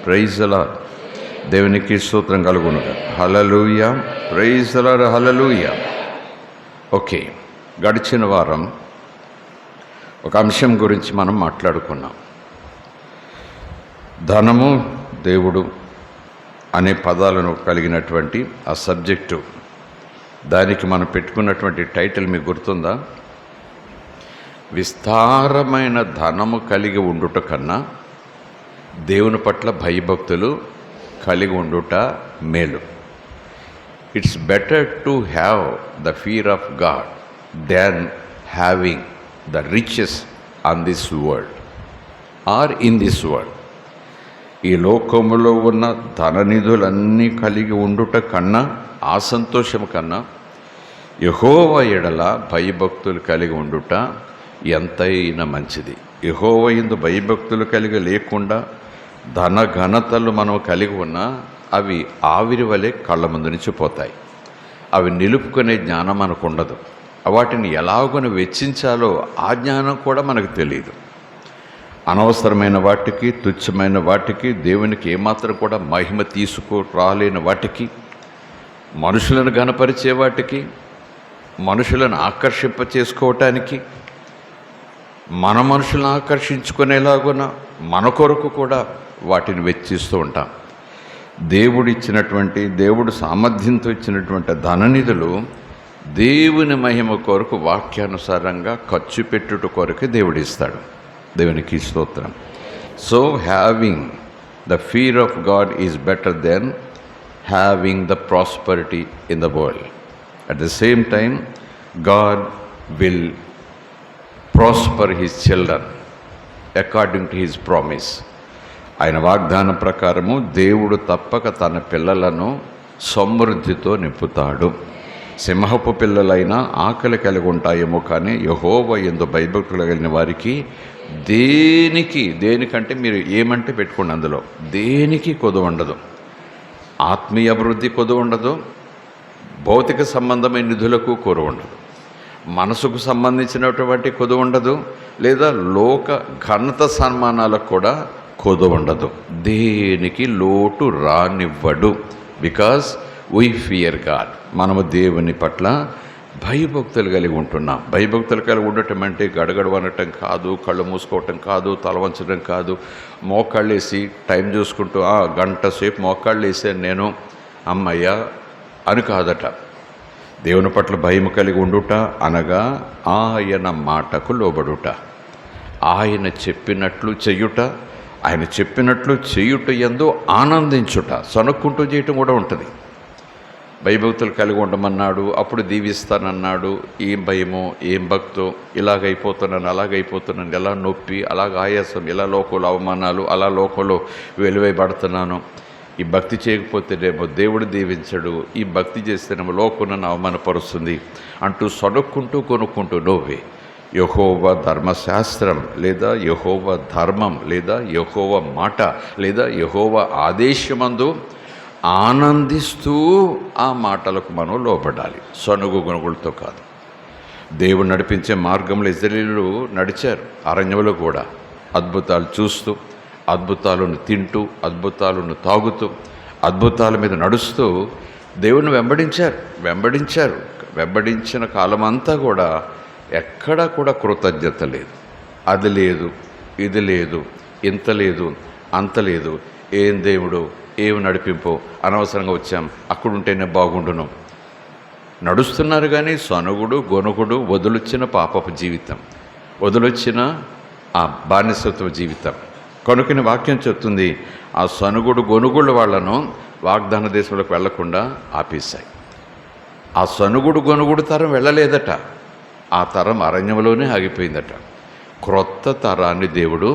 Praise the lord. దేవునికి స్తోత్రం కలుగునుగా. హల్లెలూయా. Praise the lord. హల్లెలూయా. ఓకే, గడిచిన వారం ఒక అంశం గురించి మనం మాట్లాడుకున్నాం. ధనము, దేవుడు అనే పదాలను కలిగినటువంటి ఆ సబ్జెక్టు, దానికి మనం పెట్టుకున్నటువంటి టైటిల్ మీకు గుర్తుందా? విస్తారమైన ధనము కలిగి ఉండుట కన్నా దేవుని పట్ల భయభక్తులు కలిగి ఉండుట మేలు. It's better to have the fear of God than having the riches on this world or in this world. ఈ లోకములో ఉన్న ధననిధులన్నీ కలిగి ఉండుట కన్నా, ఆ సంతోషం కన్నా యెహోవా ఎడల భయభక్తులు కలిగి ఉండుట ఎంతైనా మంచిది. యెహోవా యందు భయభక్తులు కలిగి లేకుండా ధన ఘనతలు మనం కలిగి ఉన్నా అవి ఆవిరి వలె కళ్ళ ముందు నుంచి పోతాయి. అవి నిలుపుకునే జ్ఞానం మనకు ఉండదు. వాటిని ఎలాగోని వెచ్చించాలో ఆ జ్ఞానం కూడా మనకు తెలియదు. అనవసరమైన వాటికి, తుచ్చమైన వాటికి, దేవునికి ఏమాత్రం కూడా మహిమ తీసుకురాలేని వాటికి, మనుషులను ఘనపరిచే వాటికి, మనుషులను ఆకర్షింప చేసుకోవటానికి, మన మనుషులను ఆకర్షించుకునేలాగున మన కొరకు కూడా వాటిని వెచ్చిస్తూ ఉంటాం. దేవుడు సామర్థ్యంతో ఇచ్చినటువంటి ధననిధులు దేవుని మహిమ కొరకు వాక్యానుసారంగా ఖర్చు పెట్టుట కొరకు దేవుడు ఇస్తాడు. దేవునికి స్తోత్రం. So having the fear of God is better than having the prosperity in the world. At the same time God will prosper his children according to his promise. ఆయన వాగ్దానం ప్రకారము దేవుడు తప్పక తన పిల్లలను సమృద్ధితో నింపుతాడు. సింహపు పిల్లలైనా ఆకలి కలిగి ఉంటాయేమో, కానీ యెహోవా యందు భయభక్తులు కలిగిన వారికి దేనికంటే మీరు ఏమంటే పెట్టుకోండి, అందులో దేనికి కొదువ ఉండదు. ఆత్మీయ అభివృద్ధి కొదువ ఉండదు, భౌతిక సంబంధమైన నిధులకు కొదువ ఉండదు, మనసుకు సంబంధించినటువంటి కొదువ ఉండదు, లేదా లోక ఘనత సన్మానాలకు కూడా కొదువ ఉండదు. దేనికి లోటు రానివ్వడు. Because we fear God. మనము దేవుని పట్ల భయభక్తులు కలిగి ఉంటున్నాం. భయభక్తులు కలిగి ఉండటం అంటే గడగడ అనటం కాదు, కళ్ళు మూసుకోవటం కాదు, తల వంచడం కాదు, మోకాళ్ళు వేసి టైం చూసుకుంటూ గంట సేపు మోకాళ్ళు వేసాను నేను అమ్మయ్య అని కాదట. దేవుని పట్ల భయం కలిగి ఉండుట అనగా ఆయన మాటకు లోబడుట, ఆయన చెప్పినట్లు చెయ్యుట, ఆయన చెప్పినట్లు చేయుట యందు ఆనందించుట. సనుక్కుంటూ చేయటం కూడా ఉంటుంది. భయభక్తులు కలిగి ఉండమన్నాడు, అప్పుడు దీవిస్తానన్నాడు. ఏం భయమో, ఏం భక్తో, ఇలాగైపోతున్నాను, అలాగైపోతున్నాను, ఎలా నొప్పి, అలాగ ఆయాసం, ఇలా లోకంలో అవమానాలు, అలా లోకంలో వెలువైపడుతున్నాను. ఈ భక్తి చేయకపోతేనేమో దేవుడు దీవించడు, ఈ భక్తి చేస్తేనేమో లోకం నన్ను అవమానపరుస్తుంది అంటూ సొడుక్కుంటూ కొనుక్కుంటూ నోవే. యెహోవా ధర్మశాస్త్రం లేదా యెహోవా ధర్మం లేదా యెహోవా మాట లేదా యెహోవా ఆదేశమందు ఆనందిస్తూ ఆ మాటలకు మనం లోబడాలి, సనుగు గొనుగులతో కాదు. దేవుడు నడిపించే మార్గంలో ఇశ్రాయేలీయులు నడిచారు. అరణ్యంలో కూడా అద్భుతాలు చూస్తూ, అద్భుతాలను తింటూ, అద్భుతాలను తాగుతూ, అద్భుతాల మీద నడుస్తూ దేవుని వెంబడించిన కాలమంతా కూడా ఎక్కడా కూడా కృతజ్ఞత లేదు. అది లేదు, ఇది లేదు, ఇంత లేదు, అంత లేదు, ఏం దేవుడు, ఏమి నడిపింపో, అనవసరంగా వచ్చాం, అక్కడుంటేనే బాగుండును. నడుస్తున్నారు కానీ సనుగుడు గొనుగుడు, వదిలొచ్చిన పాపపు జీవితం, వదిలొచ్చిన ఆ బానిసత్వ జీవితం. కనుకని వాక్యం చెప్తుంది, ఆ సనుగుడు గొనుగుళ్ళ వాళ్ళను వాగ్దాన దేశంలోకి వెళ్లకుండా ఆపేశాయి. ఆ సనుగుడు గొనుగుడు తరం వెళ్ళలేదట, ఆ తరం అరణ్యంలోనే ఆగిపోయిందట. క్రొత్త తరాన్ని దేవుడు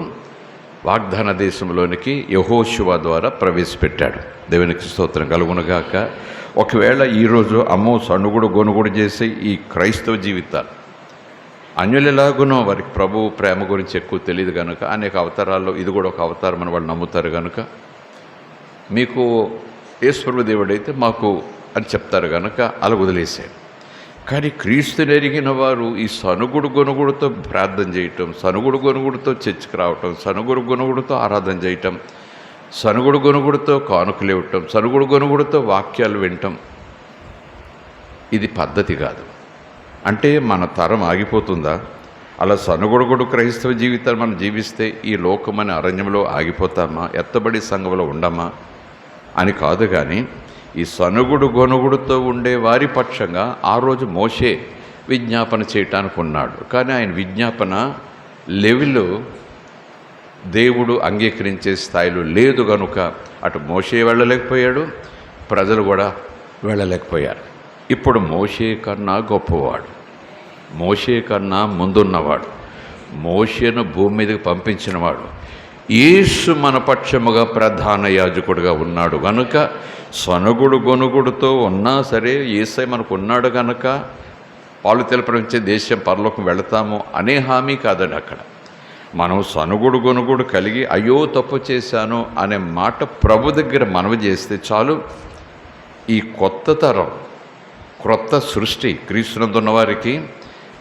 వాగ్దాన దేశంలోనికి యెహోషువ ద్వారా ప్రవేశపెట్టాడు. దేవునికి స్తోత్రం కలుగునుగాక. ఒకవేళ ఈరోజు సనుగుడు గొనుగుడు చేసే ఈ క్రైస్తవ జీవితాలు, అన్యులు ఎలాగునో వారికి ప్రభు ప్రేమ గురించి ఎక్కువ తెలియదు కనుక అనేక అవతారాల్లో ఇది కూడా ఒక అవతారం అని వాళ్ళు నమ్ముతారు కనుక, మీకు ఈశ్వరుడు దేవుడైతే మాకు అని చెప్తారు కనుక అలా వదిలేసాడు. కానీ క్రీస్తుని ఎరిగిన వారు ఈ సనుగుడు గొనుగుడుతో ప్రార్థన చేయటం, సనుగుడు గొనుగుడుతో చర్చికి రావటం, సనుగుడు గొనుగుడుతో ఆరాధన చేయటం, సనుగుడు గొనుగుడుతో కానుకలు ఇవ్వటం, సనుగుడు గొనుగుడుతో వాక్యాలు వినటం, ఇది పద్ధతి కాదు. అంటే మన తరం ఆగిపోతుందా? అలా సనుగుడుగుడు క్రైస్తవ జీవితాన్ని మనం జీవిస్తే ఈ లోకమనే అరణ్యంలో ఆగిపోతామా, ఎత్తబడి సంఘంలో ఉండమా అని కాదు. కానీ ఈ సనుగుడు గొనుగుడుతో ఉండే వారి పక్షంగా ఆ రోజు మోషే విజ్ఞాపన చేయటానికి ఉన్నాడు. కానీ ఆయన విజ్ఞాపన లెవెల్ దేవుడు అంగీకరించే స్థాయిలో లేదు కనుక అటు మోషే వెళ్ళలేకపోయాడు, ప్రజలు కూడా వెళ్ళలేకపోయారు. ఇప్పుడు మోషే కన్నా గొప్పవాడు, మోషే కన్నా ముందున్నవాడు, మోషేను భూమి మీదకి పంపించినవాడు, యేసు మన పక్షముగా ప్రధాన యాజకుడిగా ఉన్నాడు కనుక సనుగుడు గొనుగుడుతో ఉన్నా సరే యేసై మనకు ఉన్నాడు కనుక పాలు తెలపరించే దేశం పరలోకం వెళతాము అనే హామీ కాదండి. అక్కడ మనం సనుగుడు గొనుగుడు కలిగి అయ్యో తప్పు చేశాను అనే మాట ప్రభు దగ్గర మనవి చేస్తే చాలు. ఈ కొత్త తరం, క్రొత్త సృష్టి క్రీస్తునందున్న వారికి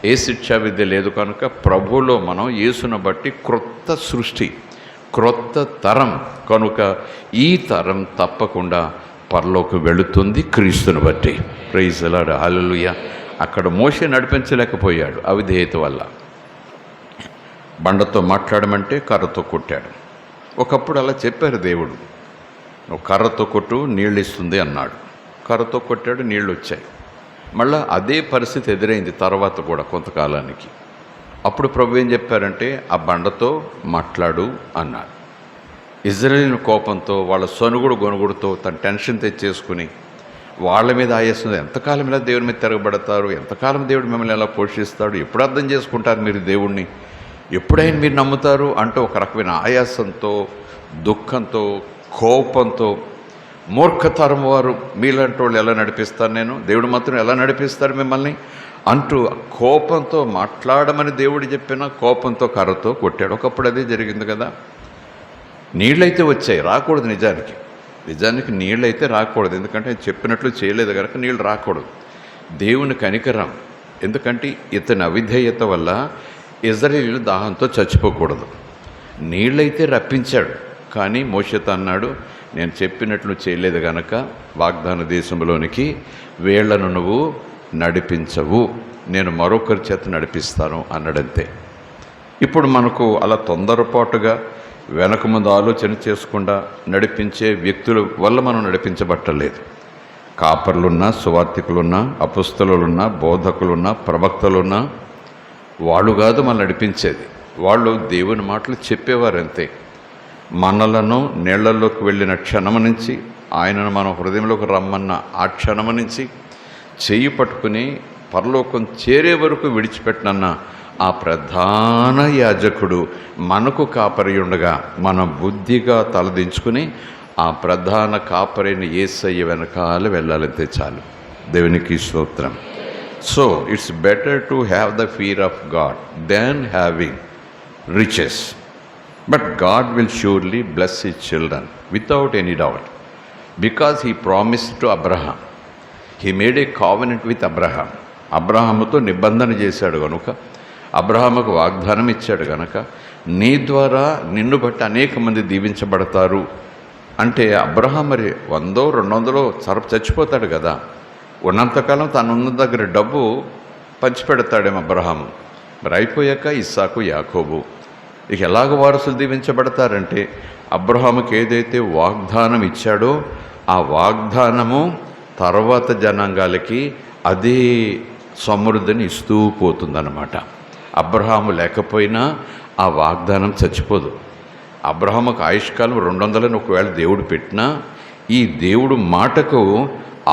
ఏ శిక్షా విద్య లేదు కనుక ప్రభువులో మనం యేసును బట్టి క్రొత్త సృష్టి, క్రొత్త తరం కనుక ఈ తరం తప్పకుండా పరలోకి వెళుతుంది క్రీస్తుని బట్టి. ప్రైజ్ ది లార్డ్, హల్లెలూయా. అక్కడ మోషే నడిపించలేకపోయాడు అవిధేయత వల్ల. బండతో మాట్లాడమంటే కర్రతో కొట్టాడు. ఒకప్పుడు అలా చెప్పారు దేవుడు, నువ్వు కర్రతో కొట్టు నీళ్ళు ఇస్తుంది అన్నాడు. కర్రతో కొట్టాడు, నీళ్ళు వచ్చాయి. మళ్ళీ అదే పరిస్థితి ఎదురైంది తర్వాత కూడా కొంతకాలానికి. అప్పుడు ప్రభు ఏం చెప్పారంటే ఆ బండతో మాట్లాడు అన్నాడు. ఇజ్రాయేలు కోపంతో వాళ్ళ సనుగుడు గొనుగుడుతో తన టెన్షన్ తెచ్చేసుకుని వాళ్ళ మీద ఆయేస్తుంది. ఎంతకాలం ఇలా దేవుని మీద తిరగబడతారు, ఎంతకాలం దేవుడు మిమ్మల్ని ఎలా పోషిస్తాడు, ఎప్పుడు అర్థం చేసుకుంటారు మీరు దేవుణ్ణి, ఎప్పుడైనా మీరు నమ్ముతారు అంటూ ఒక రకమైన ఆయాసంతో, దుఃఖంతో, కోపంతో మూర్ఖతరం వారు మీలాంటి వాళ్ళు ఎలా నడిపిస్తాను నేను, దేవుడు మాత్రం ఎలా నడిపిస్తాడు మిమ్మల్ని అంటూ కోపంతో మాట్లాడమని దేవుడు చెప్పిన కోపంతో కర్రతో కొట్టాడు. ఒకప్పుడు అదే జరిగింది కదా. నీళ్ళైతే వచ్చాయి, రాకూడదు. నిజానికి నీళ్ళైతే రాకూడదు, ఎందుకంటే చెప్పినట్లు చేయలేదు కనుక నీళ్ళు రాకూడదు. దేవుని కనికరం, ఎందుకంటే ఇతని అవిధేయత వల్ల ఇజ్రాయేలీయులు దాహంతో చచ్చిపోకూడదు. నీళ్ళైతే రప్పించాడు, కానీ మోషేతో అన్నాడు, నేను చెప్పినట్లు చేయలేదు కనుక వాగ్దాన దేశంలోనికి వీళ్లను నువ్వు నడిపించవు, నేను మరొకరి చేత నడిపిస్తాను అన్నాడంతే. ఇప్పుడు మనకు అలా తొందరపాటుగా వెనక ముందు ఆలోచన చేసుకుండా నడిపించే వ్యక్తుల వల్ల మనం నడిపించబట్టలేదు. కాపర్లున్నా, సువార్థికులున్నా, అపుస్తలున్నా, బోధకులున్నా, ప్రవక్తలున్నా వాళ్ళు కాదు మనం నడిపించేది. వాళ్ళు దేవుని మాటలు చెప్పేవారంతే. మనలను నీళ్లలోకి వెళ్ళిన క్షణము నుంచి, ఆయనను మన హృదయంలోకి రమ్మన్న ఆ క్షణము నుంచి చెయ్యి పట్టుకుని పరలోకం చేరే వరకు విడిచిపెట్టనన్న ఆ ప్రధాన యాజకుడు మనకు కాపరి ఉండగా మనం బుద్ధిగా తలదించుకుని ఆ ప్రధాన కాపరైన యేసయ్య వెనకాల వెళ్ళాలంతే చాలు. దేవునికి స్తోత్రం. So it's better to have the fear of God than having riches. But God will surely bless his children without any doubt, because he promised to Abraham. He made a covenant with Abraham. అబ్రహాముతో నిబంధన చేశాడు కనుక, అబ్రహాముకు వాగ్దానం ఇచ్చాడు కనుక, నీ ద్వారా నిన్ను బట్టి అనేక మంది దీవించబడతారు అంటే అబ్రహాం మరి 100-200 చచ్చిపోతాడు కదా. ఉన్నంతకాలం తనున్న దగ్గర డబ్బు పంచిపెడతాడేమో అబ్రహాము. మరి అయిపోయాక ఇస్సాకు, యాకోబు, ఇక ఎలాగ వారసులు దీవించబడతారంటే అబ్రహాముకి ఏదైతే వాగ్దానం ఇచ్చాడో ఆ వాగ్దానము తర్వాత జనాంగాలకి అదే సమృద్ధిని ఇస్తూ పోతుందన్నమాట. అబ్రహాము లేకపోయినా ఆ వాగ్దానం చచ్చిపోదు. అబ్రహాముకు ఆయుష్కాలం 200 ఒకవేళ దేవుడు పెట్టినా ఈ దేవుడు మాటకు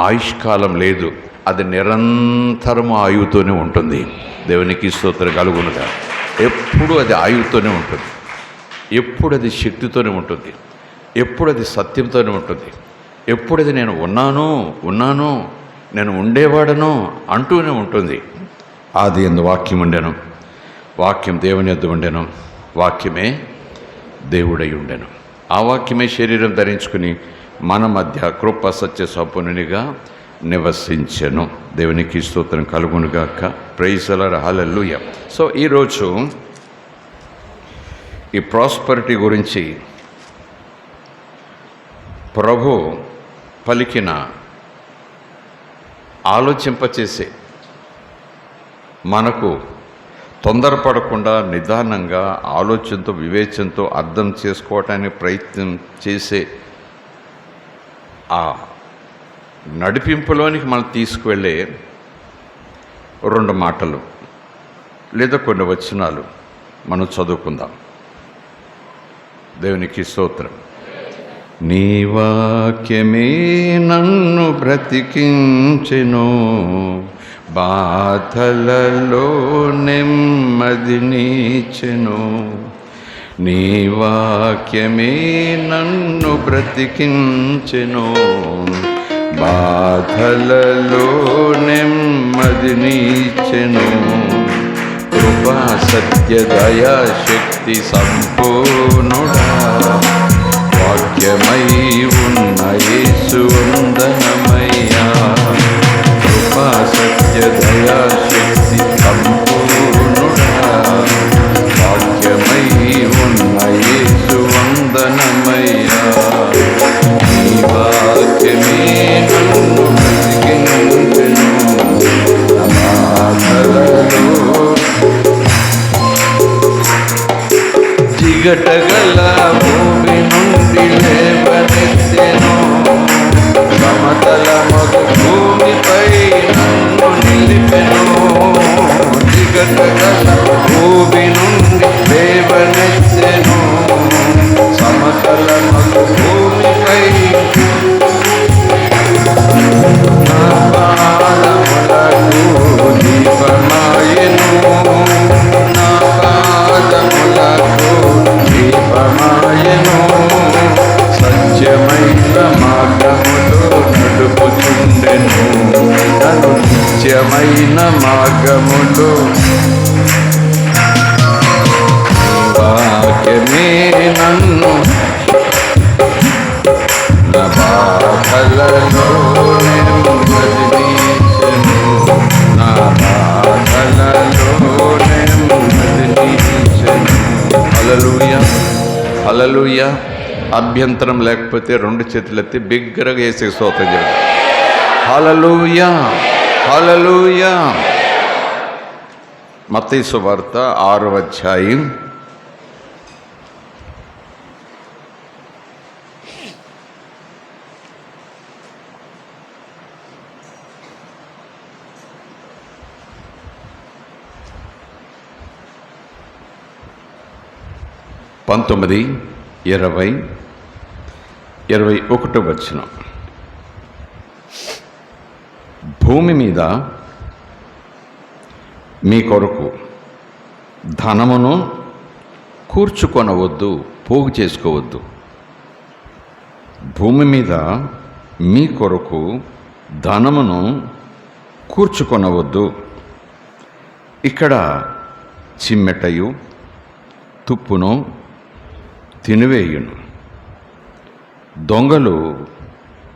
ఆయుష్కాలం లేదు, అది నిరంతరము ఆయువుతోనే ఉంటుంది. దేవునికి స్తోత్రం కలుగునుగా. ఎప్పుడు అది ఆయువుతోనే ఉంటుంది, ఎప్పుడు అది శక్తితోనే ఉంటుంది, ఎప్పుడు అది సత్యంతోనే ఉంటుంది, ఎప్పుడు అది నేను ఉన్నాను నేను ఉండేవాడను అంటూనే ఉంటుంది. ఆది యందు వాక్యం ఉండెను, వాక్యం దేవుని యొద్ద ఉండెను, వాక్యమే దేవుడై ఉండెను. ఆ వాక్యమే శరీరం ధరించుకుని మన మధ్య కృప సత్య సంపన్నునిగా నివసించెను. దేవునికి స్తోత్రం కలుగునుగాక. Praise the lord, hallelujah. So ఈరోజు ఈ ప్రాస్పరిటీ గురించి ప్రభు పలికిన ఆలోచింపచేసే, మనకు తొందరపడకుండా నిదానంగా ఆలోచనతో వివేచనతో అర్థం చేసుకోవటానికి ప్రయత్నం చేసే ఆ నడిపింపులోనికి మనం తీసుకువెళ్ళే 2 మాటలు లేదా కొన్ని వచనాలు మనం చదువుకుందాం. దేవునికి స్తోత్రం. నీ వాక్యమే నన్ను బ్రతికించెను, బాధలలో నెమ్మదినిచ్చెను. నీ వాక్యమే నన్ను బ్రతికించెను, బాధలలో నెమ్మదినిచ్చెను. కృపా సత్య దయా శక్తి సంపూర్ణుడా, వాక్యమై ఉన్న యేసు వందనమయ్యా. కృపా సత్య దయా శక్తి సంపూర్ణుడా, వాక్యమై ఉన్న యేసు వందనమయ్యా. నీ వాక్యమే నన్ను బ్రతికించెను, బాధలలో జిగటగల భూమి నుండి లేవనెత్తెను, సమతల మగు భూమిపై నన్ను నిలిపెను. జిగటగల భూమి నుండి లేవనెత్తెను, సమతల మగు భూమిపై నా పాదములకు దీపమాయెను, నా పాదములకు దీపమాయెను. సత్యమైన మార్గములో నడుపుచుండెను, నన్ను నిత్యమైన మార్గములో. వాక్యమే నన్ను నా బాధలలో నెమ్మదినిచ్చెను, నా బాధలలో నెమ్మదినిచ్చెను. హల్లెలూయా, హల్లెలూయా. అభ్యంతరం లేకపోతే 2 చేతులెత్తి బిగ్గరగా వేసే స్తోత్రం చేయండి. హల్లెలూయా, హల్లెలూయా. మత్తయి సువార్త 6వ అధ్యాయం 19, 20, 21 వచనం. భూమి మీద మీ కొరకు ధనమును కూర్చుకొనవద్దు, పోగు చేసుకోవద్దు. భూమి మీద మీ కొరకు ధనమును కూర్చుకొనవద్దు. ఇక్కడ చిమ్మెటయు తుప్పును తినివేయును, దొంగలు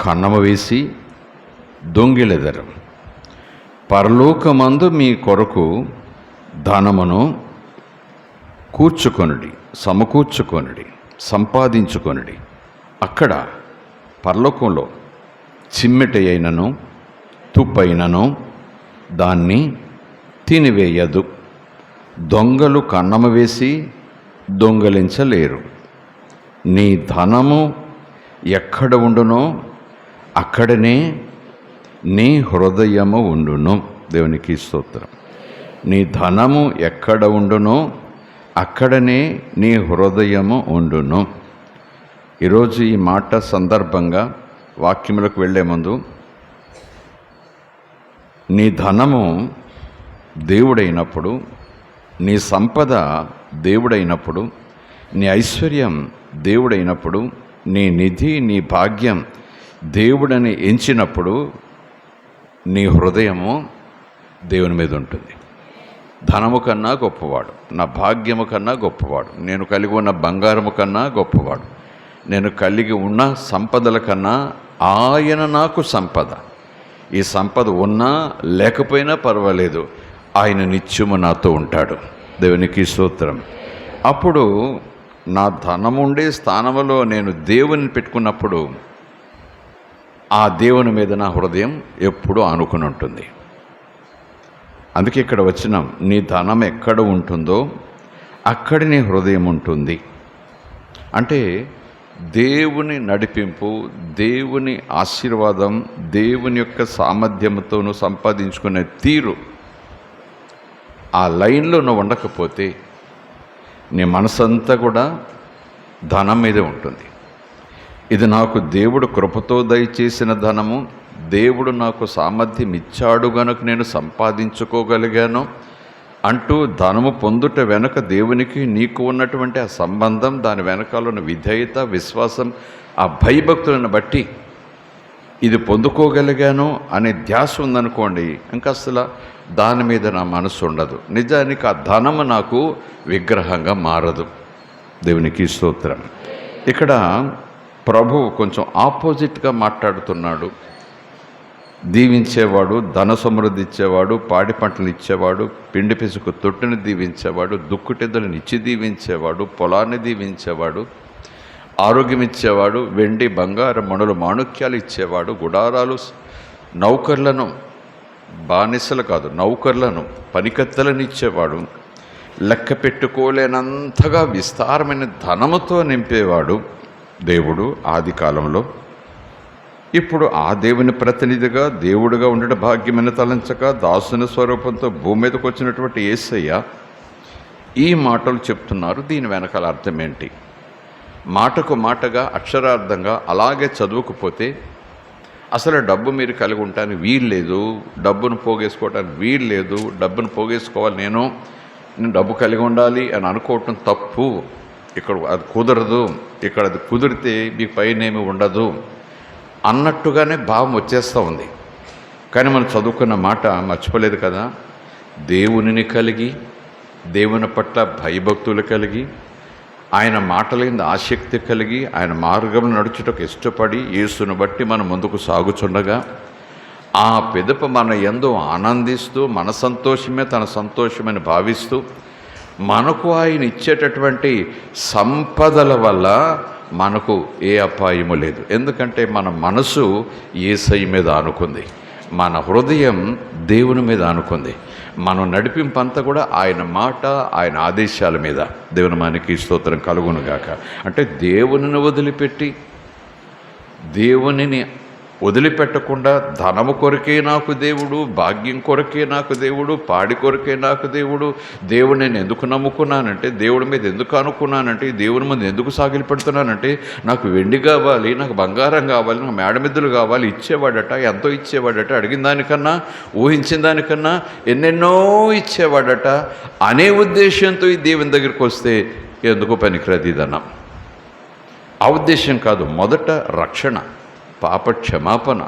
కన్నము వేసి దొంగిలెదరు. పరలోకమందు మీ కొరకు ధనమును కూర్చుకొనుడి, సమకూర్చుకొనుడి, సంపాదించుకొనుడి. అక్కడ పరలోకంలో చిమ్మెట అయినను తుప్పైనను దాన్ని తినివేయదు. దొంగలు కన్నము వేసి దొంగలించలేరు. నీ ధనము ఎక్కడ ఉండునో అక్కడనే నీ హృదయము ఉండును. దేవునికి స్తోత్రం. నీ ధనము ఎక్కడ ఉండునో అక్కడనే నీ హృదయము ఉండును. ఈరోజు ఈ మాట సందర్భంగా వాక్యములకు వెళ్ళే ముందు, నీ ధనము దేవుడైనప్పుడు, నీ సంపద దేవుడైనప్పుడు, నీ ఐశ్వర్యం దేవుడైనప్పుడు, నీ నిధి, నీ భాగ్యం దేవుడని ఎంచినప్పుడు నీ హృదయము దేవుని మీద ఉంటుంది. ధనము కన్నా గొప్పవాడు, నా భాగ్యము కన్నా గొప్పవాడు, నేను కలిగి ఉన్న బంగారము కన్నా గొప్పవాడు, నేను కలిగి ఉన్న సంపదల కన్నా ఆయన నాకు సంపద. ఈ సంపద ఉన్నా లేకపోయినా పర్వాలేదు, ఆయన నిత్యము నాతో ఉంటాడు. దేవునికి స్తోత్రం. అప్పుడు నా ధనముండే స్థానంలో నేను దేవుని పెట్టుకున్నప్పుడు ఆ దేవుని మీద నా హృదయం ఎప్పుడూ ఆనుకుని ఉంటుంది. అందుకే ఇక్కడ వచ్చినాం, నీ ధనం ఎక్కడ ఉంటుందో అక్కడ నీ హృదయం ఉంటుంది. అంటే దేవుని నడిపింపు, దేవుని ఆశీర్వాదం, దేవుని యొక్క సామర్థ్యంతోనూ సంపాదించుకునే తీరు ఆ లైన్లో నువ్వు ఉండకపోతే నీ మనసంతా కూడా ధనం మీదే ఉంటుంది. ఇది నాకు దేవుడు కృపతో దయచేసిన ధనము, దేవుడు నాకు సామర్థ్యం ఇచ్చాడు గనుక నేను సంపాదించుకోగలిగాను అంటూ ధనము పొందుట వెనుక దేవునికి నీకు ఉన్నటువంటి ఆ సంబంధం, దాని వెనకాల ఉన్న విధేయత, విశ్వాసం, ఆ భయభక్తులను బట్టి ఇది పొందుకోగలిగాను అనే ధ్యాస ఉందనుకోండి, ఇంకా అసలు దాని మీద నా మనసు ఉండదు. నిజానికి ఆ ధనము నాకు విగ్రహంగా మారదు. దేవునికి స్తోత్రం. ఇక్కడ ప్రభువు కొంచెం ఆపోజిట్గా మాట్లాడుతున్నాడు. దీవించేవాడు, ధన సమృద్ధి ఇచ్చేవాడు, పాడి పంటలు ఇచ్చేవాడు, పిండి పిసుకు తొట్టుని దీవించేవాడు, దుక్కుటెద్దలను ఇచ్చి దీవించేవాడు, పొలాన్ని దీవించేవాడు, ఆరోగ్యం ఇచ్చేవాడు, వెండి బంగారు మణులు మాణుక్యాలు ఇచ్చేవాడు, గుడారాలు, నౌకర్లను, బానిసలు కాదు నౌకర్లను, పనికత్తెలను ఇచ్చేవాడు, లెక్క పెట్టుకోలేనంతగా విస్తారమైన ధనముతో నింపేవాడు దేవుడు ఆది కాలంలో. ఇప్పుడు ఆ దేవుని ప్రతినిధిగా, దేవుడిగా ఉండడం భాగ్యమైన తలంచక దాసుని స్వరూపంతో భూమి మీదకి వచ్చినటువంటి యేసయ్య ఈ మాటలు చెప్తున్నారు. దీని వెనకాల అర్థం ఏంటి? మాటకు మాటగా అక్షరార్థంగా అలాగే చదువుకుపోతే అసలు డబ్బు మీరు కలిగి ఉండటానికి వీలు లేదు, డబ్బును పోగేసుకోవడానికి వీలు లేదు, డబ్బును పోగేసుకోవాలి, నేను డబ్బు కలిగి ఉండాలి అని అనుకోవటం తప్పు. ఇక్కడ అది కుదరదు, ఇక్కడ అది కుదిరితే మీకు పైనేమి ఉండదు అన్నట్టుగానే భావం వచ్చేస్తూ ఉంది. కానీ మనం చదువుకున్న మాట మర్చిపోలేదు కదా. దేవునిని కలిగి, దేవుని పట్ల భయభక్తులు కలిగి, ఆయన మాటలైన ఆసక్తి కలిగి, ఆయన మార్గంలో నడుచుటకు ఇష్టపడి యేసును బట్టి మనం ముందుకు సాగుచుండగా ఆ పిదప మన యందు ఆనందిస్తూ మన సంతోషమే తన సంతోషమని భావిస్తూ మనకు ఆయన ఇచ్చేటటువంటి సంపదల వల్ల మనకు ఏ అపాయము లేదు. ఎందుకంటే మన మనసు యేసయ్య మీద ఆనుకుంది, మన హృదయం దేవుని మీద ఆనుకుంది, మనం నడిపింపంతా కూడా ఆయన మాట, ఆయన ఆదేశాల మీద. దేవుని మనకి స్తోత్రం కలుగునుగాక. అంటే దేవునిని వదిలిపెట్టి, దేవునిని వదిలిపెట్టకుండా ధనము కొరకే నాకు దేవుడు, భాగ్యం కొరకే నాకు దేవుడు, పాడి కొరకే నాకు దేవుడు, దేవుడు నేను ఎందుకు నమ్ముకున్నానంటే, దేవుడి మీద ఎందుకు అనుకున్నానంటే, దేవుని మీద ఎందుకు సాగిలి పెడుతున్నానంటే, నాకు వెండి కావాలి, నాకు బంగారం కావాలి, నాకు మేడమిద్దులు కావాలి, ఇచ్చేవాడట, ఎంతో ఇచ్చేవాడట, అడిగిన దానికన్నా ఊహించిన దానికన్నా ఎన్నెన్నో ఇచ్చేవాడట అనే ఉద్దేశంతో ఈ దేవుని దగ్గరికి వస్తే ఎందుకు పనికిరాదు ఇదన్నా. ఆ ఉద్దేశం కాదు. మొదట రక్షణ, పాప క్షమాపణ,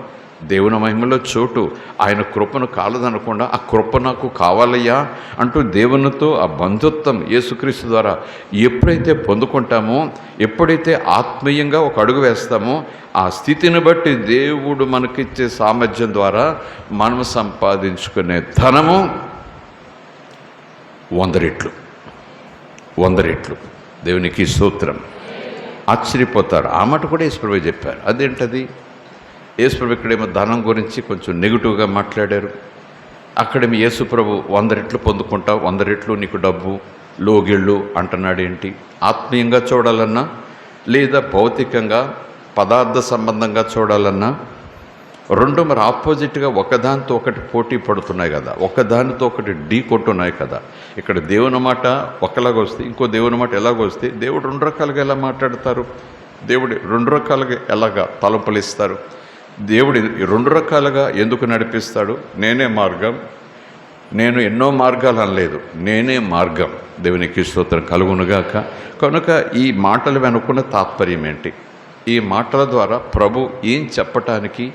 దేవుని మహిమలో చోటు, ఆయన కృపను కాలదనకుండా ఆ కృప నాకు కావాలయ్యా అంటూ దేవునితో ఆ బంధుత్వం యేసుక్రీస్తు ద్వారా ఎప్పుడైతే పొందుకుంటామో, ఎప్పుడైతే ఆత్మీయంగా ఒక అడుగు వేస్తామో, ఆ స్థితిని బట్టి దేవుడు మనకిచ్చే సామర్థ్యం ద్వారా మనం సంపాదించుకునే ధనము 100 రెట్లు, 100 రెట్లు. దేవునికి స్తోత్రం. ఆశ్చర్యపోతారు. ఆ మాట కూడా యేసుప్రభు చెప్పారు. అదేంటది? యేసుప్రభు ఇక్కడేమో ధనం గురించి కొంచెం నెగిటివ్గా మాట్లాడారు, అక్కడేమో యేసుప్రభు 100 రెట్లు పొందుకుంటావు, 100 రెట్లు నీకు డబ్బు, లోగిళ్ళు అంటున్నాడు. ఏంటి? ఆత్మీయంగా చూడాలన్నా, లేదా భౌతికంగా పదార్థ సంబంధంగా చూడాలన్నా రెండు మరి ఆపోజిట్గా ఒకదానితో ఒకటి పోటీ పడుతున్నాయి కదా, ఒకదానితో ఒకటి ఢీ కొట్టున్నాయి కదా. ఇక్కడ దేవుని మాట ఒకలాగా వస్తే, ఇంకో దేవుని మాట ఎలాగొస్తే, దేవుడు 2 రకాలుగా ఎలా మాట్లాడతారు, దేవుడు 2 రకాలుగా ఎలాగా తలంపులు ఇస్తారు, దేవుడు 2 రకాలుగా ఎందుకు నడిపిస్తాడు? నేనే మార్గం, నేను ఎన్నో మార్గాలు అనలేదు, నేనే మార్గం. దేవునికి స్తోత్రం కలుగునుగాక. కనుక ఈ మాటలు వెనుకున్న తాత్పర్యం ఏంటి? ఈ మాటల ద్వారా ప్రభు ఏం చెప్పటానికి,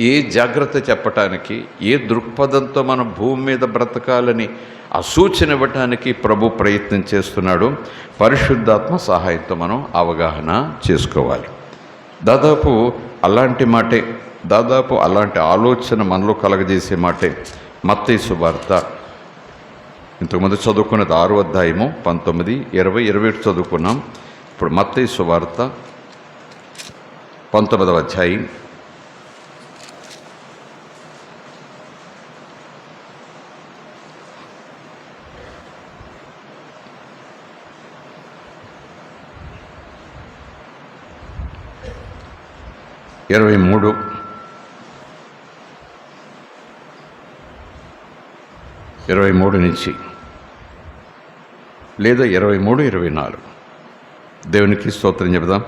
ఏ జాగ్రత్త చెప్పటానికి, ఏ దృక్పథంతో మనం భూమి మీద బ్రతకాలని ఆ సూచన ఇవ్వటానికి ప్రభు ప్రయత్నం చేస్తున్నాడు. పరిశుద్ధాత్మ సహాయంతో మనం అవగాహన చేసుకోవాలి. దాదాపు అలాంటి మాటే, దాదాపు అలాంటి ఆలోచన మనలో కలగజేసే మాటే మత్తయి సువార్త. ఇంతకుముందు చదువుకున్నది 6వ అధ్యాయము 19, 20, 21 చదువుకున్నాం. ఇప్పుడు మత్తయి సువార్త 19వ అధ్యాయం 23 నుంచి లేదా 23-24 దేవునికి స్తోత్రం చెబుదాం.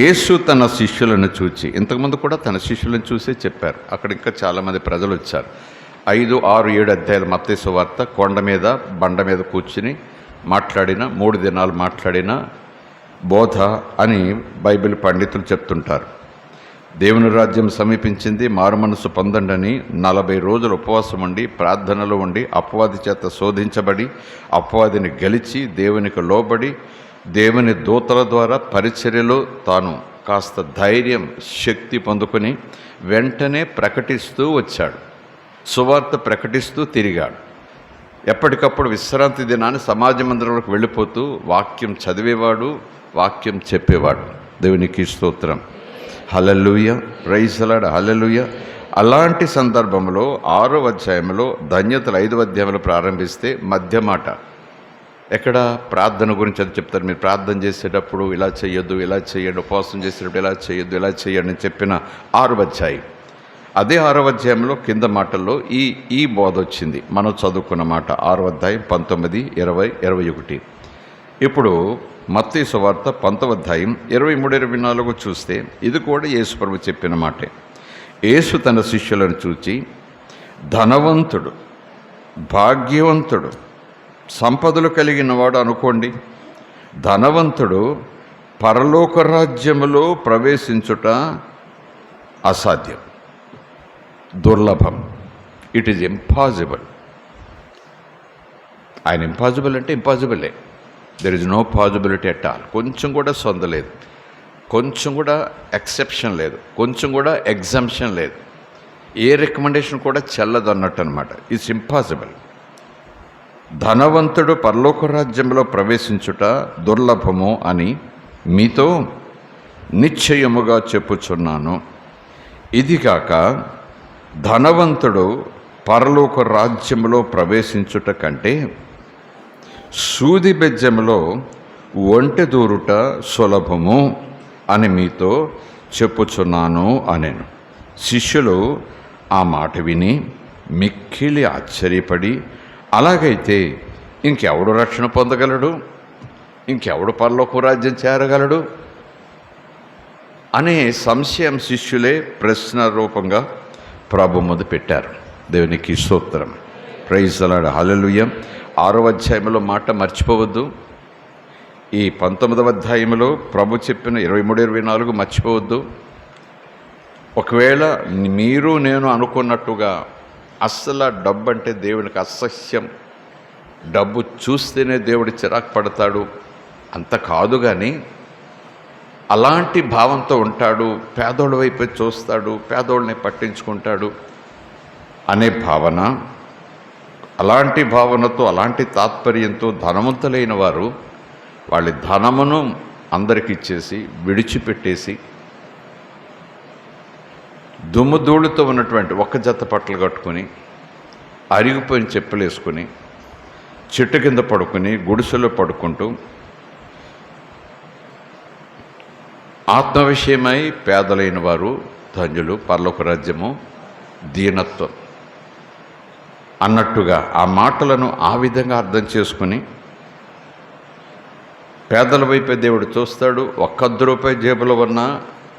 యేసు తన శిష్యులను చూచి, ఇంతకుముందు కూడా తన శిష్యులను చూసే చెప్పారు. అక్కడ ఇంకా చాలామంది ప్రజలు వచ్చారు. 5, 6, 7 అధ్యాయాలు మత్తయి సువార్త కొండ మీద బండ మీద కూర్చుని మాట్లాడిన 3 దినాలు మాట్లాడిన బోధ అని బైబిల్ పండితులు చెప్తుంటారు. దేవుని రాజ్యం సమీపించింది, మారుమనసు పొందండని 40 రోజులు ఉపవాసం ఉండి ప్రార్థనలో ఉండి అపవాది చేత శోధించబడి అపవాదిని గెలిచి దేవునికి లోబడి దేవుని దూతల ద్వారా పరిచర్యలో తాను కాస్త ధైర్యం శక్తి పొందుకొని వెంటనే ప్రకటిస్తూ వచ్చాడు. సువార్త ప్రకటిస్తూ తిరిగాడు. ఎప్పటికప్పుడు విశ్రాంతి దినాన్ని సమాజ మందిరంలోకి వెళ్ళిపోతూ వాక్యం చదివేవాడు, వాక్యం చెప్పేవాడు. దేవునికి స్తోత్రం. హల్లెలూయా, ప్రైజ్ ది లార్డ్, హల్లెలూయా. అలాంటి సందర్భంలో 6వ అధ్యాయంలో ధన్యతలు 5వ అధ్యాయంలో ప్రారంభిస్తే మధ్య మాట ఎక్కడ ప్రార్థన గురించి అది చెప్తారు. మీరు ప్రార్థన చేసేటప్పుడు ఇలా చేయొద్దు, ఇలా చేయండి, ఉపవాసం చేసేటప్పుడు ఇలా చేయొద్దు, ఇలా చేయండి అని చెప్పిన 6వ అధ్యాయం. అదే 6వ అధ్యాయంలో కింద మాటల్లో ఈ బోధ వచ్చింది. మనం చదువుకున్న మాట 6వ అధ్యాయం 19, 20, 21. ఇప్పుడు మత్తయి సువార్త 10వ అధ్యాయం 23-24 చూస్తే ఇది కూడా యేసు ప్రభు చెప్పిన మాటే. యేసు తన శిష్యులను చూచి, ధనవంతుడు, భాగ్యవంతుడు, సంపదలు కలిగిన వాడు అనుకోండి, ధనవంతుడు పరలోక రాజ్యములో ప్రవేశించుట అసాధ్యం, దుర్లభం. It is impossible. ఆయన ఇంపాసిబుల్ అంటే ఇంపాసిబులే. There is no possibility at all. కొంచెం కూడా సొంత లేదు, కొంచెం కూడా ఎక్సెప్షన్ లేదు, కొంచెం కూడా ఎగ్జంప్షన్ లేదు, ఏ రికమెండేషన్ కూడా చెల్లదు అన్నట్టు అనమాట. It's impossible. ధనవంతుడు పరలోక రాజ్యంలో ప్రవేశించుట దుర్లభము అని మీతో నిశ్చయముగా చెప్పుచున్నాను. ఇదిగాక ధనవంతుడు పరలోక రాజ్యంలో ప్రవేశించుట కంటే సూది బెజ్జములో ఒంటె దూరుట సులభము అని మీతో చెప్పుచున్నాను అనేను. శిష్యులు ఆ మాట విని మిక్కిలి ఆశ్చర్యపడి, అలాగైతే ఇంకెవడు రక్షణ పొందగలడు, ఇంకెవడు పరలోక రాజ్యం చేరగలడు అనే సంశయం శిష్యులే ప్రశ్న రూపంగా ప్రభు ముందు పెట్టారు. దేవునికి స్తోత్రం, ప్రైజ్ ది లార్డ్, హల్లెలూయా. 6వ అధ్యాయంలో మాట మర్చిపోవద్దు. ఈ 19వ అధ్యాయంలో ప్రభు చెప్పిన 23-24 మర్చిపోవద్దు. ఒకవేళ మీరు నేను అనుకున్నట్టుగా అస్సలు డబ్బు అంటే దేవునికి అసహ్యం, డబ్బు చూస్తేనే దేవుడు చిరాకు పడతాడు అంత కాదు, కానీ అలాంటి భావంతో ఉంటాడు, పేదోళ్ళ వైపు చూస్తాడు, పేదోళ్ళని పట్టించుకుంటాడు అనే భావన, అలాంటి భావనతో అలాంటి తాత్పర్యంతో ధనవంతులైన వారు వాళ్ళ ధనమును అందరికి ఇచ్చేసి విడిచిపెట్టేసి దుమ్ముధూళితో ఉన్నటువంటి ఒక్క జత బట్టలు కట్టుకుని అరిగిపోయిన చెప్పులు వేసుకుని చెట్టు కింద పడుకుని గుడిసెలో పడుకుంటూ ఆత్మ విషయమై పేదలైన వారు ధన్యులు, పరలోక రాజ్యము దీనత్వం అన్నట్టుగా ఆ మాటలను ఆ విధంగా అర్థం చేసుకుని పేదల వైపే దేవుడు చూస్తాడు. ఒక్క రూపాయి జేబులో ఉన్న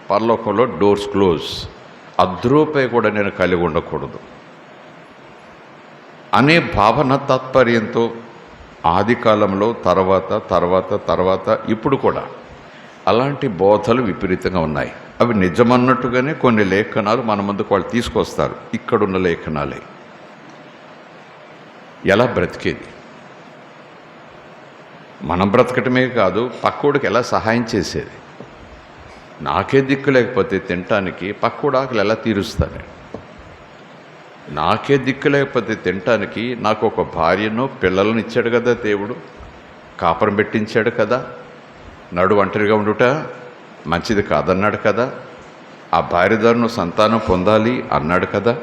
పరలోకంలో డోర్స్ క్లోజ్, రూపాయి కూడా నేను కలిగి ఉండకూడదు అనే భావన తాత్పర్యంతో ఆది కాలంలో తర్వాత ఇప్పుడు కూడా అలాంటి బోధలు విపరీతంగా ఉన్నాయి. అవి నిజమన్నట్టుగానే కొన్ని లేఖనాలు మన ముందుకు వాళ్ళు తీసుకొస్తారు. ఇక్కడున్న లేఖనాలే. ఎలా బ్రతికేది, మనం బ్రతకటమే కాదు పక్కోడికి ఎలా సహాయం చేసేది. నాకే దిక్కు లేకపోతే తినటానికి పక్కోడు ఆకలి ఎలా తీరుస్తాను, నాకే దిక్కు లేకపోతే తినటానికి నాకు ఒక భార్యను పిల్లలను ఇచ్చాడు కదా దేవుడు, కాపురం పెట్టించాడు కదా, నడు ఒంటరిగా ఉండుట మంచిది కాదన్నాడు కదా, ఆ భార్య ద్వారా నువ్వు సంతానం పొందాలి అన్నాడు కదా,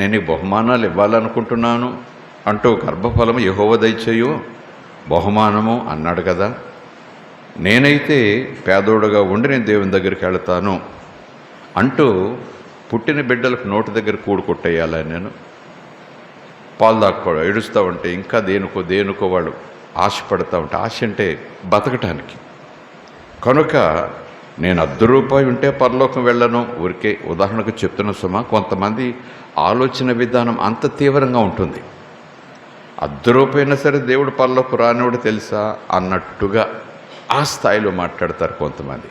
నేను ఈ బహుమానాలు ఇవ్వాలనుకుంటున్నాను అంటూ గర్భఫలము యెహోవా దయచేయు బహుమానము అన్నాడు కదా, నేనైతే పేదోడుగా ఉండి నేను దేవుని దగ్గరికి వెళతాను అంటూ పుట్టిన బిడ్డలకు నోటి దగ్గర కూడు కొట్టేయాలని నేను పాలు దాక్కోవడం ఏడుస్తూ ఉంటే ఇంకా దేనికో వాళ్ళు ఆశపడతా ఉంటే, ఆశ అంటే బతకటానికి. కనుక నేను ₹1 ఉంటే పరలోకం వెళ్ళను. ఊరికే ఉదాహరణకు చెప్తున్న సుమా, కొంతమంది ఆలోచన విధానం అంత తీవ్రంగా ఉంటుంది. ₹1 అయినా సరే దేవుడు పరలోకం రానివాడు తెలుసా అన్నట్టుగా ఆ స్థాయిలో మాట్లాడతారు కొంతమంది.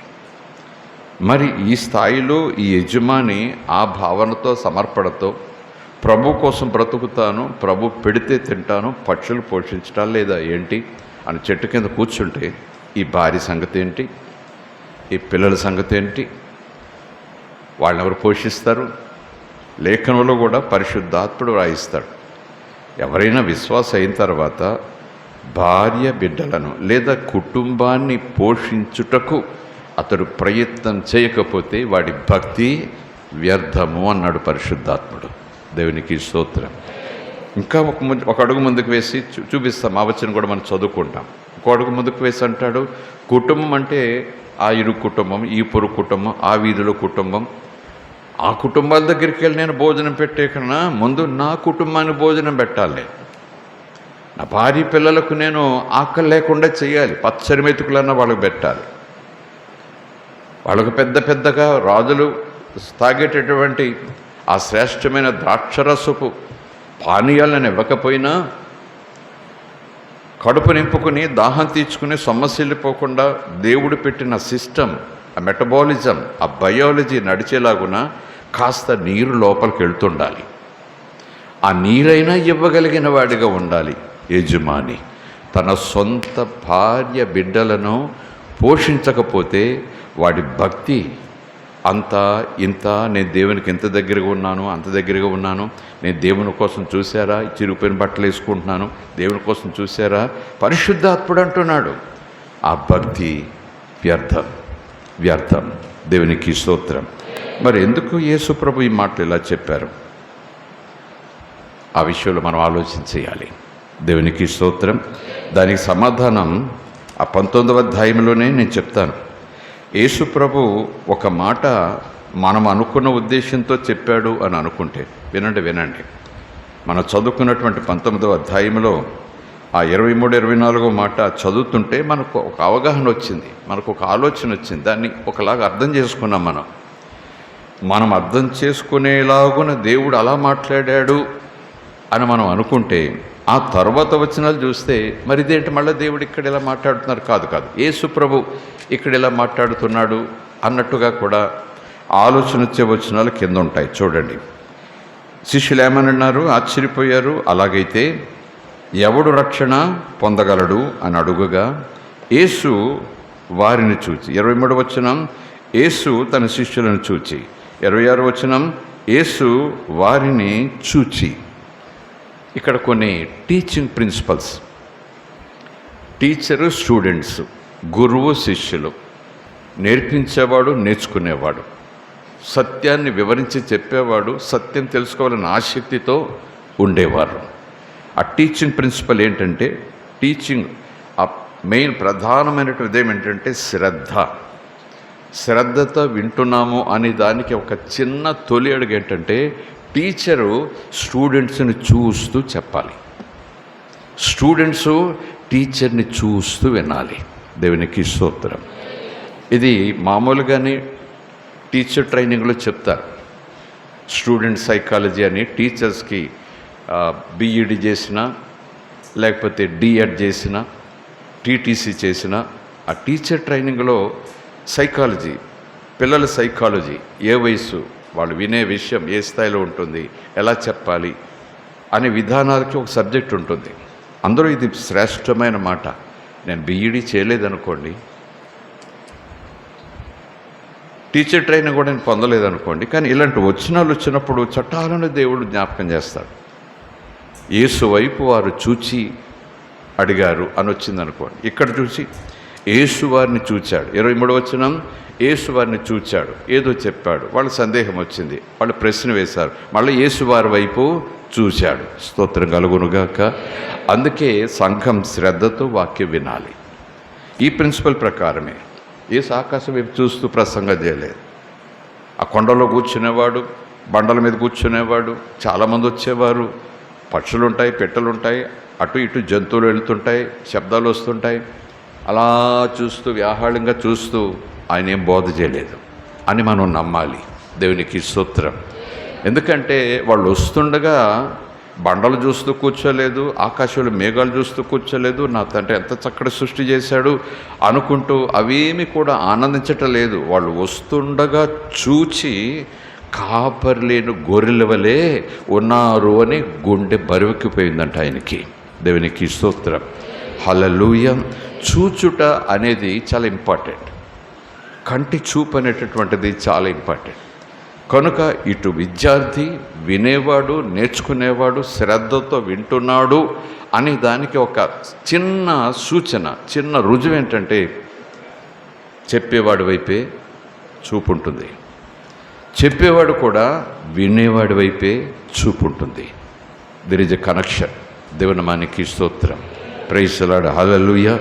మరి ఈ స్థాయిలో ఈ యజమాని ఆ భావనతో, సమర్పణతో ప్రభు కోసం బ్రతుకుతాను, ప్రభు పెడితే తింటాను, పక్షులు పోషించటం లేదా ఏంటి అని చెట్టు కింద కూర్చుంటే, ఈ భార్య సంగతి ఏంటి, ఈ పిల్లల సంగతి ఏంటి, వాళ్ళని ఎవరు పోషిస్తారు? లేఖనంలో కూడా పరిశుద్ధాత్ముడు రాయిస్తాడు, ఎవరైనా విశ్వాసం అయిన తర్వాత భార్య బిడ్డలను లేదా కుటుంబాన్ని పోషించుటకు అతడు ప్రయత్నం చేయకపోతే వాడి భక్తి వ్యర్థము అన్నాడు పరిశుద్ధాత్ముడు. దేవునికి స్తోత్రం. ఇంకా ఒక అడుగు ముందుకు వేసి చూపిస్తాం. ఆ వచనం కూడా మనం చదువుకుంటాం. ఒక అడుగు ముందుకు వేసి అంటాడు, కుటుంబం అంటే ఆ ఇరు కుటుంబం, ఈ పొరుగు కుటుంబం, ఆ వీధిలో కుటుంబం, ఆ కుటుంబాల దగ్గరికి వెళ్ళి నేను భోజనం పెట్టే కన్నా ముందు నా కుటుంబానికి భోజనం పెట్టాలి. నా భార్య పిల్లలకు నేను ఆకలి లేకుండా చేయాలి. పచ్చడి మెతుకులన్నా వాళ్ళకు పెట్టాలి. వాళ్ళకు పెద్దగా రాజులు తాగేటటువంటి ఆ శ్రేష్టమైన ద్రాక్షరసపు పానీయాలను ఇవ్వకపోయినా కడుపు నింపుకుని దాహం తీర్చుకుని సొమ్మసిల్లిపోకుండా దేవుడు పెట్టిన సిస్టమ్, ఆ మెటబాలిజం, ఆ బయాలజీ నడిచేలాగున కాస్త నీరు లోపలికి వెళ్తుండాలి. ఆ నీరైనా ఇవ్వగలిగిన వాడిగా ఉండాలి యజమాని. తన సొంత భార్య బిడ్డలను పోషించకపోతే వాడి భక్తి అంతా ఇంత, నేను దేవునికి ఎంత దగ్గరగా ఉన్నాను, అంత దగ్గరగా ఉన్నాను, నేను దేవుని కోసం చూశారా, చిరిగిపోయిన బట్టలు వేసుకుంటున్నాను, దేవుని కోసం చూశారా, పరిశుద్ధాత్ముడు అంటున్నాడు, ఆ భక్తి వ్యర్థం. దేవునికి స్తోత్రం. మరి ఎందుకు యేసు ప్రభు ఈ మాటలు ఇలా చెప్పారు? ఆ విషయంలో మనం ఆలోచించేయాలి. దేవునికి స్తోత్రం. దానికి సమాధానం ఆ 19వ అధ్యాయంలోనే నేను చెప్తాను. యేసు ప్రభు ఒక మాట మనం అనుకున్న ఉద్దేశంతో చెప్పాడు అని అనుకుంటే, వినండి, మనం చదువుకున్నటువంటి 19వ అధ్యాయంలో ఆ 23, 24 మాట చదువుతుంటే మనకు ఒక అవగాహన వచ్చింది, మనకు ఒక ఆలోచన వచ్చింది. దాన్ని ఒకలాగా అర్థం చేసుకున్నాం. మనం అర్థం చేసుకునేలాగున దేవుడు అలా మాట్లాడాడు అని మనం అనుకుంటే, ఆ తర్వాత వచనాలు చూస్తే మరి ఇదేంటి మళ్ళీ దేవుడు ఇక్కడ ఇలా మాట్లాడుతున్నారు, కాదు యేసు ప్రభు ఇక్కడ ఇలా మాట్లాడుతున్నాడు అన్నట్టుగా కూడా ఆలోచన వచ్చే వచనాలు కింద ఉంటాయి. చూడండి, శిష్యులు ఏమన్నారు? ఆశ్చర్యపోయారు. అలాగైతే ఎవడు రక్షణ పొందగలడు అని అడుగగా, యేసు వారిని చూచి, 23వ వచనం, యేసు తన శిష్యులను చూచి, 26వ వచనం, యేసు వారిని చూచి. ఇక్కడ కొన్ని టీచింగ్ ప్రిన్సిపల్స్, టీచరు స్టూడెంట్స్, గురువు శిష్యులు, నేర్పించేవాడు నేర్చుకునేవాడు, సత్యాన్ని వివరించి చెప్పేవాడు, సత్యం తెలుసుకోవాలని ఆసక్తితో ఉండేవారు. ఆ టీచింగ్ ప్రిన్సిపల్ ఏంటంటే, టీచింగ్ ఆ మెయిన్ ప్రధానమైనటువంటి ఏమిటంటే శ్రద్ధతో వింటున్నాము అనే దానికి ఒక చిన్న తొలి అడుగు ఏంటంటే, టీచరు స్టూడెంట్స్ని చూస్తూ చెప్పాలి, స్టూడెంట్స్ టీచర్ని చూస్తూ వినాలి. దేవునికి స్తోత్రం. ఇది మామూలుగానే టీచర్ ట్రైనింగ్లో చెప్తారు. స్టూడెంట్ సైకాలజీ అని టీచర్స్కి బీఈడి చేసిన, లేకపోతే డిఎడ్ చేసిన, టీటీసీ చేసిన ఆ టీచర్ ట్రైనింగ్లో సైకాలజీ, పిల్లల సైకాలజీ, ఏ వయసు, వాళ్ళు వినే విషయం ఏ స్థాయిలో ఉంటుంది, ఎలా చెప్పాలి అనే విధానాలకి ఒక సబ్జెక్ట్ ఉంటుంది. అందరూ ఇది శ్రేష్టమైన మాట. నేను బీఈడి చేయలేదనుకోండి, టీచర్ ట్రైనింగ్ కూడా నేను పొందలేదనుకోండి, కానీ ఇలాంటి వచనాలు వచ్చినప్పుడు చట్టాలను దేవుడు జ్ఞాపకం చేస్తాడు. యేసు వైపు వారు చూచి అడిగారు అని వచ్చిందనుకోండి, ఇక్కడ చూసి యేసు వారిని చూచాడు. 23వ వచనం, యేసు వారిని చూచాడు, ఏదో చెప్పాడు, వాళ్ళ సందేహం వచ్చింది, వాళ్ళు ప్రశ్న వేశారు, మళ్ళీ యేసు వారి వైపు చూశాడు. స్తోత్రం కలుగునుగాక. అందుకే సంఘం శ్రద్ధతో వాక్యం వినాలి. ఈ ప్రిన్సిపల్ ప్రకారమే యేసు ఆకాశం వైపు చూస్తూ ప్రసంగం చేయలేదు. ఆ కొండలో కూర్చునేవాడు, బండల మీద కూర్చునేవాడు. చాలామంది వచ్చేవారు. పక్షులు ఉంటాయి, పెట్టెలు ఉంటాయి, అటు ఇటు జంతువులు వెళుతుంటాయి, శబ్దాలు వస్తుంటాయి. అలా చూస్తూ వ్యాహాళంగా చూస్తూ ఆయన ఏం బోధ చేయలేదు అని మనం నమ్మాలి. దేవునికి స్తోత్రం. ఎందుకంటే వాళ్ళు వస్తుండగా బండలు చూస్తూ కూర్చోలేదు, ఆకాశంలో మేఘాలు చూస్తూ కూర్చోలేదు, నా తండ్రి ఎంత చక్కటి సృష్టి చేశాడు అనుకుంటూ అవేమి కూడా ఆనందించటం లేదు. వాళ్ళు వస్తుండగా చూచి కాపరి లేని గొర్రెల వలె ఉన్నారు అని గుండె బరువెక్కిపోయిందంట ఆయనకి. దేవునికి స్తోత్రం. హల్లెలూయా. చూచుట అనేది చాలా ఇంపార్టెంట్. కంటి చూపు అనేటటువంటిది చాలా ఇంపార్టెంట్. కనుక ఇటు విద్యార్థి వినేవాడు, నేర్చుకునేవాడు, శ్రద్ధతో వింటున్నాడు అని దానికి ఒక చిన్న సూచన, చిన్న రుజువు ఏంటంటే చెప్పేవాడి వైపే చూపు ఉంటుంది, చెప్పేవాడు కూడా వినేవాడి వైపే చూపు ఉంటుంది. There is a connection. దేవుని నామానికి స్తోత్రం. Praise the lord. హల్లెలూయా.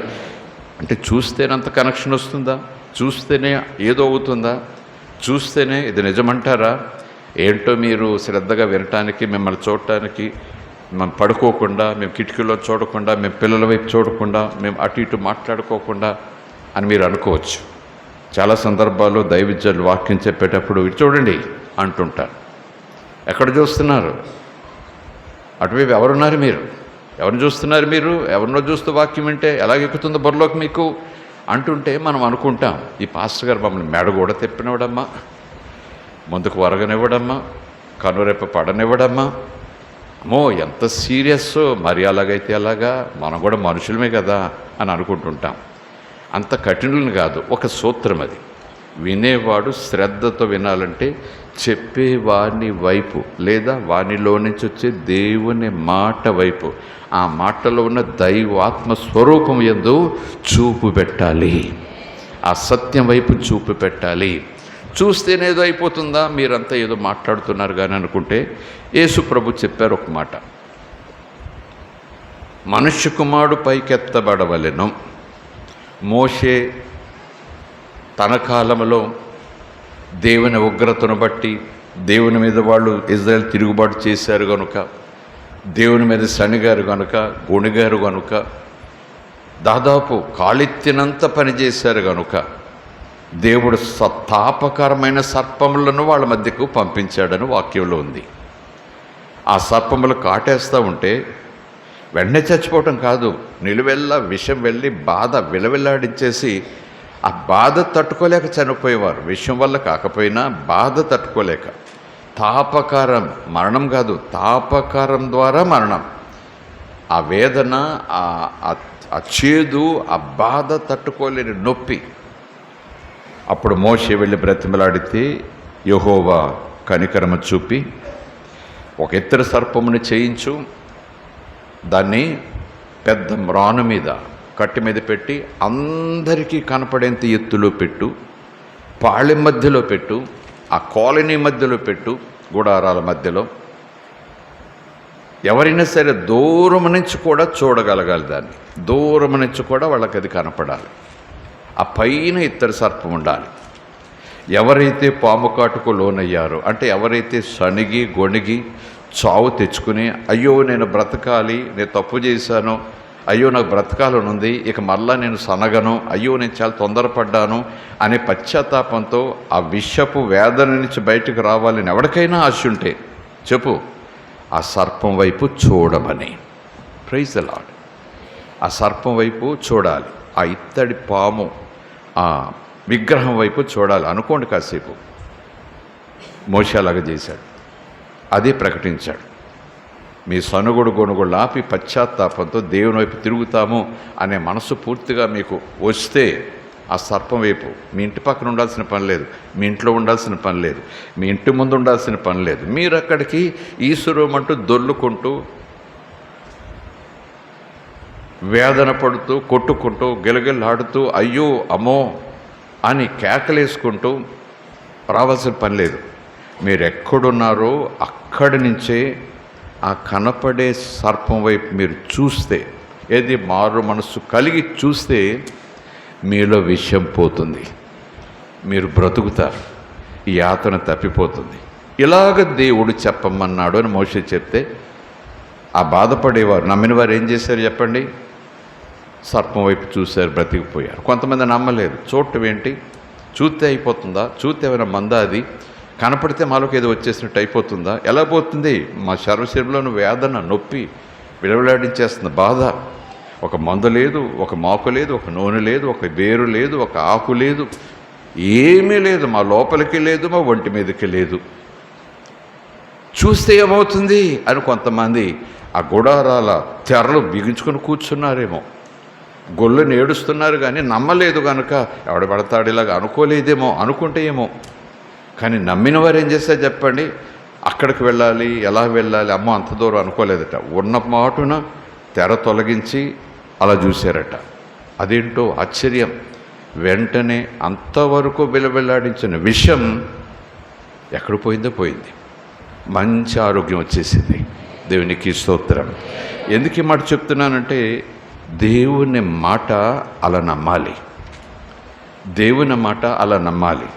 అంటే చూస్తేనంత కనెక్షన్ వస్తుందా? చూస్తేనే ఏదో అవుతుందా? చూస్తేనే ఇది నిజమంటారా? ఏంటో మీరు శ్రద్ధగా వినటానికి, మిమ్మల్ని చూడటానికి, మేము పడుకోకుండా, మేము కిటికీలో చూడకుండా, మేము పిల్లల వైపు చూడకుండా, మేము అటు ఇటు మాట్లాడుకోకుండా అని మీరు అనుకోవచ్చు. చాలా సందర్భాల్లో దైవజనులు వాక్యం చెప్పేటప్పుడు ఇటు చూడండి అంటుంటారు. ఎక్కడ చూస్తున్నారు? అటువైపు ఎవరున్నారు? మీరు ఎవరిని చూస్తున్నారు? మీరు ఎవరినో చూస్తూ వాక్యం వింటే ఎలాగెక్కుతుందో బుర్రలోకి మీకు అంటుంటే మనం అనుకుంటాం, ఈ పాస్టర్ గారు మమ్మల్ని మెడ కూడా తెప్పినవడమ్మా, ముందుకు వరగనివ్వడమ్మా, కనురెప్ప పడనివ్వడమ్మా, అమ్మో ఎంత సీరియస్, మరి అలాగైతే అలాగా, మనం కూడా మనుషులమే కదా అని అనుకుంటుంటాం. అంత కఠినులను కాదు. ఒక సూత్రం అది. వినేవాడు శ్రద్ధతో వినాలంటే చెప్పేవాని వైపు లేదా వానిలో నుంచి వచ్చే దేవుని మాట వైపు, ఆ మాటలో ఉన్న దైవాత్మ స్వరూపం యందు చూపు పెట్టాలి. ఆ సత్యం వైపు చూపు పెట్టాలి. చూస్తేనేదో అయిపోతుందా, మీరంతా ఏదో మాట్లాడుతున్నారు కానీ అనుకుంటే యేసు ప్రభు చెప్పారు ఒక మాట, మనుష్య కుమారుడు పైకెత్తబడవలెను. మోషే తన కాలంలో దేవుని ఉగ్రతను బట్టి దేవుని మీద వాళ్ళు ఇజ్రాయెల్ తిరుగుబాటు చేశారు కనుక, దేవుని మీద శనిగారు కనుక, గొణిగారు కనుక, దాదాపు కాళెత్తినంత పనిచేశారు కనుక దేవుడు తాపకరమైన సర్పములను వాళ్ళ మధ్యకు పంపించాడని వాక్యంలో ఉంది. ఆ సర్పములు కాటేస్తూ ఉంటే వెంటనే చచ్చిపోవటం కాదు, నిలువెల్లా విషం వెళ్ళి బాధ విలవిల్లాడించేసి ఆ బాధ తట్టుకోలేక చనిపోయేవారు. విషం వల్ల కాకపోయినా బాధ తట్టుకోలేక. తాపకారం, మరణం కాదు, తాపకారం ద్వారా మరణం. ఆ వేదన, ఆ చేదు, ఆ బాధ తట్టుకోలేని నొప్పి. అప్పుడు మోషే వెళ్ళి బ్రతిమలాడితే యెహోవా కనికరము చూపి ఒక ఇత్తడి సర్పమును చేయించు, దాన్ని పెద్ద మ్రాను మీద కట్టి మీద పెట్టి అందరికీ కనపడేంత ఎత్తులో పెట్టు, పాళెం మధ్యలో పెట్టు, ఆ కాలనీ మధ్యలో పెట్టు, గుడారాల మధ్యలో. ఎవరైనా సరే దూరం నుంచి కూడా చూడగలగాలి దాన్ని, దూరం నుంచి కూడా వాళ్ళకి అది కనపడాలి. ఆ పైన ఇత్తడి సర్పం ఉండాలి. ఎవరైతే పాము కాటుకు లోనయ్యారో, అంటే ఎవరైతే సణిగి గొణిగి చావు తెచ్చుకుని అయ్యో నేను బ్రతకాలి, నేను తప్పు చేశాను, అయ్యో నాకు బ్రతకాలని ఉంది, ఇక మళ్ళా నేను సనగను, అయ్యో నేను చాలా తొందరపడ్డాను అనే పశ్చాత్తాపంతో ఆ విషపు వేదన నుంచి బయటకు రావాలని ఎవరికైనా ఆశ ఉంటే చెప్పు, ఆ సర్పం వైపు చూడమని. Praise the Lord. ఆ సర్పం వైపు చూడాలి, ఆ ఇత్తడి పాము ఆ విగ్రహం వైపు చూడాలి. అనుకోండి కాసేపు. మోషే అలాగా చేశాడు, అదే ప్రకటించాడు. మీ సనుగుడు గొనుగుడు ఆపి పశ్చాత్తాపంతో దేవుని వైపు తిరుగుతాము అనే మనసు పూర్తిగా మీకు వస్తే ఆ సర్పం వైపు, మీ ఇంటి పక్కన ఉండాల్సిన పని లేదు, మీ ఇంట్లో ఉండాల్సిన పని లేదు, మీ ఇంటి ముందు ఉండాల్సిన పని లేదు. మీరు అక్కడికి ఈశ్వరమంటూ దొర్లుకుంటూ వేదన పడుతూ కొట్టుకుంటూ గిలగిల్లాడుతూ అయ్యో అమ్మో అని కేకలేసుకుంటూ రావాల్సిన పని లేదు. మీరు ఎక్కడున్నారో అక్కడి నుంచే ఆ కనపడే సర్పం వైపు మీరు చూస్తే, ఏది మారు మనసు కలిగి చూస్తే మీలో విషయం పోతుంది, మీరు బ్రతుకుతారు. ఈ యాతన తప్పిపోతుంది. ఇలాగ దేవుడు చెప్పమన్నాడు అని మోషే చెప్తే ఆ బాధపడేవారు, నమ్మిన వారు ఏం చేశారు చెప్పండి? సర్పం వైపు చూశారు, బ్రతికిపోయారు. కొంతమంది నమ్మలేదు. చూడటం ఏంటి? చూస్తే అయిపోతుందా? చూస్తే ఏమైనా మందా? అది కనపడితే మాలోకి ఏదో వచ్చేసినట్టు అయిపోతుందా? ఎలా పోతుంది? మా సర్వశరీరంలోని వేదన, నొప్పి విలవిలాడించేస్తుంది, బాధ. ఒక మందు లేదు, ఒక మాకు లేదు, ఒక నూనె లేదు, ఒక వేరు లేదు, ఒక ఆకు లేదు, ఏమీ లేదు. మా లోపలికి లేదు, మా ఒంటి మీదకి లేదు. చూస్తే ఏమవుతుంది అని కొంతమంది ఆ గుడారాల తెరలు బిగించుకొని కూర్చున్నారేమో, గొల్లని ఏడుస్తున్నారు. కానీ నమ్మలేదు కనుక ఎవడ పడతాడు ఇలాగ అనుకోలేదేమో, అనుకుంటే ఏమో. కానీ నమ్మిన వారు ఏం చేస్తారు చెప్పండి? అక్కడికి వెళ్ళాలి, ఎలా వెళ్ళాలి, అమ్మో అంత దూరం అనుకోలేదట. ఉన్న మాటున తెర తొలగించి అలా చూశారట. అదేంటో ఆశ్చర్యం. వెంటనే అంతవరకు బిలబిల్లాడించిన విషయం ఎక్కడ పోయిందో పోయింది. మంచి ఆరోగ్యం వచ్చేసింది. దేవునికి స్తోత్రం. ఎందుకు ఈ మాట చెప్తున్నానంటే, దేవుని మాట అలా నమ్మాలి. దేవుని మాట అలా నమ్మాలి.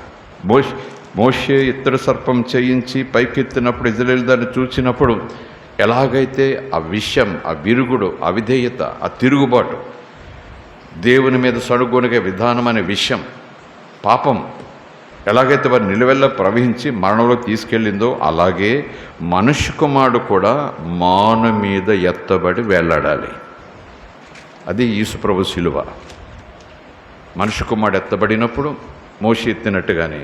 మోషే ఇత్తడి సర్పం చేయించి పైకెత్తినప్పుడు ఇజ్రాయేలు దాన్ని చూసినప్పుడు ఎలాగైతే ఆ విషయం, ఆ విరుగుడు, అవిధేయత, ఆ తిరుగుబాటు, దేవుని మీద సడుగొనిగే విధానం అనే విషయం, పాపం ఎలాగైతే వారు నిలువెల్లా ప్రవహించి మరణంలో తీసుకెళ్ళిందో, అలాగే మనుష్య కుమారుడు కూడా మాను మీద ఎత్తబడి వేలాడాలి. అది యేసుప్రభు శిలువ. మనుష్య కుమారుడు ఎత్తబడినప్పుడు మోషే ఎత్తినట్టుగానే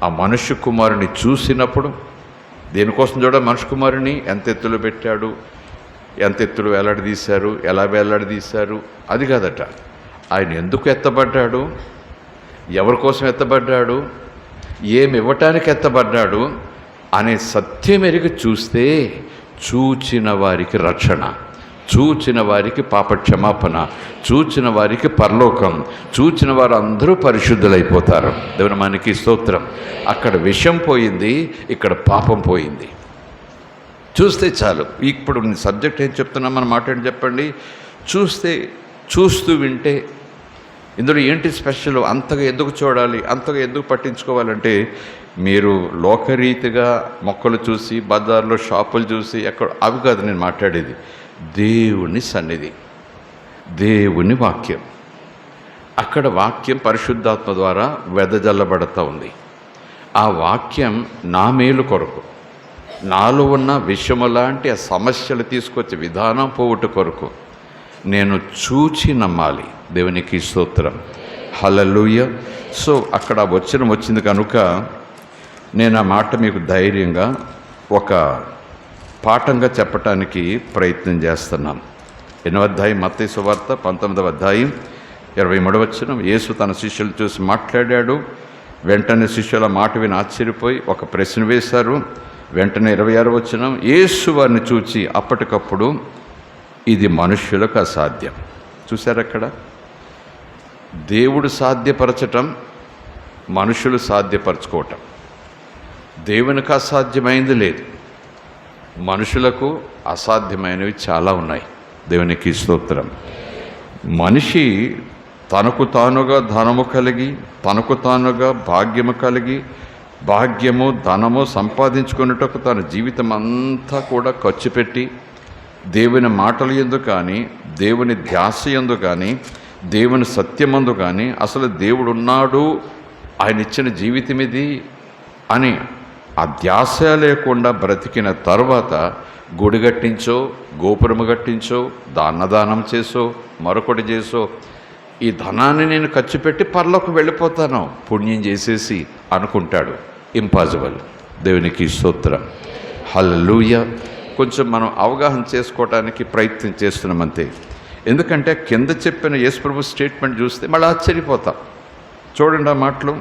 ఆ మనుష్య కుమారుని చూసినప్పుడు, దేనికోసం చూడ మనుష్య కుమారుని ఎంత ఎత్తులో పెట్టాడు, ఎంత ఎత్తులో వేలాడదీశారు, ఎలా వేలాడదీశారు, అది కాదట. ఆయన ఎందుకు ఎత్తబడ్డాడు, ఎవరి కోసం ఎత్తబడ్డాడు, ఏమి ఇవ్వటానికి ఎత్తబడ్డాడు అనే సత్యం ఎరిగి చూస్తే చూచిన వారికి రక్షణ, చూచిన వారికి పాప క్షమాపణ, చూచిన వారికి పరలోకం, చూచిన వారు అందరూ పరిశుద్ధులైపోతారు. దేవుని మనకి స్తోత్రం. అక్కడ విషం పోయింది, ఇక్కడ పాపం పోయింది. చూస్తే చాలు. ఇప్పుడు సబ్జెక్ట్ ఏం చెప్తున్నాం మనం మాట్లాడి చెప్పండి. చూస్తే, చూస్తూ వింటే ఇందులో ఏంటి స్పెషల్? అంతగా ఎందుకు చూడాలి, అంతగా ఎందుకు పట్టించుకోవాలంటే, మీరు లోకరీతిగా మొక్కలు చూసి, బజార్లో షాపులు చూసి ఎక్కడ, అవి కాదు నేను మాట్లాడేది. దేవుని సన్నిధి, దేవుని వాక్యం. అక్కడ వాక్యం పరిశుద్ధాత్మ ద్వారా వెదజల్లబడతా ఉంది. ఆ వాక్యం నా మేలు కొరకు, నాలో ఉన్న విషము లాంటి ఆ సమస్యలు తీసుకొచ్చే విధానం పోవుట కొరకు నేను చూచి నమ్మాలి. దేవునికి స్తోత్రం. హల్లెలూయా. సో అక్కడ వచ్చింది కనుక నేను ఆ మాట మీకు ధైర్యంగా ఒక పాఠంగా చెప్పటానికి ప్రయత్నం చేస్తున్నాను. 8వ అధ్యాయం మత్తయి సువార్త 19వ అధ్యాయం 23వ వచనం. యేసు తన శిష్యులు చూసి మాట్లాడాడు. వెంటనే శిష్యుల మాట విని ఆశ్చర్యపోయి ఒక ప్రశ్న వేశారు. వెంటనే 26వ వచనం. యేసు వారిని చూచి అప్పటికప్పుడు ఇది మనుష్యులకు అసాధ్యం. చూశారు అక్కడ? దేవుడు సాధ్యపరచటం, మనుషులు సాధ్యపరచుకోవటం. దేవునికి అసాధ్యమైంది లేదు, మనుషులకు అసాధ్యమైనవి చాలా ఉన్నాయి. దేవునికి స్తోత్రం. మనిషి తనకు తానుగా ధనము కలిగి, తనకు తానుగా భాగ్యము కలిగి, భాగ్యము ధనము సంపాదించుకున్నటకు తన జీవితం అంతా కూడా ఖర్చు పెట్టి, దేవుని మాటలు యందు కానీ, దేవుని ధ్యాస యందు కానీ, దేవుని సత్యమందు కానీ, అసలు దేవుడు ఉన్నాడు, ఆయన ఇచ్చిన జీవితం ఇది అని ఆ ధ్యాస లేకుండా బ్రతికిన తర్వాత గుడి కట్టించో, గోపురము కట్టించో, దానం చేసో, మరొకటి చేసో, ఈ ధనాన్ని నేను ఖర్చు పెట్టి పరలోకి వెళ్ళిపోతాను పుణ్యం చేసేసి అనుకుంటాడు. ఇంపాసిబుల్. దేవునికి స్తోత్రం. హల్లెలూయా. కొంచెం మనం అవగాహన చేసుకోవడానికి ప్రయత్నం చేస్తున్నాం అంతే. ఎందుకంటే కింద చెప్పిన యేసుప్రభు స్టేట్మెంట్ చూస్తే మళ్ళీ ఆశ్చర్యపోతాం. చూడండి ఆ మాటలు.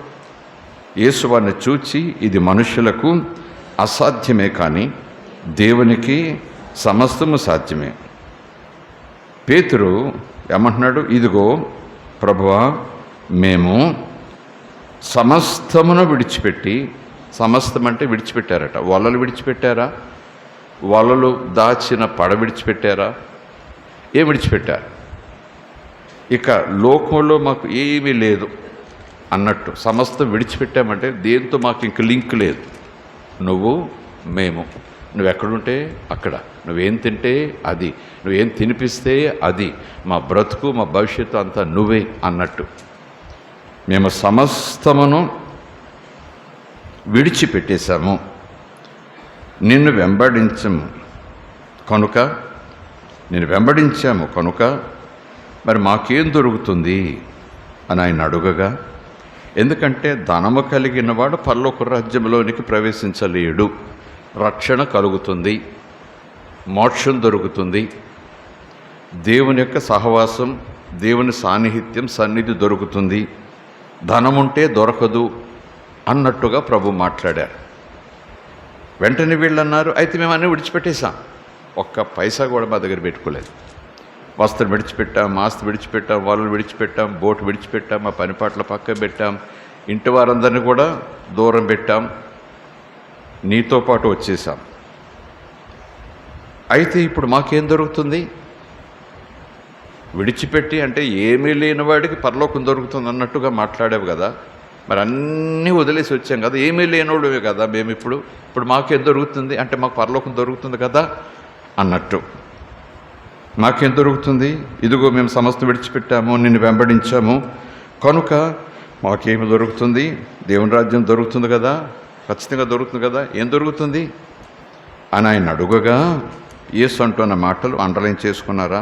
యేసు వారిని చూచి ఇది మనుషులకు అసాధ్యమే కానీ దేవునికి సమస్తము సాధ్యమే. పేతురు ఏమంటున్నాడు? ఇదిగో ప్రభువా, మేము సమస్తమును విడిచిపెట్టి, సమస్తం అంటే విడిచిపెట్టారట. వలలు విడిచిపెట్టారా? వలలు దాచిన పడ విడిచిపెట్టారా? ఏం విడిచిపెట్టారు? ఇక లోకంలో మాకు ఏమీ లేదు, అన్నట్టు. సమస్తం విడిచిపెట్టామంటే దేంతో మాకు ఇంక లింక్ లేదు. నువ్వు, మేము, నువ్వెక్కడుంటే అక్కడ, నువ్వేం తింటే అది, నువ్వేం తినిపిస్తే అది, మా బ్రతుకు మా భవిష్యత్తు అంతా నువ్వే అన్నట్టు. మేము సమస్తమును విడిచిపెట్టేశాము, నిన్ను వెంబడించము కనుక, నేను వెంబడించాము కనుక మరి మాకేం దొరుకుతుంది అని ఆయన అడుగగా, ఎందుకంటే ధనము కలిగిన వాడు పరలోక రాజ్యంలోనికి ప్రవేశించలేడు. రక్షణ కలుగుతుంది, మోక్షం దొరుకుతుంది, దేవుని యొక్క సహవాసం, దేవుని సాన్నిహిత్యం, సన్నిధి దొరుకుతుంది, ధనముంటే దొరకదు అన్నట్టుగా ప్రభు మాట్లాడారు. వెంటనే వీళ్ళు అన్నారు, అయితే మేము అన్నీ విడిచిపెట్టేశాం, ఒక్క పైసా కూడా మా దగ్గర పెట్టుకోలేదు. వస్త్రం విడిచిపెట్టాం, ఆస్తి విడిచిపెట్టాం, వాళ్ళు విడిచిపెట్టాం, బోటు విడిచిపెట్టాం, మా పనిపాట్ల పక్క పెట్టాం, ఇంటి వారందరినీ కూడా దూరం పెట్టాం, నీతో పాటు వచ్చేసాం. అయితే ఇప్పుడు మాకేం దొరుకుతుంది? విడిచిపెట్టి అంటే ఏమీ లేని వాడికి పరలోకం దొరుకుతుంది అన్నట్టుగా మాట్లాడావు కదా, మరి అన్నీ వదిలేసి వచ్చాం కదా, ఏమీ లేనోళ్ళమే కదా మేము, ఇప్పుడు మాకేం దొరుకుతుంది అంటే మాకు పరలోకం దొరుకుతుంది కదా అన్నట్టు. మాకేం దొరుకుతుంది? ఇదిగో మేము సమస్తం విడిచిపెట్టాము, నిన్ను వెంబడించాము కనుక మాకేమి దొరుకుతుంది? దేవుని రాజ్యం దొరుకుతుంది కదా, ఖచ్చితంగా దొరుకుతుంది కదా, ఏం దొరుకుతుంది అని ఆయన అడుగగా, యేసు అంటున్న మాటలు అండర్లైన్ చేసుకున్నారా?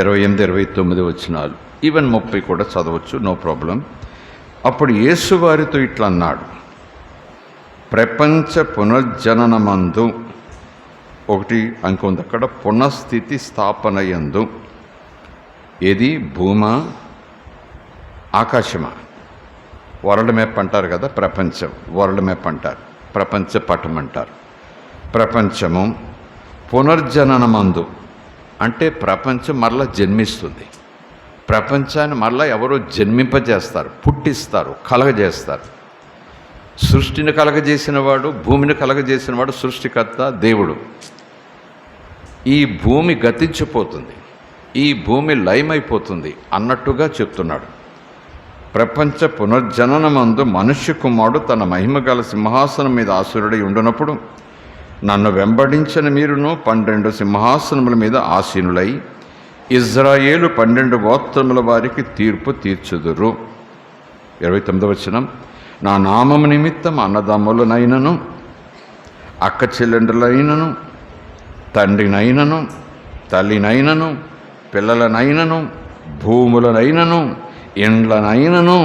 28, 29 వచనాలు, ఈవెన్ 30 కూడా చదవచ్చు, నో ప్రాబ్లం. అప్పుడు యేసు వారితో ఇట్లా అన్నాడు, ప్రపంచ పునర్జననమందు, ఒకటి అంక ఉంది అక్కడ, పునఃస్థితి స్థాపన యందు, ఏది భూమా ఆకాశమా, వరల్డ్ మ్యాప్ అంటారు కదా, ప్రపంచం వరల్డ్ మ్యాప్ అంటారు, ప్రపంచ పటం అంటారు. ప్రపంచము పునర్జననమందు అంటే ప్రపంచం మరలా జన్మిస్తుంది. ప్రపంచాన్ని మరలా ఎవరో జన్మింపజేస్తారు, పుట్టిస్తారు, కలగజేస్తారు. సృష్టిని కలగజేసిన వాడు, భూమిని కలగజేసిన వాడు సృష్టికర్త దేవుడు. ఈ భూమి గతించిపోతుంది, ఈ భూమి లయమైపోతుంది అన్నట్టుగా చెప్తున్నాడు. ప్రపంచ పునర్జననమందు మనుష్య కుమారుడు తన మహిమగల సింహాసనం మీద ఆసీనుడై ఉండునప్పుడు నన్ను వెంబడించిన మీరును 12 సింహాసనముల మీద ఆసీనులై ఇజ్రాయేలు 12 గోత్రముల వారికి తీర్పు తీర్చుదురు. 29వ వచనం, నా నామము నిమిత్తం అన్నదమ్ములనైనను, అక్క చెల్లెండ్రులైనను, తండ్రినైనను, తల్లినైనను, పిల్లలనైనను, భూములనైనను, ఇండ్లనైనను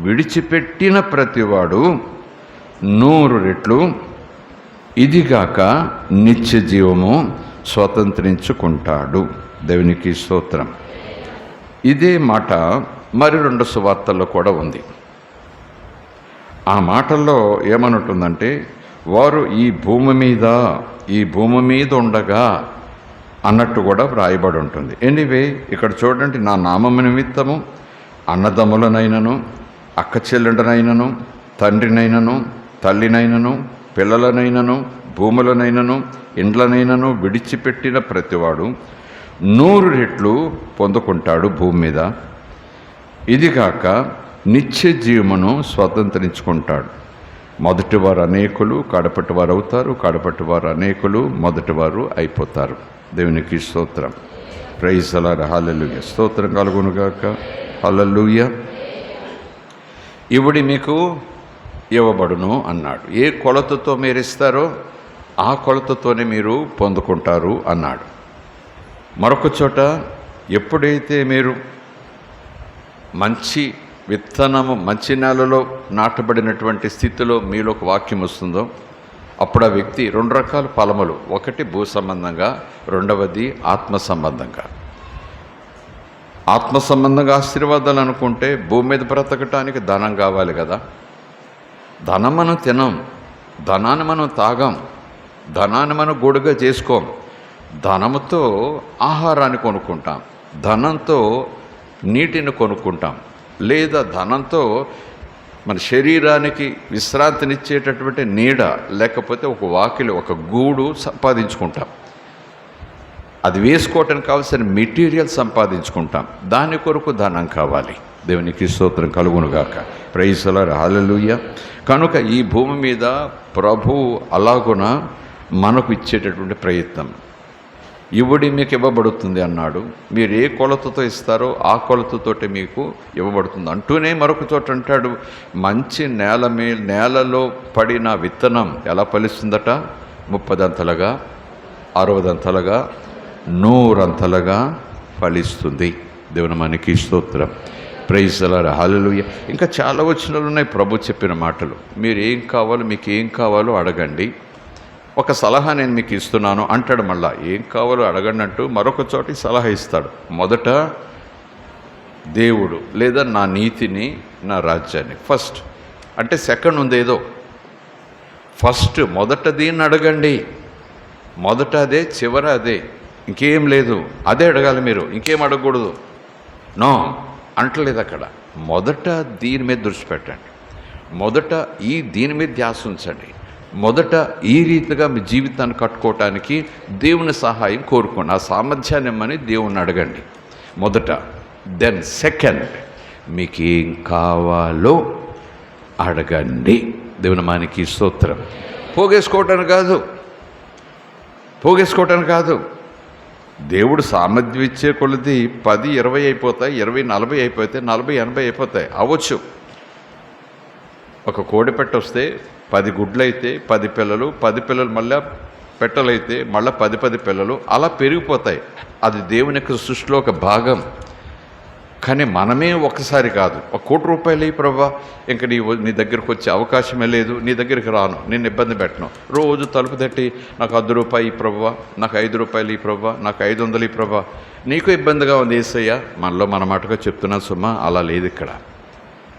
విడిచిపెట్టిన ప్రతివాడు 100 రెట్లు ఇదిగాక నిత్య జీవము స్వతంత్రించుకుంటాడు. దేవునికి స్తోత్రం. ఇదే మాట మరి 2 సువార్తల్లో కూడా ఉంది. ఆ మాటల్లో ఏమనుంటుందంటే, వారు ఈ భూమి మీద ఉండగా అన్నట్టు కూడా వ్రాయబడి ఉంటుంది. ఎనీవే ఇక్కడ చూడండి, నా నామము నిమిత్తము అన్నదమ్ములనైనను, అక్క చెల్లెండనైనను, తండ్రినైనను, తల్లినైనను, పిల్లలనైనను, భూములనైనను, ఇండ్లనైనను విడిచిపెట్టిన ప్రతివాడు 100 రెట్లు పొందుకుంటాడు భూమి మీద. ఇదిగాక నిత్య జీవమును స్వతంత్రించుకుంటాడు. మొదటివారు అనేకులు కడపటివారు అవుతారు, కడపటివారు అనేకులు మొదటివారు అయిపోతారు. దేవునికి స్తోత్రం. Praise the lord. హల్లెలూయా. స్తోత్రం కలుగునుగాక. హల్లెలూయా. ఇవిడి మీకు ఇవ్వబడును అన్నాడు. ఏ కొలతతో మీరు ఇస్తారో ఆ కొలతతోనే మీరు పొందుకుంటారు అన్నాడు. మరొక చోట, ఎప్పుడైతే మీరు మంచి విత్తనము మంచి నేలలో నాటబడినటువంటి స్థితిలో మీలోకి వాక్యం వస్తుందో అప్పుడు ఆ వ్యక్తి 2 రకాల ఫలములు, ఒకటి భూ సంబంధంగా, రెండవది ఆత్మ సంబంధంగా. ఆత్మ సంబంధంగా ఆశీర్వాదాలు అనుకుంటే భూమి మీద బ్రతకటానికి ధనం కావాలి కదా. ధనం మనం తినం, ధనాన్ని మనం తాగాం, ధనాన్ని మనం గొడుగా చేసుకోం. ధనంతో ఆహారాన్ని కొనుక్కుంటాం, ధనంతో నీటిని కొనుక్కుంటాం, లేదా ధనంతో మన శరీరానికి విశ్రాంతినిచ్చేటటువంటి నీడ, లేకపోతే ఒక వాకిలి, ఒక గూడు సంపాదించుకుంటాం. అది వేసుకోవటానికి కావాల్సిన మెటీరియల్ సంపాదించుకుంటాం. దాని కొరకు ధనం కావాలి. దేవునికి స్తోత్రం కలుగునుగాక. Praise the lord. హల్లెలూయా. కనుక ఈ భూమి మీద ప్రభువు అలాగున మనకు ఇచ్చేటటువంటి ప్రయత్నం, ఇవ్వడి మీకు ఇవ్వబడుతుంది అన్నాడు. మీరు ఏ కొలతతో ఇస్తారో ఆ కొలతతోటి మీకు ఇవ్వబడుతుంది అంటూనే మరొక చోట అంటాడు, మంచి నేలలో పడిన విత్తనం ఎలా ఫలిస్తుందట? 30 అంతలుగా, 60 అంతలుగా, 100 అంతలుగా ఫలిస్తుంది. దేవుని మనకి స్తోత్రం. Praise the lord. హల్లెలూయా. ఇంకా చాలా వచనాలు ఉన్నాయి ప్రభు చెప్పిన మాటలు. మీరు ఏం కావాలో, మీకు ఏం కావాలో అడగండి, ఒక సలహా నేను మీకు ఇస్తున్నాను అంటాడు. మళ్ళా ఏం కావాలో అడగండి అంటూ మరొక చోటి సలహా ఇస్తాడు. మొదట దేవుడు లేదా నా నీతిని, నా రాజ్యాన్ని ఫస్ట్ అంటే సెకండ్ ఉంది ఏదో. ఫస్ట్ మొదట దీన్ని అడగండి, మొదట అదే, చివర అదే, ఇంకేం లేదు. అదే అడగాలి మీరు, ఇంకేం అడగకూడదు. నో అంటలేదు అక్కడ. మొదట దీని మీద దృష్టి పెట్టండి, మొదట దీని మీద ధ్యాస ఉంచండి, మొదట ఈ రీతిగా మీ జీవితాన్ని కట్టుకోవటానికి దేవుని సహాయం కోరుకోండి. ఆ సామర్థ్యాన్ని ఇమ్మని దేవుణ్ణి అడగండి మొదట. దెన్ సెకండ్ మీకు ఏం కావాలో అడగండి. దేవుని మనకి స్తోత్రం. పోగేసుకోవటానికి కాదు. దేవుడు సామర్థ్యం ఇచ్చే కొలది 10, 20 అయిపోతాయి, 20, 40 అయిపోతాయి, 40, 80 అయిపోతాయి అవ్వచ్చు. ఒక కోడి పెట్ట వస్తే 10 గుడ్లు అయితే 10 పిల్లలు, 10 పిల్లలు మళ్ళీ పెట్టలైతే మళ్ళీ 10 పిల్లలు, అలా పెరిగిపోతాయి. అది దేవుని యొక్క సృష్టిలో ఒక భాగం. కానీ మనమే ఒక్కసారి కాదు, ₹1,00,00,000 అయ్యి ప్రభా, ఇంక నీ దగ్గరకు వచ్చే అవకాశమే లేదు, నీ దగ్గరికి రాను, నేను ఇబ్బంది పెట్టను. రోజు తలుపు తట్టి నాకు ₹10 ప్రభా, నాకు ₹5 ప్రభా, నాకు 500 ప్రభా, నీకు ఇబ్బందిగా ఉంది యేసయ్య. మనలో మన మాటగా చెప్తున్నా సుమా, అలా లేదు ఇక్కడ.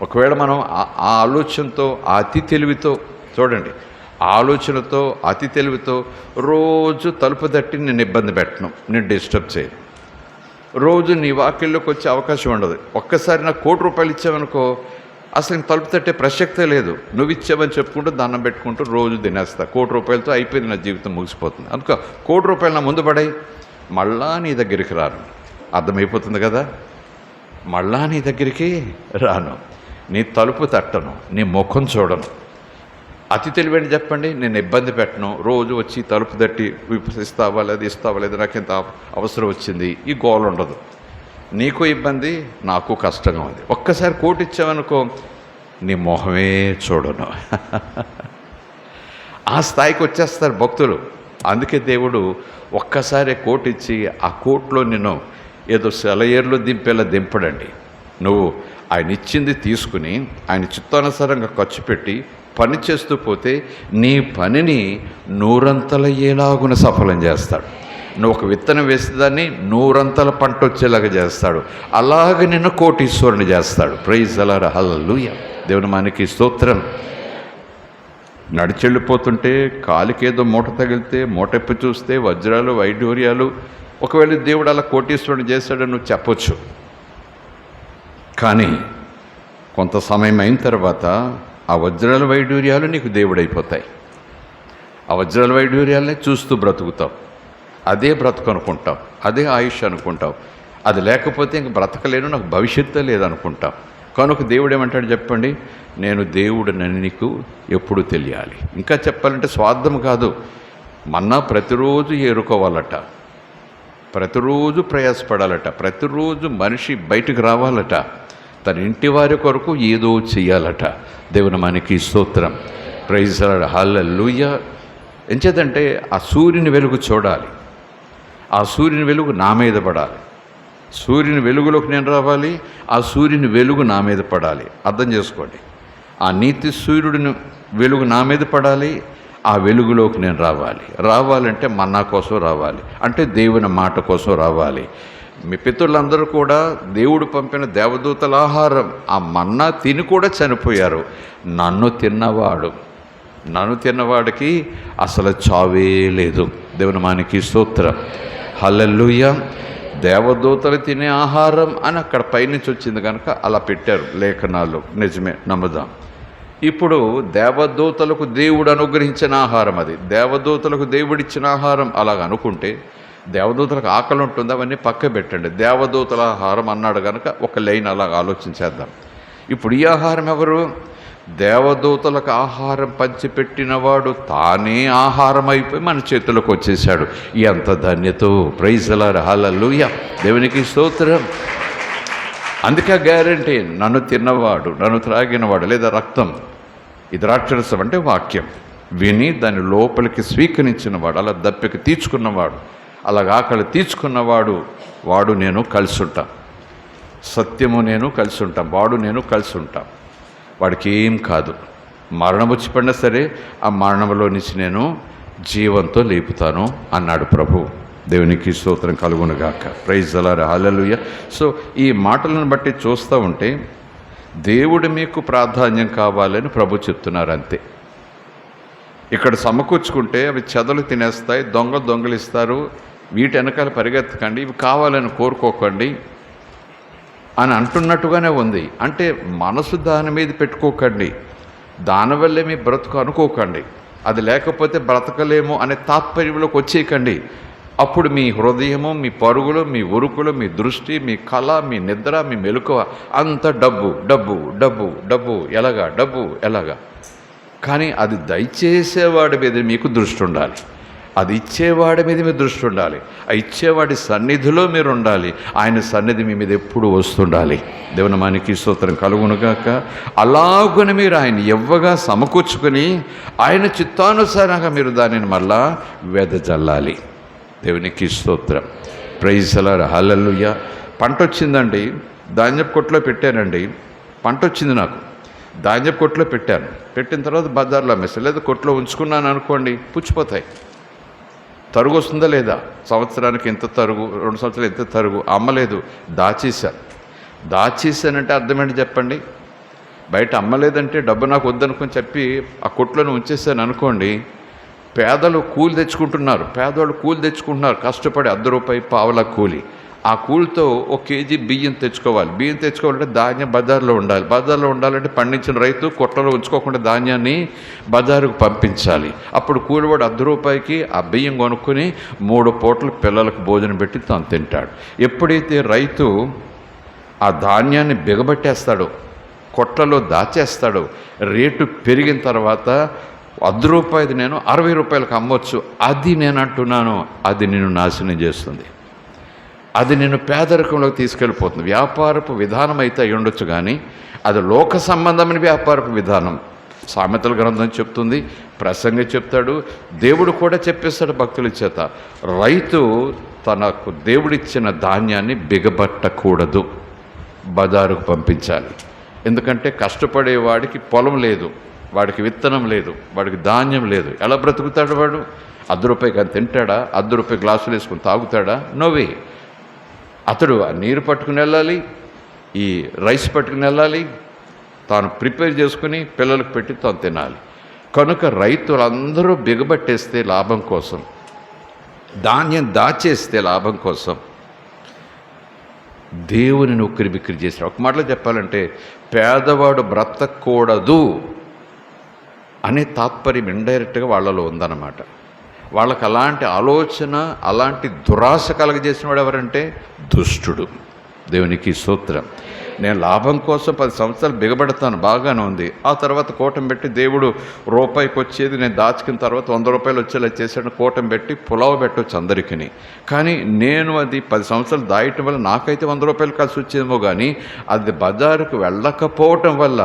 ఒకవేళ మనం ఆ ఆలోచనతో, అతి తెలివితో, చూడండి, ఆలోచనతో అతి తెలివితో రోజు తలుపు తట్టి నేను ఇబ్బంది పెట్టను, నేను డిస్టర్బ్ చేయను, రోజు నీ వాకిల్లోకి వచ్చే అవకాశం ఉండదు. ఒక్కసారి నాకు ₹1,00,00,000 ఇచ్చావనుకో, అసలు తలుపు తట్టే ప్రసక్తే లేదు. నువ్వు ఇచ్చావని చెప్పుకుంటూ దండం పెట్టుకుంటూ రోజు తినేస్తా. ₹1,00,00,000తో అయిపోయింది, నా జీవితం ముగిసిపోతుంది. అందుకో ₹1,00,00,000 నా ముందు పడాయి, మళ్ళా నీ దగ్గరికి రాను. అర్థమైపోతుంది కదా? మళ్ళా నీ దగ్గరికి రాను, నీ తలుపు తట్టను, నీ ముఖం చూడను. అతి తెలివని చెప్పండి, నేను ఇబ్బంది పెట్టను. రోజు వచ్చి తలుపు తట్టి ఇస్తావా లేదా, నాకు ఎంత అవసరం వచ్చింది, ఈ గోల ఉండదు. నీకు ఇబ్బంది, నాకు కష్టంగా ఉంది. ఒక్కసారి కోటి ఇచ్చావనుకో, నీ మొహమే చూడను. ఆ స్థాయికి వచ్చేస్తారు భక్తులు. అందుకే దేవుడు ఒక్కసారి కోటి ఇచ్చి ఆ కోట్లో నిన్ను ఏదో సెలయేర్లు దింపేలా దింపడండి. నువ్వు ఆయన ఇచ్చింది తీసుకుని ఆయన చిత్తానుసారంగా ఖర్చు పెట్టి పని చేస్తూ పోతే నీ పనిని 100 అంతలయ్యేలాగున సఫలం చేస్తాడు. నువ్వు ఒక విత్తనం వేసేదాన్ని 100 అంతల పంట వచ్చేలాగా చేస్తాడు. అలాగే నిన్ను కోటీశ్వరుని చేస్తాడు. Praise the lord. హల్లెలూయా. దేవుని మనకి స్తోత్రం. నడిచెళ్ళిపోతుంటే కాలికేదో మూట తగిలితే మూటెప్పి చూస్తే వజ్రాలు, వైఢూర్యాలు, ఒకవేళ దేవుడు అలా కోటీశ్వరుని చేశాడని నువ్వు చెప్పొచ్చు. కానీ కొంత సమయం అయిన తర్వాత ఆ వజ్రాల వైఢూర్యాలు నీకు దేవుడైపోతాయి. ఆ వజ్రాల వైఢూర్యాలనే చూస్తూ బ్రతుకుతావు. అదే బ్రతుకు అనుకుంటావు, అదే ఆయుష్ అనుకుంటావు. అది లేకపోతే ఇంక బ్రతకలేను, నాకు భవిష్యత్తు లేదనుకుంటావు. కనుక దేవుడు ఏమంటాడు చెప్పండి? నేను దేవుడినని నీకు ఎప్పుడు తెలియాలి. ఇంకా చెప్పాలంటే స్వార్థం కాదు, మన్నా ప్రతిరోజు ఏరుకోవాలట, ప్రతిరోజు ప్రయాసపడాలట, ప్రతిరోజు మనిషి బయటకు రావాలట, తన ఇంటి వారి కొరకు ఏదో చెయ్యాలట. దేవుని మనకి స్తోత్రం. Praise the lord. హల్లెలూయా. ఎంచేతంటే ఆ సూర్యుని వెలుగు చూడాలి, ఆ సూర్యుని వెలుగు నా మీద పడాలి. సూర్యుని వెలుగులోకి నేను రావాలి, ఆ సూర్యుని వెలుగు నా మీద పడాలి. అర్థం చేసుకోండి. ఆ నీతి సూర్యుడిని వెలుగు నా మీద పడాలి, ఆ వెలుగులోకి నేను రావాలంటే మన్నా కోసం రావాలి, అంటే దేవుని మాట కోసం రావాలి. మీ పితరులందరూ కూడా దేవుడు పంపిన దేవదూతల ఆహారం ఆ మన్నా తిని కూడా చనిపోయారు. నన్ను తిన్నవాడికి అసలు చావే లేదు. దేవుని మనకి స్తోత్రం. హల్లెలూయా. దేవదూతలు తినే ఆహారం అని అక్కడ పైనుంచి వచ్చింది కనుక అలా పెట్టారు లేఖనాలు. నిజమే, నమ్ముదాం. ఇప్పుడు దేవదూతలకు దేవుడు అనుగ్రహించిన ఆహారం అది, దేవదూతలకు దేవుడిచ్చిన ఆహారం అలాగ అనుకుంటే దేవదూతలకు ఆకలి ఉంటుంది, అవన్నీ పక్క పెట్టండి. దేవదూతల ఆహారం అన్నాడు కనుక ఒక లైన్ అలా ఆలోచించేద్దాం. ఇప్పుడు ఈ ఆహారం ఎవరు? దేవదూతలకు ఆహారం పంచిపెట్టినవాడు తానే ఆహారం అయిపోయి మన చేతులకు వచ్చేసాడు. ఎంత ధన్యతో! ప్రైజ్ ది లార్డ్, హల్లెలూయా, దేవునికి స్తోత్రం. అందుకే గ్యారంటీ, నన్ను తిన్నవాడు, నన్ను త్రాగినవాడు, లేదా రక్తం, ఇది ద్రాక్షరసం అంటే వాక్యం విని దాని లోపలికి స్వీకరించినవాడు, అలా దప్పిక తీర్చుకున్నవాడు, అలాగ ఆకలి తీర్చుకున్నవాడు, వాడు నేను కలిసి ఉంటాం. సత్యము నేను కలిసి ఉంటాం, వాడు నేను కలిసి ఉంటాం. వాడికి ఏం కాదు. మరణం వచ్చి పడినా సరే ఆ మరణంలో నుంచి నేను జీవంతో లేపుతాను అన్నాడు ప్రభు. దేవునికి స్తోత్రం కలుగునుగాక. Praise the lord, hallelujah. So ఈ మాటలను బట్టి చూస్తూ ఉంటే దేవుడు మీకు ప్రాధాన్యం కావాలని ప్రభు చెప్తున్నారు, అంతే. ఇక్కడ సమకూర్చుకుంటే అవి చెదలు తినేస్తాయి, దొంగలిస్తారు, వీటి వెనకాల పరిగెత్తకండి, ఇవి కావాలని కోరుకోకండి అని అంటున్నట్టుగానే ఉంది. అంటే మనసు దాని మీద పెట్టుకోకండి, దానివల్లే మీ బ్రతుకు అనుకోకండి, అది లేకపోతే బ్రతకలేము అనే తాత్పర్యంలోకి వచ్చేయకండి. అప్పుడు మీ హృదయము, మీ పరుగులు, మీ ఉరుకులు, మీ దృష్టి, మీ కళ, మీ నిద్ర, మీ మెలకువ అంత డబ్బు డబ్బు డబ్బు డబ్బు ఎలాగా, డబ్బు ఎలాగా. కానీ అది దయచేసేవాడి మీద మీకు దృష్టి ఉండాలి, అది ఇచ్చేవాడి మీద మీ దృష్టి ఉండాలి, ఆ ఇచ్చేవాడి సన్నిధిలో మీరు ఉండాలి, ఆయన సన్నిధి మీ మీద ఎప్పుడు వస్తుండాలి. దేవుని నామానికి స్తోత్రం కలుగునుగాక. అలాగున మీరు ఆయన ఇవ్వగా సమకూర్చుకొని ఆయన చిత్తానుసారంగా మీరు దానిని మళ్ళా వెదజల్లాలి. దేవునికి స్తోత్రం. ప్రైజ్ ది లార్డ్, హల్లెలూయా. పంట వచ్చిందండి, ధాన్యపు కొట్లో పెట్టానండి, పంట వచ్చింది నాకు, ధాన్యపు కొట్లో పెట్టాను, పెట్టిన తర్వాత బజార్లో అమ్మేస్తాను, లేదా కొట్లో ఉంచుకున్నాను అనుకోండి, పుచ్చిపోతాయి. తరుగు వస్తుందా లేదా? సంవత్సరానికి ఎంత తరుగు, 2 సంవత్సరాలు ఎంత తరుగు, అమ్మలేదు, దాచేశానంటే అర్థం ఏంటి చెప్పండి? బయట అమ్మలేదంటే డబ్బు నాకు వద్దనుకొని చెప్పి ఆ కొట్లోనే ఉంచేసాను అనుకోండి, పేదలు కూలి తెచ్చుకుంటున్నారు, పేదవాళ్ళు కూలి తెచ్చుకుంటున్నారు, కష్టపడి ₹1 పావలా కూలి. ఆ కూలితో 1 కేజీ బియ్యం తెచ్చుకోవాలి. బియ్యం తెచ్చుకోవాలంటే ధాన్యం బజార్లో ఉండాలి, బజార్లో ఉండాలంటే పండించిన రైతు కొట్టలో ఉంచుకోకుండా ధాన్యాన్ని బజారుకు పంపించాలి. అప్పుడు కూలివాడు ₹1 ఆ బియ్యం కొనుక్కొని 3 పూటలు పిల్లలకు భోజనం పెట్టి తాను తింటాడు. ఎప్పుడైతే రైతు ఆ ధాన్యాన్ని బిగబట్టేస్తాడో, కొట్లలో దాచేస్తాడో, రేటు పెరిగిన తర్వాత ₹100 నేను ₹60 అమ్మొచ్చు, అది నేను అంటున్నాను, అది నిన్ను నాశనం చేస్తుంది, అది నిన్ను పేదరికంలోకి తీసుకెళ్ళిపోతుంది. వ్యాపారపు విధానం అయితే అయి ఉండొచ్చు, కానీ అది లోక సంబంధమైన వ్యాపారపు విధానం. సామెతల గ్రంథం చెప్తుంది, ప్రసంగి చెప్తాడు, దేవుడు కూడా చెప్పేస్తాడు భక్తుల చేత, రైతు తనకు దేవుడిచ్చిన ధాన్యాన్ని బిగబట్టకూడదు, బజారుకు పంపించాలి. ఎందుకంటే కష్టపడేవాడికి పొలం లేదు, వాడికి విత్తనం లేదు, వాడికి ధాన్యం లేదు, ఎలా బ్రతుకుతాడు వాడు? ₹100 కానీ తింటాడా? ₹100 గ్లాసులు వేసుకుని తాగుతాడా? నోవే. అతడు ఆ నీరు పట్టుకుని వెళ్ళాలి, ఈ రైస్ పట్టుకుని వెళ్ళాలి, తాను ప్రిపేర్ చేసుకుని పిల్లలకు పెట్టి తాను తినాలి. కనుక రైతులందరూ బిగబట్టేస్తే లాభం కోసం, ధాన్యం దాచేస్తే లాభం కోసం దేవుని ఉక్కిరి బిక్కిరి చేశాడు. ఒక మాటలో చెప్పాలంటే పేదవాడు బ్రతకూడదు అనే తాత్పర్యం ఇండైరెక్ట్గా వాళ్ళలో ఉందన్నమాట. వాళ్ళకి అలాంటి ఆలోచన, అలాంటి దురాశ కలగజేసిన వాడు ఎవరంటే దుష్టుడు. దేవునికి స్తోత్రం. నేను లాభం కోసం 10 సంవత్సరాలు బిగబడతాను, బాగానే ఉంది, ఆ తర్వాత కూటం పెట్టి దేవుడు ₹1 వచ్చేది నేను దాచుకున్న తర్వాత ₹100 వచ్చేలా చేశాడు, కూటం పెట్టి పులావ్ పెట్టవచ్చు అందరికీ. కానీ నేను అది 10 సంవత్సరాలు దాయటం వల్ల నాకైతే ₹100 కలిసి వచ్చేమో, కానీ అది బజారుకు వెళ్ళకపోవటం వల్ల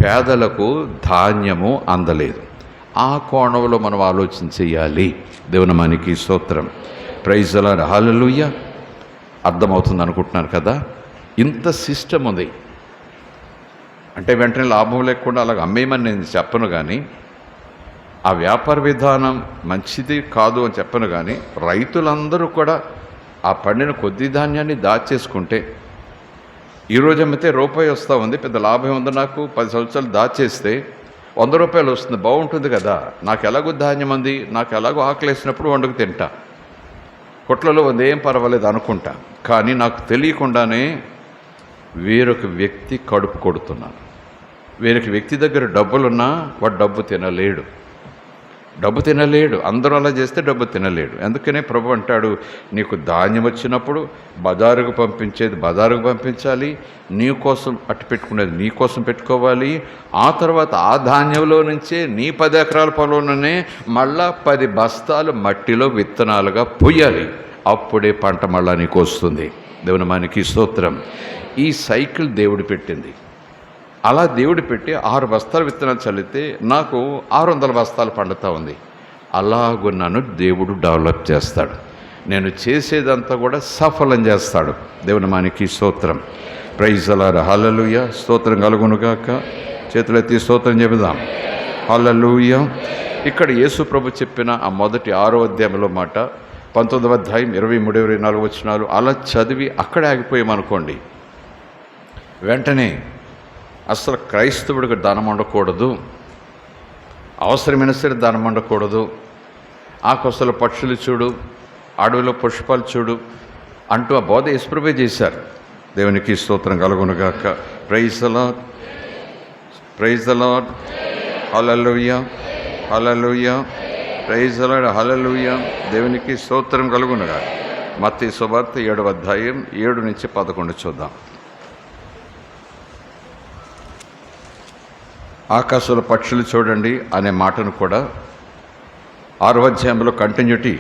పేదలకు ధాన్యము అందలేదు. ఆ కోణంలో మనం ఆలోచన చేయాలి. దేవుని నామానికి స్తోత్రం. ప్రైజ్ ది లార్డ్, హల్లెలూయా. అర్థమవుతుంది అనుకుంటున్నారు కదా? ఇంత సిస్టమ్ ఉంది అంటే వెంటనే లాభం లేకుండా అలాగ అమ్మేయమని నేను చెప్పను, కానీ ఆ వ్యాపార విధానం మంచిది కాదు అని చెప్పను, కానీ రైతులందరూ కూడా ఆ పండిన కొద్ది ధాన్యాన్ని దాచేసుకుంటే, ఈరోజు అమ్మితే ₹1 వస్తూ ఉంది, పెద్ద లాభం ఉంది నాకు, 10 సంవత్సరాలు దాచేస్తే ₹100 వస్తుంది, బాగుంటుంది కదా, నాకు ఎలాగో ధాన్యం ఉంది, నాకు ఎలాగో ఆకలి వేసినప్పుడు వండుకు తింటా, కొట్లలో ఉంది, ఏం పర్వాలేదు అనుకుంటా. కానీ నాకు తెలియకుండానే వేరొక వ్యక్తి కడుపు కొడుతున్నాను. వేరొక వ్యక్తి దగ్గర డబ్బులున్నా వాడు డబ్బు తినలేడు. డబ్బు తినలేడు. అందరూ అలా చేస్తే డబ్బు తినలేడు. అందుకనే ప్రభు అంటాడు, నీకు ధాన్యం వచ్చినప్పుడు బజారుకు పంపించేది బజారుకు పంపించాలి, నీ కోసం అట్టు పెట్టుకునేది నీ కోసం పెట్టుకోవాలి. ఆ తర్వాత ఆ ధాన్యంలో నుంచే నీ 10 ఎకరాల పొలంలోనే మళ్ళా 10 బస్తాలు మట్టిలో విత్తనాలుగా పొయ్యాలి. అప్పుడే పంట మళ్ళా నీకు వస్తుంది. దేవుని మనకి స్తోత్రం. ఈ సైకిల్ దేవుడు పెట్టింది. అలా దేవుడు పెట్టి 6 బస్తాల విత్తనాలు చల్లితే నాకు 600 బస్తాలు పండుతూ ఉంది. అలాగూ నన్ను దేవుడు డెవలప్ చేస్తాడు. నేను చేసేదంతా కూడా సఫలం చేస్తాడు. దేవుని మనకి స్తోత్రం. Praise the lord. హల్లెలూయా. స్తోత్రం కలుగునుగాక. చేతులెత్తి స్తోత్రం చెబుదాం. హల్లెలూయా. ఇక్కడ యేసు ప్రభు చెప్పిన ఆ మొదటి 6వ అధ్యాయంలో మాట 19వ అధ్యాయం 23, 24 వచనాలు అలా చదివి అక్కడే ఆగిపోయామనుకోండి, వెంటనే అసలు క్రైస్తవుడికి దానం ఉండకూడదు, అవసరమైన సరే దానం ఉండకూడదు, ఆకాశంలో పక్షులు చూడు, అడవిలో పుష్పాలు చూడు అంటూ ఆ బోధ యేసుప్రభువే చేశారు. దేవునికి స్తోత్రం కలుగునుగాక. Praise the lord. Praise the lord. హల్లెలూయా. హల్లెలూయా. Praise the lord. హల్లెలూయా. దేవునికి స్తోత్రం కలుగునుగాక. మత్తయి సువార్త 7వ అధ్యాయం 7 నుంచి 11 చూద్దాం. ఆకాశంలో పక్షులు చూడండి అనే మాటను కూడా 6వ అధ్యాయంలో కంటిన్యూటీ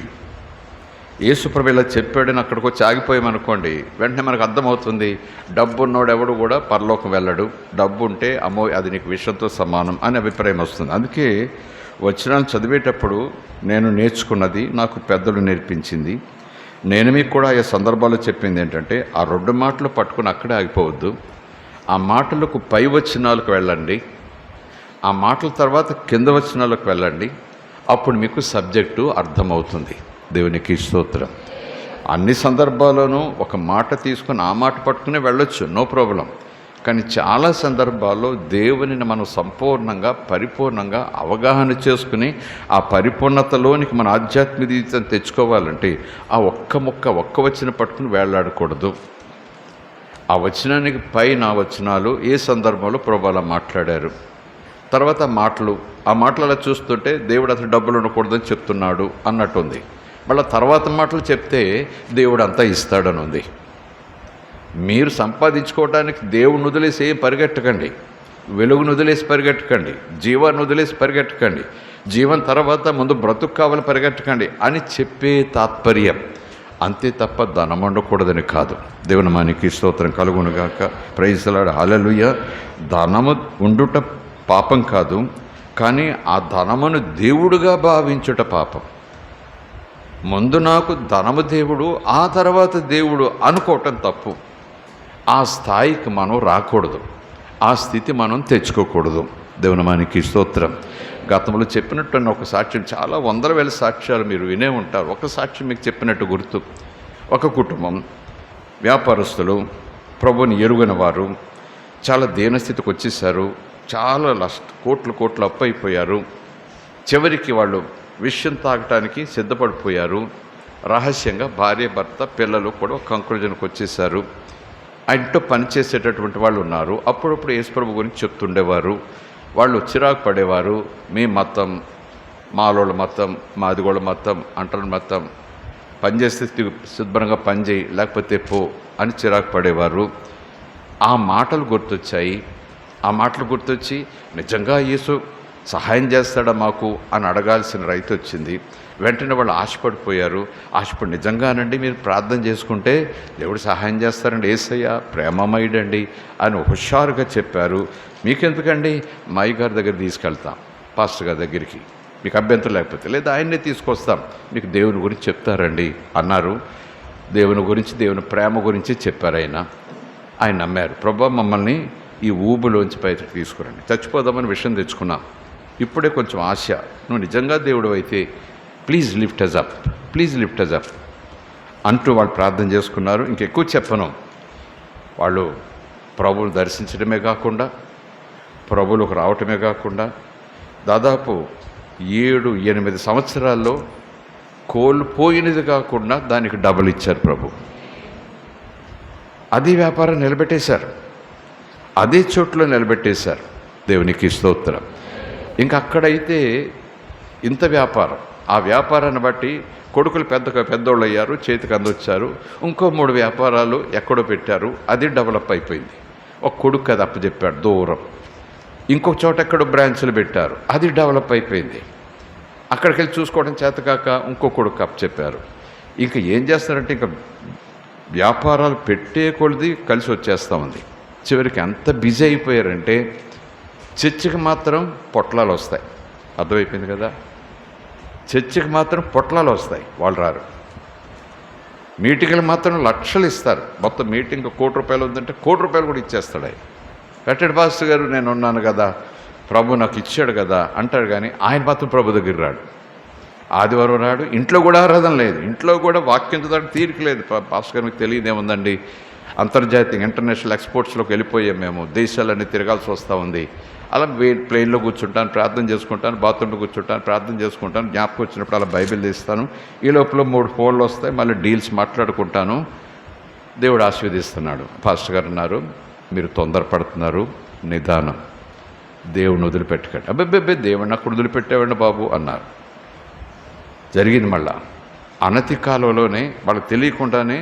యేసుప్రభు ఇలా చెప్పాడని అక్కడికి వచ్చి ఆగిపోయామనుకోండి, వెంటనే మనకు అర్థమవుతుంది డబ్బు ఉన్నోడు ఎవడు కూడా పరలోకం వెళ్ళడు, డబ్బు ఉంటే అమ్మో అది నీకు విషంతో సమానం అని అభిప్రాయం వస్తుంది. అందుకే వచనాలు చదివేటప్పుడు నేను నేర్చుకున్నది, నాకు పెద్దలు నేర్పించింది, నేను మీకు కూడా ఆ సందర్భాల్లో చెప్పింది ఏంటంటే, ఆ 2 మాటలు పట్టుకుని అక్కడే ఆగిపోవద్దు. ఆ మాటలకు పై వచనాలకు వెళ్ళండి, ఆ మాటల తర్వాత కింద వచనాలకు వెళ్ళండి. అప్పుడు మీకు సబ్జెక్టు అర్థమవుతుంది. దేవునికి స్తోత్రం. అన్ని సందర్భాల్లోనూ ఒక మాట తీసుకొని ఆ మాట పట్టుకునే వెళ్ళొచ్చు, నో ప్రాబ్లం. కానీ చాలా సందర్భాల్లో దేవునిని మనం సంపూర్ణంగా పరిపూర్ణంగా అవగాహన చేసుకుని ఆ పరిపూర్ణతలోనికి మన ఆధ్యాత్మిక జీవితం తెచ్చుకోవాలంటే ఆ ఒక్క వచనం పట్టుకుని వేళ్లాడకూడదు. ఆ వచనానికి పైన వచనాలు ఏ సందర్భంలో ప్రభువు అలా మాట్లాడారు, తర్వాత ఆ మాటలు అలా చూస్తుంటే దేవుడు అసలు డబ్బులు ఉండకూడదని చెప్తున్నాడు అన్నట్టుంది. మళ్ళీ తర్వాత మాటలు చెప్తే దేవుడు అంతా ఇస్తాడని ఉంది. మీరు సంపాదించుకోవడానికి దేవుడిని వదిలేసి ఏం పరిగెట్టకండి, వెలుగును వదిలేసి పరిగెట్టకండి, జీవాన్ని వదిలేసి పరిగెట్టకండి, జీవం తర్వాత ముందు బ్రతుకు కావాలి పరిగెట్టకండి అని చెప్పే తాత్పర్యం అంతే తప్ప ధనం ఉండకూడదని కాదు. దేవుని మనకి స్తోత్రం కలుగునుగాక. Praise the lord. హల్లెలూయా. ధనము ఉండుట పాపం కాదు, కానీ ఆ ధనమును దేవుడుగా భావించుట పాపం. ముందు నాకు ధనము దేవుడు, ఆ తర్వాత దేవుడు అనుకోవటం తప్పు. ఆ స్థాయికి మనం రాకూడదు, ఆ స్థితి మనం తెచ్చుకోకూడదు. దేవుని మనకి స్తోత్రం. గతంలో చెప్పినట్టు ఒక సాక్ష్యం, చాలా 100,000 సాక్ష్యాలు మీరు వినే ఉంటారు. ఒక సాక్ష్యం మీకు చెప్పినట్టు గుర్తు. ఒక కుటుంబం, వ్యాపారస్తులు, ప్రభుని ఎరుగని వారు, చాలా దీనస్థితికి వచ్చేసారు, చాలా కోట్లు అప్పు అయిపోయారు. చివరికి వాళ్ళు విషయం తాగటానికి సిద్ధపడిపోయారు. రహస్యంగా భార్య భర్త పిల్లలు కూడా ఒక కంక్లూజన్కి వచ్చేసారు. ఇంట్లో పనిచేసేటటువంటి వాళ్ళు ఉన్నారు. అప్పుడప్పుడు యేసుప్రభు గురించి చెప్తుండేవారు. వాళ్ళు చిరాకు పడేవారు, మీ మతం, మాలోళ్ళ మతం, మాదిగోళ్ళ మతం, అంటల మతం, పనిచేస్తే శుభ్రంగా పనిచేయి లేకపోతే పో అని చిరాకు పడేవారు. ఆ మాటలు గుర్తొచ్చాయి. ఆ మాటలు గుర్తొచ్చి నిజంగా యేసు సహాయం చేస్తాడా మాకు అని అడగాల్సిన రైతు వచ్చింది. వెంటనే వాళ్ళు ఆశపడిపోయారు. ఆశపడి నిజంగానండి మీరు ప్రార్థన చేసుకుంటే దేవుడు సహాయం చేస్తారండి, యేసయ్య ప్రేమమయుడండి అని హుషారుగా చెప్పారు. మీకెందుకండి, మా గారి దగ్గర తీసుకెళ్తాం, పాస్టర్ గారి దగ్గరికి, మీకు అభ్యంతరం లేకపోతే, లేదా ఆయన్నే తీసుకొస్తాం, మీకు దేవుని గురించి చెప్తారండి అన్నారు. దేవుని గురించి, దేవుని ప్రేమ గురించి చెప్పారు. ఆయన నమ్మారు. ప్రభువా మమ్మల్ని ఈ ఊబులోంచి బయటకు తీసుకురండి, చచ్చిపోదామని విషయం తెచ్చుకున్నాం, ఇప్పుడే కొంచెం ఆశ, నువ్వు నిజంగా దేవుడు అయితే please lift us up, please lift us up అంటూ వాళ్ళు ప్రార్థన చేసుకున్నారు. ఇంకెక్కువ చెప్పను, వాళ్ళు ప్రభువును దర్శించడమే కాకుండా, ప్రభువులకు రావటమే కాకుండా, దాదాపు 7-8 సంవత్సరాల్లో కోల్పోయినది కాకుండా దానికి డబుల్ ఇచ్చారు ప్రభు. అది వ్యాపారం నిలబెట్టేశారు, అదే చోట్లో నిలబెట్టేశారు. దేవునికి స్తోత్రం. ఇంకా అక్కడైతే ఇంత వ్యాపారం. ఆ వ్యాపారాన్ని బట్టి కొడుకులు పెద్దోళ్ళు అయ్యారు, చేతికి అందొచ్చారు. ఇంకో 3 వ్యాపారాలు ఎక్కడో పెట్టారు, అది డెవలప్ అయిపోయింది. ఒక కొడుకు అది అప్పచెప్పాడు దూరం. ఇంకొక చోట ఎక్కడో బ్రాంచ్లు పెట్టారు, అది డెవలప్ అయిపోయింది. అక్కడికి వెళ్ళి చూసుకోవడం చేతకాక ఇంకో కొడుకు అప్పచెప్పారు. ఇంకా ఏం చేస్తారంటే ఇంకా వ్యాపారాలు పెట్టే కొలది కలిసి వచ్చేస్తూ ఉంది. చివరికి ఎంత బిజీ అయిపోయారంటే చర్చికి మాత్రం పొట్లాలు వస్తాయి. అర్థమైపోయింది కదా, చర్చికి మాత్రం పొట్లాలు వస్తాయి, వాళ్ళు రారు. మీటింగ్లు మాత్రం లక్షలు ఇస్తారు. మొత్తం మీటింగ్ ₹1,00,00,000 ఉందంటే ₹1,00,00,000 కూడా ఇచ్చేస్తాడు ఆయన. కట్టెడు పాస్టర్ గారు నేను ఉన్నాను కదా, ప్రభు నాకు ఇచ్చాడు కదా అంటాడు, కానీ ఆయన మాత్రం ప్రభు దగ్గర రాడు. ఆదివారం రాడు, ఇంట్లో కూడా ఆరాధన లేదు, ఇంట్లో కూడా వాక్యం చదవడానికి తీరిక లేదు. పాస్టర్ గారు మీకు తెలియదేముందండి, అంతర్జాతీయ ఇంటర్నేషనల్ ఎక్స్పోర్ట్స్లోకి వెళ్ళిపోయాం మేము, దేశాలన్నీ తిరగాల్సి వస్తూ ఉంది. అలా ప్లేన్లో కూర్చుంటాను, ప్రార్థన చేసుకుంటాను, బాత్రూంలో కూర్చుంటాను, ప్రార్థన చేసుకుంటాను, జ్ఞాపకం వచ్చినప్పుడు అలా బైబిల్ తీస్తాను. ఈ లోపల 3 ఫోన్లు వస్తాయి, మళ్ళీ డీల్స్ మాట్లాడుకుంటాను. దేవుడు ఆశీర్వదిస్తున్నాడు. పాస్టర్ గారు అన్నారు, మీరు తొందరపడుతున్నారు, నిదానం, దేవుడిని వదిలిపెట్టకండి. అబ్బే దేవుడిని అక్కడ వదిలిపెట్టేవాడిని బాబు అన్నారు. జరిగింది. మళ్ళా అనతి కాలంలోనే వాళ్ళకి తెలియకుండానే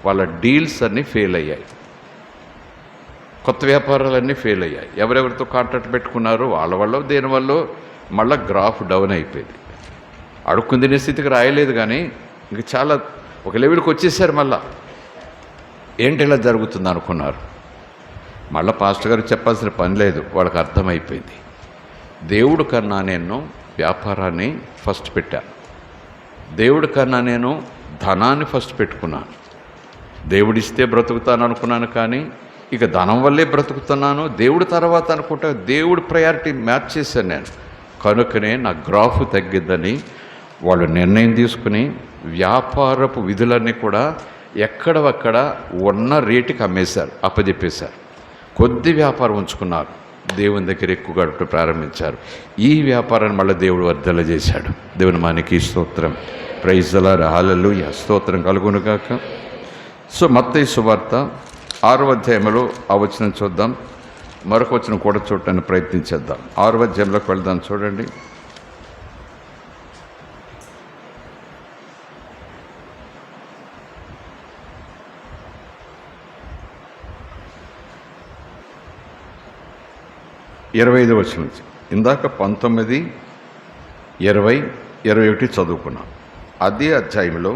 వాళ్ళ డీల్స్ అన్నీ ఫెయిల్ అయ్యాయి, కొత్త వ్యాపారాలన్నీ ఫెయిల్ అయ్యాయి. ఎవరెవరితో కాంట్రాక్ట్ పెట్టుకున్నారో వాళ్ళ దేనివల్ల మళ్ళీ గ్రాఫ్ డౌన్ అయిపోయింది. అడుక్కుని తినే స్థితికి రాయలేదు, కానీ ఇంక చాలా ఒక లెవెల్కి వచ్చేసారు. మళ్ళా ఏంటి ఇలా జరుగుతుంది అనుకున్నారు. మళ్ళీ పాస్టర్ గారు చెప్పాల్సిన పని లేదు, వాళ్ళకి అర్థమైపోయింది. దేవుడి కన్నా నేను వ్యాపారాన్ని ఫస్ట్ పెట్టాను, దేవుడి కన్నా నేను ధనాన్ని ఫస్ట్ పెట్టుకున్నాను. దేవుడిస్తే బ్రతుకుతాను అనుకున్నాను, కానీ ఇక ధనం వల్లే బ్రతుకుతున్నాను, దేవుడి తర్వాత అనుకుంటా దేవుడి ప్రయారిటీ మ్యాచ్ చేశాను నేను. కనుకనే నా గ్రాఫ్ తగ్గిద్దని వాళ్ళు నిర్ణయం తీసుకుని వ్యాపారపు విధులన్నీ కూడా ఎక్కడవక్కడ ఉన్న రేటుకి అమ్మేశారు, అప్పచెప్పేశారు. కొద్ది వ్యాపారం ఉంచుకున్నారు, దేవుని దగ్గర ఎక్కువ గడుపు ప్రారంభించారు. ఈ వ్యాపారాన్ని మళ్ళీ దేవుడు వర్ధల చేశాడు. దేవుని మనకి స్తోత్రం, ప్రైజ్ ది లార్డ్, హల్లెలూయా, స్తోత్రం కలుగునుగాక. సో మత్తయి సువార్త 6వ అధ్యాయంలో ఆ వచనం చూద్దాం, మరొక వచనం కూడా చూడటానికి ప్రయత్నించేద్దాం. 6వ అధ్యాయంలోకి వెళ్దాం. చూడండి, ఇరవై 25వ వచనం నుంచి. ఇందాక 19, 20, 21 చదువుకున్నాం. అదే అధ్యాయంలో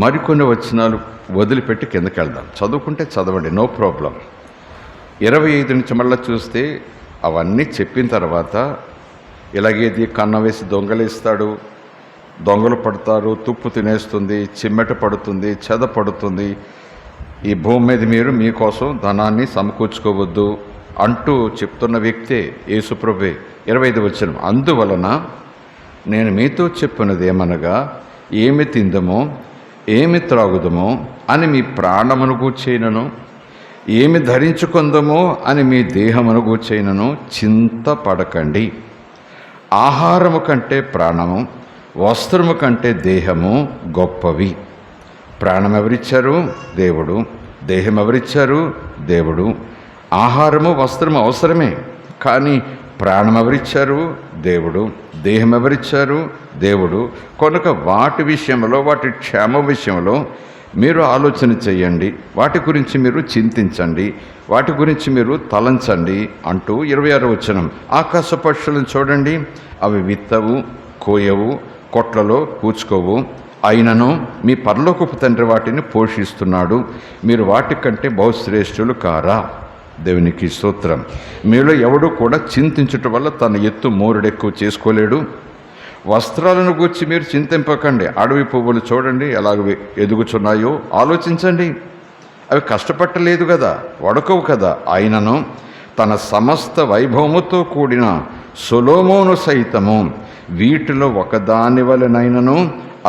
మరికొన్ని వచనాలు వదిలిపెట్టి కిందకి వెళ్దాం. చదువుకుంటే చదవండి, నో ప్రాబ్లం. 25 నుంచి మళ్ళీ చూస్తే అవన్నీ చెప్పిన తర్వాత ఇలాగేది కన్న వేసి దొంగలేస్తాడు, దొంగలు పడతారు, తుప్పు తినేస్తుంది, చిమ్మెట పడుతుంది, చెద పడుతుంది, ఈ భూమి మీద మీరు మీకోసం ధనాన్ని సమకూర్చుకోవద్దు అంటూ చెప్తున్న వ్యక్తే యేసుప్రభువే. 25వ వచనం, అందువలన నేను మీతో చెప్పినది ఏమనగా, ఏమి తిందమో ఏమి త్రాగుదమో అని మీ ప్రాణమును గూర్చైనను, ఏమి ధరించుకుందమో అని మీ దేహమును గూర్చైనను చింతపడకండి. ఆహారము కంటే ప్రాణము, వస్త్రము కంటే దేహము గొప్పవి. ప్రాణం ఎవరిచ్చారు? దేవుడు. దేహం ఎవరిచ్చారు? దేవుడు. ఆహారము వస్త్రము అవసరమే, కానీ ప్రాణం ఎవరిచ్చారు? దేవుడు. దేహం ఎవరిచ్చారు? దేవుడు. కనుక వాటి విషయంలో, వాటి క్షేమ విషయంలో మీరు ఆలోచన చేయండి, వాటి గురించి మీరు చింతించండి, వాటి గురించి మీరు తలంచండి అంటూ 26వ వచనం, ఆకాశ పక్షులను చూడండి, అవి విత్తవు, కోయవు, కొట్లలో కూర్చుకోవు, అయినను మీ పరలోకపు తండ్రి వాటిని పోషిస్తున్నాడు, మీరు వాటికంటే బహుశ్రేష్ఠులు కారా? దేవునికి స్తోత్రం. మీలో ఎవడు కూడా చింతించుట వల్ల తన ఎత్తు మోరుడెక్కువ చేసుకోలేడు. వస్త్రాలను గూర్చి మీరు చింతింపకండి. అడవి పువ్వులు చూడండి ఎలాగ ఎదుగుచున్నాయో, ఆలోచించండి. అవి కష్టపట్టలేదు కదా, వడకవు కదా, అయినను తన సమస్త వైభవముతో కూడిన సొలొమోను సైతము వీటిలో ఒకదాని వలెనైనను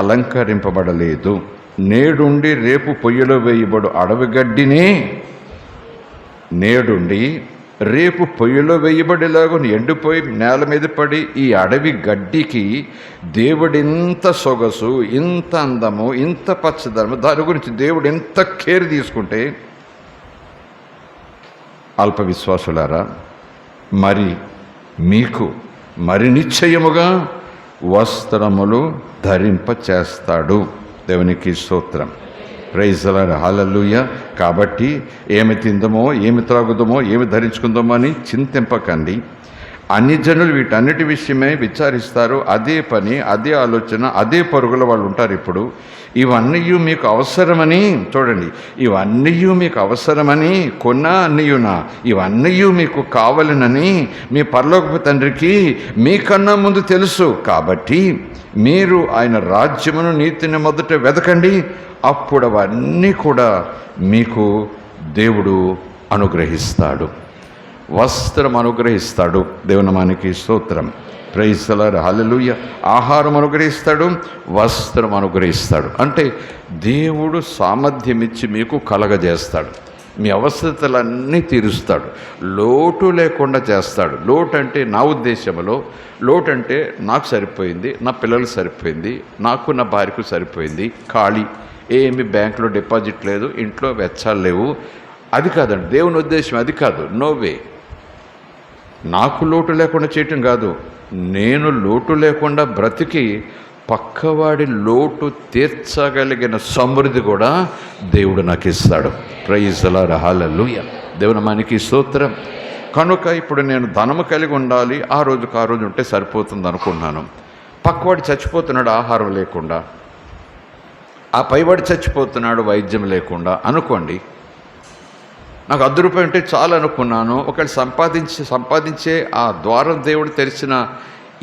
అలంకరింపబడలేదు. నేడుండి రేపు పొయ్యిలో వేయబడు అడవి గడ్డినే, నేడుండి రేపు పొయ్యిలో వేయబడేలాగా ఎండిపోయి నేల మీద పడి ఈ అడవి గడ్డికి దేవుడింత సొగసు, ఇంత అందము, ఇంత పచ్చదనము, దాని గురించి దేవుడు ఎంత కేర్ తీసుకుంటే, అల్ప విశ్వాసులారా, మరి మీకు మరి నిశ్చయముగా వస్త్రములు ధరింప చేస్తాడు. దేవునికి స్తోత్రం. Praise the lord. హల్లెలూయా. కాబట్టి ఏమి తిందమో, ఏమి త్రాగుదమో, ఏమి ధరించుకుందామో అని చింతింపకండి. అన్ని జనులు వీటన్నిటి విషయమై విచారిస్తారు. అదే పని, అదే ఆలోచన, అదే పరుగుల వాళ్ళు ఉంటారు. ఇప్పుడు ఇవన్నీ మీకు అవసరమని, చూడండి, ఇవన్నీ మీకు అవసరమని కొన్నా అన్నయ్యునా, ఇవన్నీ మీకు కావాలనని మీ పరలోకపు తండ్రికి మీకన్నా ముందు తెలుసు. కాబట్టి మీరు ఆయన రాజ్యమును, నీతిని మొదట వెతకండి, అప్పుడు అవన్నీ కూడా మీకు దేవుడు అనుగ్రహిస్తాడు. వస్త్రం అనుగ్రహిస్తాడు. దేవునామానికి స్తోత్రం. Praise the lord. హల్లెలూయా. ఆహారం అనుగ్రహిస్తాడు, వస్త్రం అనుగ్రహిస్తాడు. అంటే దేవుడు సామర్థ్యం ఇచ్చి మీకు కలగజేస్తాడు. మీ అవసరతలన్నీ తీరుస్తాడు. లోటు లేకుండా చేస్తాడు. లోటు అంటే నా ఉద్దేశంలో లోటు అంటే నాకు సరిపోయింది, నా పిల్లలకు సరిపోయింది, నాకు నా భార్యకు సరిపోయింది, ఖాళీ, ఏమి బ్యాంకులో డిపాజిట్ లేదు, ఇంట్లో వెచ్చాలు లేవు, అది కాదండి దేవుని ఉద్దేశం. అది కాదు. నోవే. నాకు లోటు లేకుండా చేయటం కాదు, నేను లోటు లేకుండా బ్రతికి పక్కవాడి లోటు తీర్చగలిగిన సమృద్ధి కూడా దేవుడు నాకు ఇస్తాడు. Praise the lord. హల్లెలూయా. దేవునామానికి స్తోత్రం. కనుక ఇప్పుడు నేను ధనము కలిగి ఉండాలి, ఆ రోజుకు ఆ రోజు ఉంటే సరిపోతుంది అనుకున్నాను. పక్కవాడు చచ్చిపోతున్నాడు ఆహారం లేకుండా, ఆ పైవాడు చచ్చిపోతున్నాడు వైద్యం లేకుండా అనుకోండి. నాకు ₹10 ఉంటే చాలు అనుకున్నాను. ఒకవేళ సంపాదించే ఆ ద్వారం దేవుడు తెరిచిన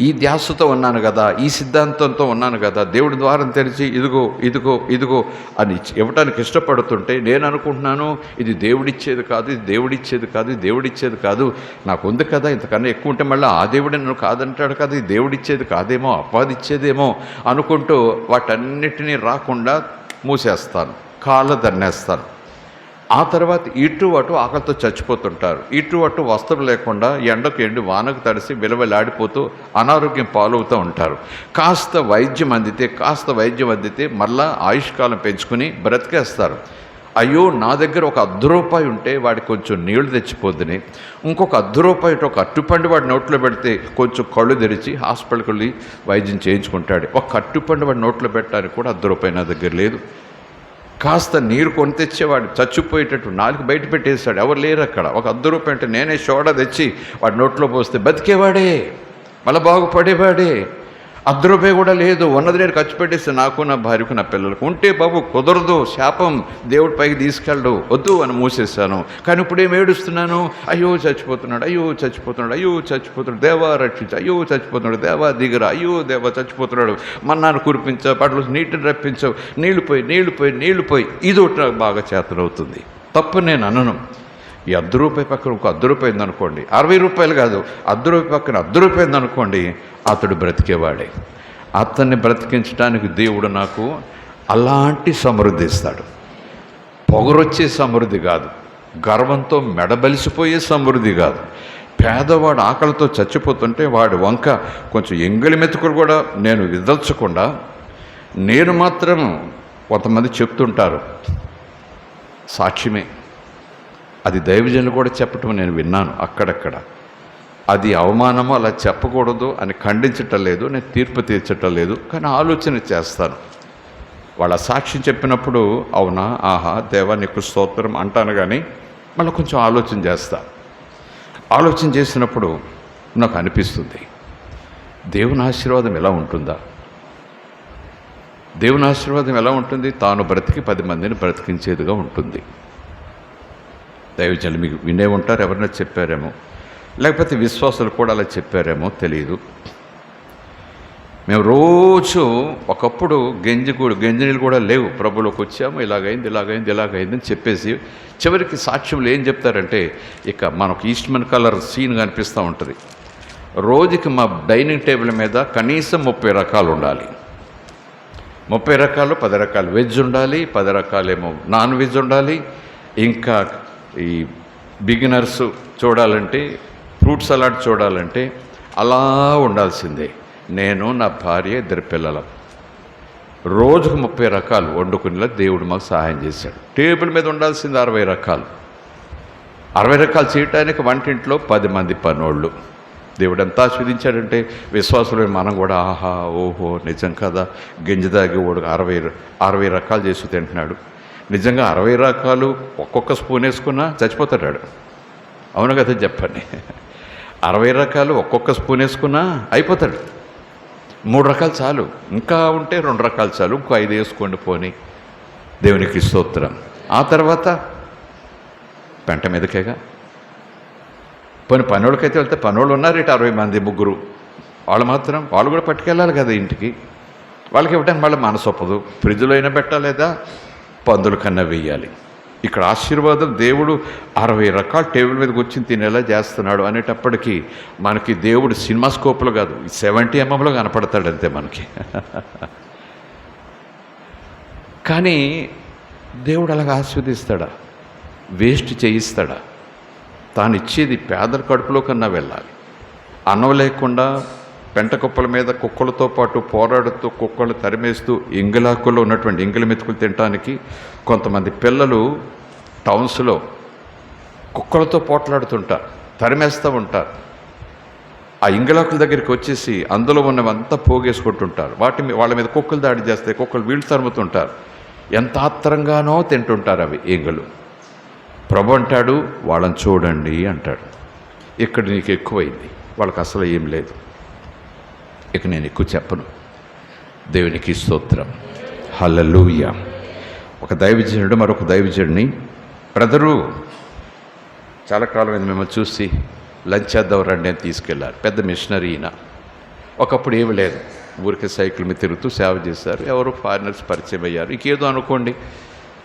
ఈ ధ్యాసతో ఉన్నాను కదా, ఈ సిద్ధాంతంతో ఉన్నాను కదా, దేవుడి ద్వారం తెరిచి ఇదిగో ఇదిగో ఇదిగో అని ఇవ్వటానికి ఇష్టపడుతుంటే నేను అనుకుంటున్నాను, ఇది దేవుడిచ్చేది కాదు, ఇది దేవుడిచ్చేది కాదు, ఇది దేవుడిచ్చేది కాదు, నాకు ఉంది కదా, ఇంతకన్నా ఎక్కువ ఉంటే మళ్ళీ ఆ దేవుడే నన్ను కాదంటాడు కదా, ఇది దేవుడిచ్చేది కాదేమో, అపాదిచ్చేదేమో అనుకుంటూ వాటన్నిటినీ రాకుండా మూసేస్తాను, కాళ్ళ దన్నేస్తాను. ఆ తర్వాత ఇటు అటు ఆకలితో చచ్చిపోతుంటారు. ఇటు అటు వస్త్రం లేకుండా ఎండకు ఎండి వానకు తడిసి విలవలాడిపోతూ అనారోగ్యం పాలవుతూ ఉంటారు. కాస్త వైద్యం అందితే మళ్ళా ఆయుష్కాలం పెంచుకుని బ్రతికేస్తారు. అయ్యో, నా దగ్గర ఒక ₹10 ఉంటే వాడికి కొంచెం నీళ్లు తెచ్చిపోద్దని, ఇంకొక ₹10 ఒక అట్టుపండు వాడి నోట్లో పెడితే కొంచెం కళ్ళు తెరిచి హాస్పిటల్కి వెళ్ళి వైద్యం చేయించుకుంటాడు. ఒక అట్టుపండు వాడి నోట్లో పెట్టడానికి కూడా ₹10 నా దగ్గర లేదు. కాస్త నీరు కొని తెచ్చేవాడు చచ్చిపోయేటట్టు నాలుగు బయట పెట్టేశాడు, ఎవరు లేరు అక్కడ. ఒక ₹10 అంటే నేనే సోడా తెచ్చి వాడి నోట్లో పోస్తే బతికేవాడే, మళ్ళీ బాగుపడేవాడే. ₹10 కూడా లేదు, ఉన్నది నేను ఖర్చు పెట్టేస్తే నాకు, నా భార్యకు, నా పిల్లలకు. ఉంటే బాబు కుదరదు, శాపం, దేవుడి పైకి తీసుకెళ్ళడు, వద్దు అని మూసేశాను. కానీ ఇప్పుడు ఏం ఏడుస్తున్నాను, అయ్యో చచ్చిపోతున్నాడు, అయ్యో చచ్చిపోతున్నాడు, అయ్యో చచ్చిపోతున్నాడు, దేవా రక్షించు, అయ్యో చచ్చిపోతున్నాడు, దేవా దిగరా, అయ్యో దేవా చచ్చిపోతున్నాడు, మన్నాను కురిపించావు, పట్ల నీటిని రప్పించావు, నీళ్లు పోయి ఇది ఒకటి నాకు బాగా చేతనవుతుంది. తప్పు నేను అనను. ఈ ₹10 పక్కన ఇంకో ₹10 అయిందనుకోండి, ₹60 కాదు, ₹10 పక్కన ₹10 అయిందనుకోండి, అతడు బ్రతికేవాడే. అతన్ని బ్రతికించడానికి దేవుడు నాకు అలాంటి సమృద్ధి ఇస్తాడు. పొగరొచ్చే సమృద్ధి కాదు, గర్వంతో మెడబలిసిపోయే సమృద్ధి కాదు. పేదవాడు ఆకలితో చచ్చిపోతుంటే వాడి వంక కొంచెం ఎంగిలి మెతుకులు కూడా నేను విదల్చకుండా, నేను మాత్రం, కొంతమంది చెప్తుంటారు, సాక్ష్యమే, అది దైవజనులు కూడా చెప్పటం నేను విన్నాను అక్కడక్కడ. అది అవమానమో, అలా చెప్పకూడదు అని ఖండించటం లేదు, నేను తీర్పు తీర్చటం లేదు, కానీ ఆలోచన చేస్తాను. వాళ్ళ సాక్ష్యం చెప్పినప్పుడు అవునా, ఆహా, దేవా నీకు స్తోత్రం అంటాను, కానీ మళ్ళీ కొంచెం ఆలోచన చేస్తా. ఆలోచన చేసినప్పుడు నాకు అనిపిస్తుంది, దేవుని ఆశీర్వాదం ఎలా ఉంటుందా? దేవుని ఆశీర్వాదం ఎలా ఉంటుంది? తాను బ్రతికి 10 మందిని బ్రతికించేదిగా ఉంటుంది. దైవజనులు మీకు వినే ఉంటారు, ఎవరైనా చెప్పారేమో, లేకపోతే విశ్వాసులు కూడా అలా చెప్పారేమో తెలియదు. మేము రోజు ఒకప్పుడు గంజినీళ్ళు కూడా లేవు, ప్రభులోకి వచ్చాము, ఇలాగైంది అని చెప్పేసి చివరికి సాక్ష్యంలో ఏం చెప్తారంటే, ఇక మనకు ఈస్ట్మన్ కలర్ సీన్ కనిపిస్తూ ఉంటుంది. రోజుకి మా డైనింగ్ టేబుల్ మీద కనీసం 30 రకాలు ఉండాలి. 30 రకాలు, 10 రకాలు వెజ్ ఉండాలి, 10 రకాలేమో నాన్ వెజ్ ఉండాలి. ఇంకా ఈ బిగినర్స్ చూడాలంటే, ఫ్రూట్ సలాడ్ చూడాలంటే అలా ఉండాల్సిందే. నేను, నా భార్య, 2 పిల్లలు రోజుకు 30 రకాలు వండుకునేలా దేవుడు మాకు సహాయం చేశాడు. టేబుల్ మీద ఉండాల్సింది 60 రకాలు. 60 రకాలు చేయటానికి వంటింట్లో 10 మంది పనోళ్ళు. దేవుడు ఎంత ఆస్వాదించాడంటే విశ్వాసులు మనం కూడా ఆహా ఓహో నిజం కదా, గింజ దాగి వాడు 60 రకాలు చేసి తింటున్నాడు. నిజంగా 60 రకాలు ఒక్కొక్క స్పూన్ వేసుకున్నా చచ్చిపోతాడు. అవును కదా చెప్పండి. 60 రకాలు ఒక్కొక్క స్పూన్ వేసుకున్నా అయిపోతాడు. 3 రకాలు చాలు, ఇంకా ఉంటే 2 రకాలు చాలు, ఇంకో 5 వేసుకోండి పోని. దేవునికి స్తోత్రం. ఆ తర్వాత పెంట మీదకేగా. పోనీ పనోళ్ళకైతే వెళ్తే పనోళ్ళు ఉన్నారు ఇటు 60 మంది, 3 వాళ్ళు కూడా పట్టుకెళ్ళాలి కదా ఇంటికి. వాళ్ళకి ఇవ్వడానికి మళ్ళీ మనసు ఒప్పదు. ఫ్రిడ్జ్లో అయినా పెట్టాలేదా పందుల కన్నా వేయాలి. ఇక్కడ ఆశీర్వాదం దేవుడు 60 రకాల టేబుల్ మీదకి వచ్చి తినేలా చేస్తున్నాడు అనేటప్పటికీ మనకి దేవుడు సినిమా స్కోప్లో కాదు 70 mm కనపడతాడు అంతే మనకి. కానీ దేవుడు అలాగా ఆస్వాదిస్తాడా? వేస్ట్ చేయిస్తాడా? తాను ఇచ్చేది పేదల కడుపులో కన్నా వెళ్ళాలి. అన్నం లేకుండా పెంట కుప్పల మీద కుక్కలతో పాటు పోరాడుతూ కుక్కలు తరిమేస్తూ ఇంగిలాకుల్లో ఉన్నటువంటి ఇంగిలి మెతుకులు తినడానికి కొంతమంది పిల్లలు టౌన్స్లో కుక్కలతో పోట్లాడుతుంటారు, తరిమేస్తూ ఉంటారు. ఆ ఇంగిలాకుల దగ్గరికి వచ్చేసి అందులో ఉన్నవంతా పోగేసుకుంటుంటారు. వాళ్ళ మీద కుక్కలు దాడి చేస్తాయి, కుక్కలు వీళ్ళు తరుముతుంటారు. ఎంత ఆత్రంగానో తింటుంటారు అవి ఇంగులు. ప్రభు అంటాడు వాళ్ళని చూడండి అంటాడు. ఇక్కడ నీకు ఎక్కువైంది, వాళ్ళకి అసలు ఏం లేదు. ఇక నేను ఎక్కువ చెప్పను. దేవునికి స్తోత్రం. హల్లెలూయా. ఒక దైవజనుడు మరొక దైవజనుడిని, బ్రదరు చాలా కాలమైంది మిమ్మల్ని చూసి లంచ్ చేద్దాం రండి అని తీసుకెళ్ళారు. పెద్ద మిషనరీ ఈయన. ఒకప్పుడు ఏమి లేదు, ఊరికే సైకిల్ మీద తిరుగుతూ సేవ చేశారు. ఎవరు ఫారినర్స్ పరిచయం అయ్యారు. ఇంకేదో అనుకోండి,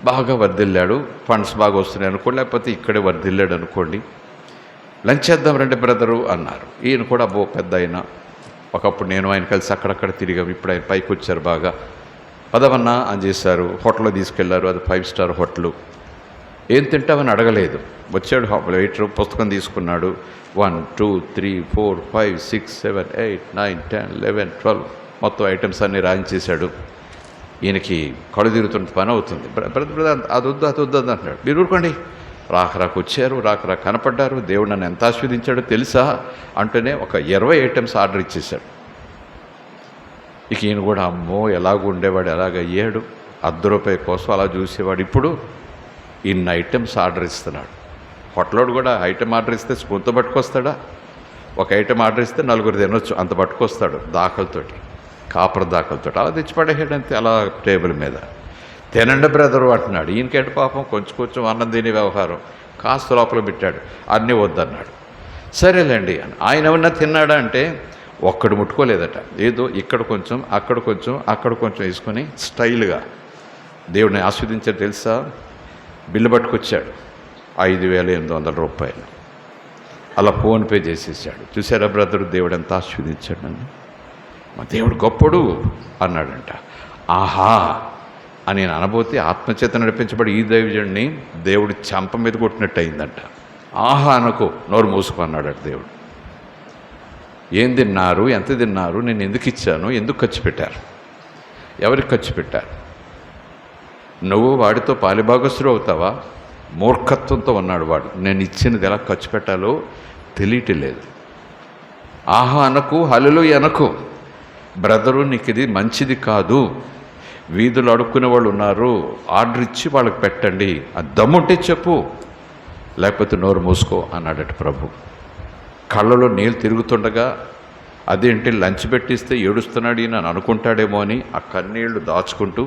బాగా వర్ధిల్లాడు, ఫండ్స్ బాగా వస్తున్నాయి అనుకోండి, లేకపోతే ఇక్కడే వర్ధిల్లాడు అనుకోండి. లంచ్ చేద్దాం రండి బ్రదరు అన్నారు. ఈయన కూడా పెద్ద అయినా. ఒకప్పుడు నేను ఆయన కలిసి అక్కడక్కడ తిరిగాం. ఇప్పుడు ఆయన పైకి వచ్చారు బాగా. పదవన్నా అని చేశారు. హోటల్లో తీసుకెళ్లారు. అది 5 స్టార్ హోటలు. ఏం తింటామని అడగలేదు. వచ్చాడు వెయిటర్, పుస్తకం తీసుకున్నాడు. 1 2 3 4 5 6 7 8 9 10 11 12 మొత్తం ఐటమ్స్ అన్నీ రాయించేశాడు. ఈయనకి కళ్ళు తిరుగుతున్న పని అవుతుంది. బ్రదర్ అది వద్దు అంటున్నాడు. మీరు ఊరుకోండి, రాక వచ్చారు, రాక కనపడ్డారు, దేవుడు నన్ను ఎంత ఆస్వాదించాడో తెలుసా అంటూనే ఒక 20 ఐటమ్స్ ఆర్డర్ ఇచ్చేశాడు. ఇక ఈయన కూడా అమ్మో ఎలాగ ఉండేవాడు, ఎలాగ అయ్యాడు, ₹1 కోసం అలా చూసేవాడు. ఇప్పుడు ఇన్ని ఐటమ్స్ ఆర్డర్ ఇస్తున్నాడు. హోటలోడు కూడా ఐటమ్ ఆర్డర్ ఇస్తే స్పూన్తో పట్టుకొస్తాడా? ఒక ఐటమ్ ఆర్డర్ ఇస్తే 4 తినొచ్చు, అంత పట్టుకొస్తాడు దాఖలతోటి, కాపర్ దాఖలతో. అలా తెచ్చిపడేయడంతే అలా టేబుల్ మీద. తినండి బ్రదరు అంటున్నాడు. ఈయనకేంటి పాపం కొంచెం అన్నం తినే వ్యవహారం. కాస్త లోపల పెట్టాడు, అన్నీ వద్దన్నాడు. సరేలేండి అని. ఆయన ఏమన్నా తిన్నాడా అంటే ఒక్కడు ముట్టుకోలేదట. ఏదో ఇక్కడ కొంచెం అక్కడ కొంచెం వేసుకొని స్టైల్గా దేవుడిని ఆస్వాదించాడు తెలుసా. బిల్లు పట్టుకొచ్చాడు, ₹5,800. అలా ఫోన్పే చేసేసాడు. చూసారా బ్రదరు, దేవుడు ఎంత ఆస్వాదించాడు నన్ను, మా దేవుడు గొప్పడు అన్నాడంట. ఆహా అని నేను అనబోతే ఆత్మచేత నడిపించబడి ఈ దైవజుడిని దేవుడు చెంప మీద కొట్టినట్టు అయిందంట. ఆహా అనుకో, నోరు మూసుకో అన్నాడట దేవుడు. ఏం తిన్నారు, ఎంత తిన్నారు, నేను ఎందుకు ఇచ్చాను, ఎందుకు ఖర్చు పెట్టారు, ఎవరికి ఖర్చు పెట్టారు? నువ్వు వాడితో పాలిభాగస్తుడు అవుతావా? మూర్ఖత్వంతో ఉన్నాడు వాడు. నేను ఇచ్చినది ఎలా ఖర్చు పెట్టాలో తెలియట్లేదు. ఆహా అనకు, హల్లెలూయా అనకు. బ్రదరు నీకు ఇది మంచిది కాదు, వీధులు అడుక్కునే వాళ్ళు ఉన్నారు, ఆర్డర్ ఇచ్చి వాళ్ళకి పెట్టండి, అది దమ్ముంటే చెప్పు, లేకపోతే నోరు మూసుకో అన్నాడట ప్రభు. కళ్ళలో నీళ్ళు తిరుగుతుండగా అదేంటి లంచ్ పెట్టిస్తే ఏడుస్తున్నాడు ఈయన అనుకుంటాడేమో అని ఆ కన్నీళ్లు దాచుకుంటూ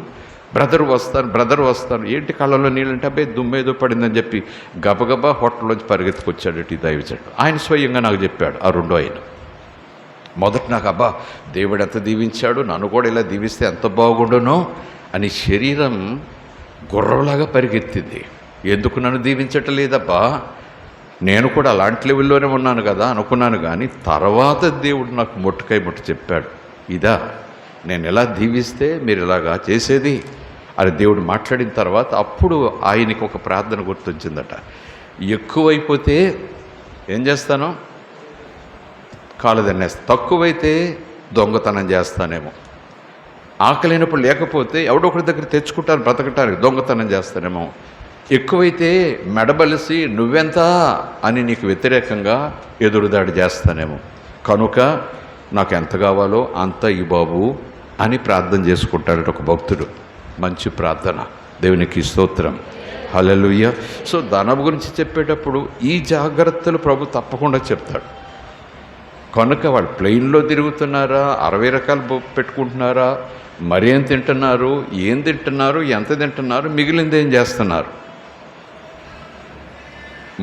బ్రదర్ వస్తాను ఏంటి కళ్ళలో నీళ్ళు అంటే అబ్బాయి దుమ్మేదో పడిందని చెప్పి గబగబా హోటల్లోంచి పరిగెత్తుకొచ్చాడు ఈ దైవజనుడు. ఆయన స్వయంగా నాకు చెప్పాడు. ఆ రెండో ఆయన మొదట నాకు అబ్బా దేవుడు ఎంత దీవించాడు, నన్ను కూడా ఇలా దీవిస్తే ఎంత బాగుండునో అని శరీరం గుర్రంలాగా పరిగెత్తింది. ఎందుకు నన్ను దీవించటం లేదబ్బా, నేను కూడా అలాంటి లెవెల్లోనే ఉన్నాను కదా అనుకున్నాను. కానీ తర్వాత దేవుడు నాకు ముట్టు చెప్పాడు, ఇదా నేను ఎలా దీవిస్తే మీరు ఇలాగా చేసేది అని దేవుడు మాట్లాడిన తర్వాత అప్పుడు ఆయనకి ఒక ప్రార్థన గుర్తొచ్చిందట. ఎక్కువైపోతే ఏం చేస్తాను, కాలు తినేస్తాను, తక్కువైతే దొంగతనం చేస్తానేమో, ఆకలినప్పుడు లేకపోతే ఎవడొకరి దగ్గర తెచ్చుకుంటాను బ్రతకటానికి దొంగతనం చేస్తానేమో, ఎక్కువైతే మెడబలిసి నువ్వెంత అని నీకు వ్యతిరేకంగా ఎదురుదాడి చేస్తానేమో. కనుక నాకు ఎంత కావాలో అంత ఈ బాబు అని ప్రార్థన చేసుకుంటాడట ఒక భక్తుడు. మంచి ప్రార్థన. దేవునికి స్తోత్రం. హల్లెలూయా. సో ధనం గురించి చెప్పేటప్పుడు ఈ జాగ్రత్తలు ప్రభు తప్పకుండా చెప్తాడు. కనుక వాళ్ళు ప్లెయిన్లో తిరుగుతున్నారా, 60 రకాలు పెట్టుకుంటున్నారా, మరేం తింటున్నారు, ఏం తింటున్నారు, ఎంత తింటున్నారు, మిగిలింది ఏం చేస్తున్నారు.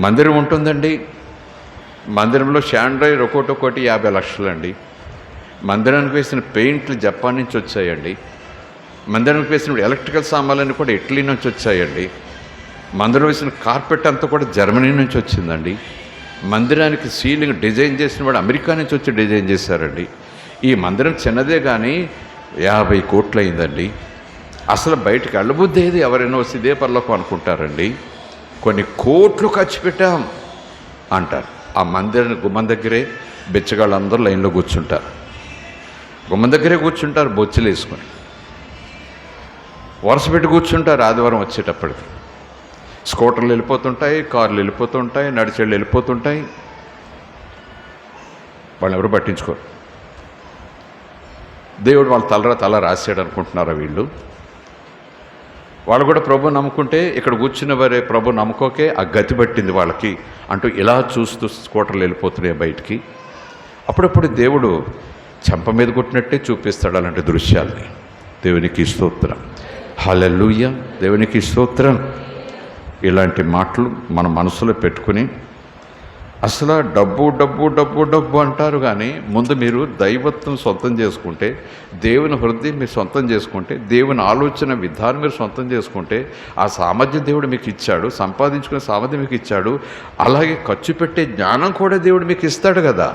మందిరం ఉంటుందండి. మందిరంలో షాండ్రైర్ ఒక్కొక్కటి 50 లక్షలండి. మందిరానికి వేసిన పెయింట్లు జపాన్ నుంచి వచ్చాయండి. మందిరానికి వేసిన ఎలక్ట్రికల్ సామాన్లన్నీ కూడా ఇటలీ నుంచి వచ్చాయండి. మందిరం వేసిన కార్పెట్ అంతా కూడా జర్మనీ నుంచి వచ్చిందండి. మందిరానికి సీలింగ్ డిజైన్ చేసిన వాడు అమెరికా నుంచి వచ్చి డిజైన్ చేశారండి. ఈ మందిరం చిన్నదే కానీ 50 కోట్లు అయిందండి. అసలు బయటకు వెళ్ళబుద్ధి ఏది, ఎవరైనా వస్తే ఇదే పర్లోకి అనుకుంటారండి. కొన్ని కోట్లు ఖర్చు పెట్టాం అంటారు. ఆ మందిరం గుమ్మం దగ్గరే బిచ్చగాళ్ళందరూ లైన్లో కూర్చుంటారు. గుమ్మం దగ్గరే కూర్చుంటారు, బొచ్చులు వేసుకొని వరుస పెట్టి కూర్చుంటారు. ఆదివారం వచ్చేటప్పటికి స్కూటర్లు వెళ్ళిపోతుంటాయి, కార్లు వెళ్ళిపోతుంటాయి, నడిచేళ్ళు వెళ్ళిపోతుంటాయి. వాళ్ళు ఎవరు పట్టించుకోరు. దేవుడు వాళ్ళ తల రాసాడు అనుకుంటున్నారా వీళ్ళు? వాళ్ళు కూడా ప్రభు నమ్ముకుంటే ఇక్కడ కూర్చున్న వారే ప్రభు నమ్ముకోకే ఆ గతి పట్టింది వాళ్ళకి అంటూ ఇలా చూస్తూ స్కూటర్లు వెళ్ళిపోతున్నాయి బయటికి. అప్పుడప్పుడు దేవుడు చెంప మీద కొట్టినట్టే చూపిస్తాడు అలాంటి దృశ్యాల్ని. దేవునికి స్తోత్రం. హల్లెలూయా. దేవునికి స్తోత్రం. ఇలాంటి మాటలు మన మనసులో పెట్టుకుని అసలు డబ్బు డబ్బు డబ్బు డబ్బు అంటారు కానీ ముందు మీరు దైవత్వం సొంతం చేసుకుంటే, దేవుని హృదయం మీరు సొంతం చేసుకుంటే, దేవుని ఆలోచన విధానం మీరు సొంతం చేసుకుంటే ఆ సామర్థ్యం దేవుడు మీకు ఇచ్చాడు, సంపాదించుకునే సామర్థ్యం మీకు ఇచ్చాడు. అలాగే ఖర్చు పెట్టే జ్ఞానం కూడా దేవుడు మీకు ఇస్తాడు కదా.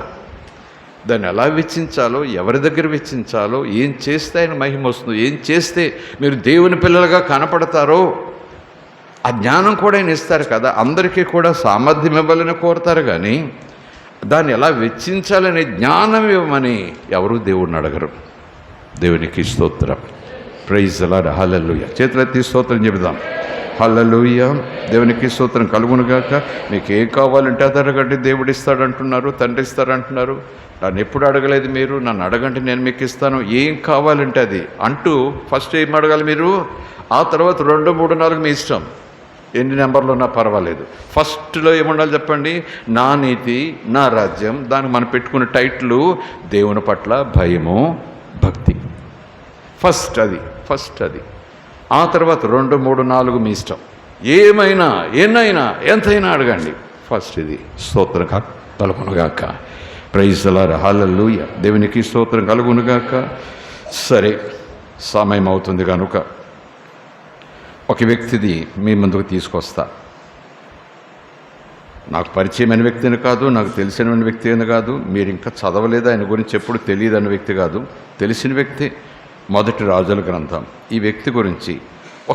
దాన్ని ఎలా వెచ్చించాలో, ఎవరి దగ్గర వెచ్చించాలో, ఏం చేస్తే ఆయన మహిమ వస్తుందో, ఏం చేస్తే మీరు దేవుని పిల్లలుగా కనపడతారో ఆ జ్ఞానం కూడా ఆయన ఇస్తారు కదా. అందరికీ కూడా సామర్థ్యం ఇవ్వాలని కోరుతారు కానీ దాన్ని ఎలా వెచ్చించాలనే జ్ఞానం ఇవ్వమని ఎవరు దేవుడిని అడగరు. దేవునికి స్తోత్రం. Praise the lord. హల్లెలూయా. చేతులెత్తి స్తోత్రం చెబుదాం. హల్లెలూయా. దేవునికి స్తోత్రం కలుగునుగాక. మీకు ఏం కావాలంటే అది అడగండి, దేవుడు ఇస్తాడంటున్నారు, తండ్రి ఇస్తాడంటున్నారు. నన్ను ఎప్పుడు అడగలేదు మీరు, నన్ను అడగండి నేను మీకు ఇస్తాను. ఏం కావాలంటే అది అంటూ ఫస్ట్ ఏం అడగాలి మీరు, ఆ తర్వాత 2, 3, 4 మీ ఇష్టం, ఎన్ని నెంబర్లు ఉన్నా పర్వాలేదు. ఫస్ట్లో ఏముండాలి చెప్పండి? నా నీతి, నా రాజ్యం. దానికి మనం పెట్టుకున్న టైటిల్ దేవుని పట్ల భయము, భక్తి. ఫస్ట్ అది. ఆ తర్వాత 2, 3, 4 మీ ఇష్టం. ఏమైనా, ఎన్నైనా, ఎంతైనా అడగండి. ఫస్ట్ ఇది. స్తోత్రం కలుగునుగాక. Praise the lord. హల్లెలూయా. దేవునికి స్తోత్రం కలుగునుగాక. సరే, సమయం అవుతుంది కనుక ఒక వ్యక్తిది మీ ముందుకు తీసుకొస్తా. నాకు పరిచయమైన వ్యక్తిని కాదు, నాకు తెలిసిన వ్యక్తి అని కాదు, మీరు ఇంకా చదవలేదు, ఆయన గురించి ఎప్పుడు తెలియదు అన్న వ్యక్తి కాదు, తెలిసిన వ్యక్తి. మొదటి రాజుల గ్రంథం. ఈ వ్యక్తి గురించి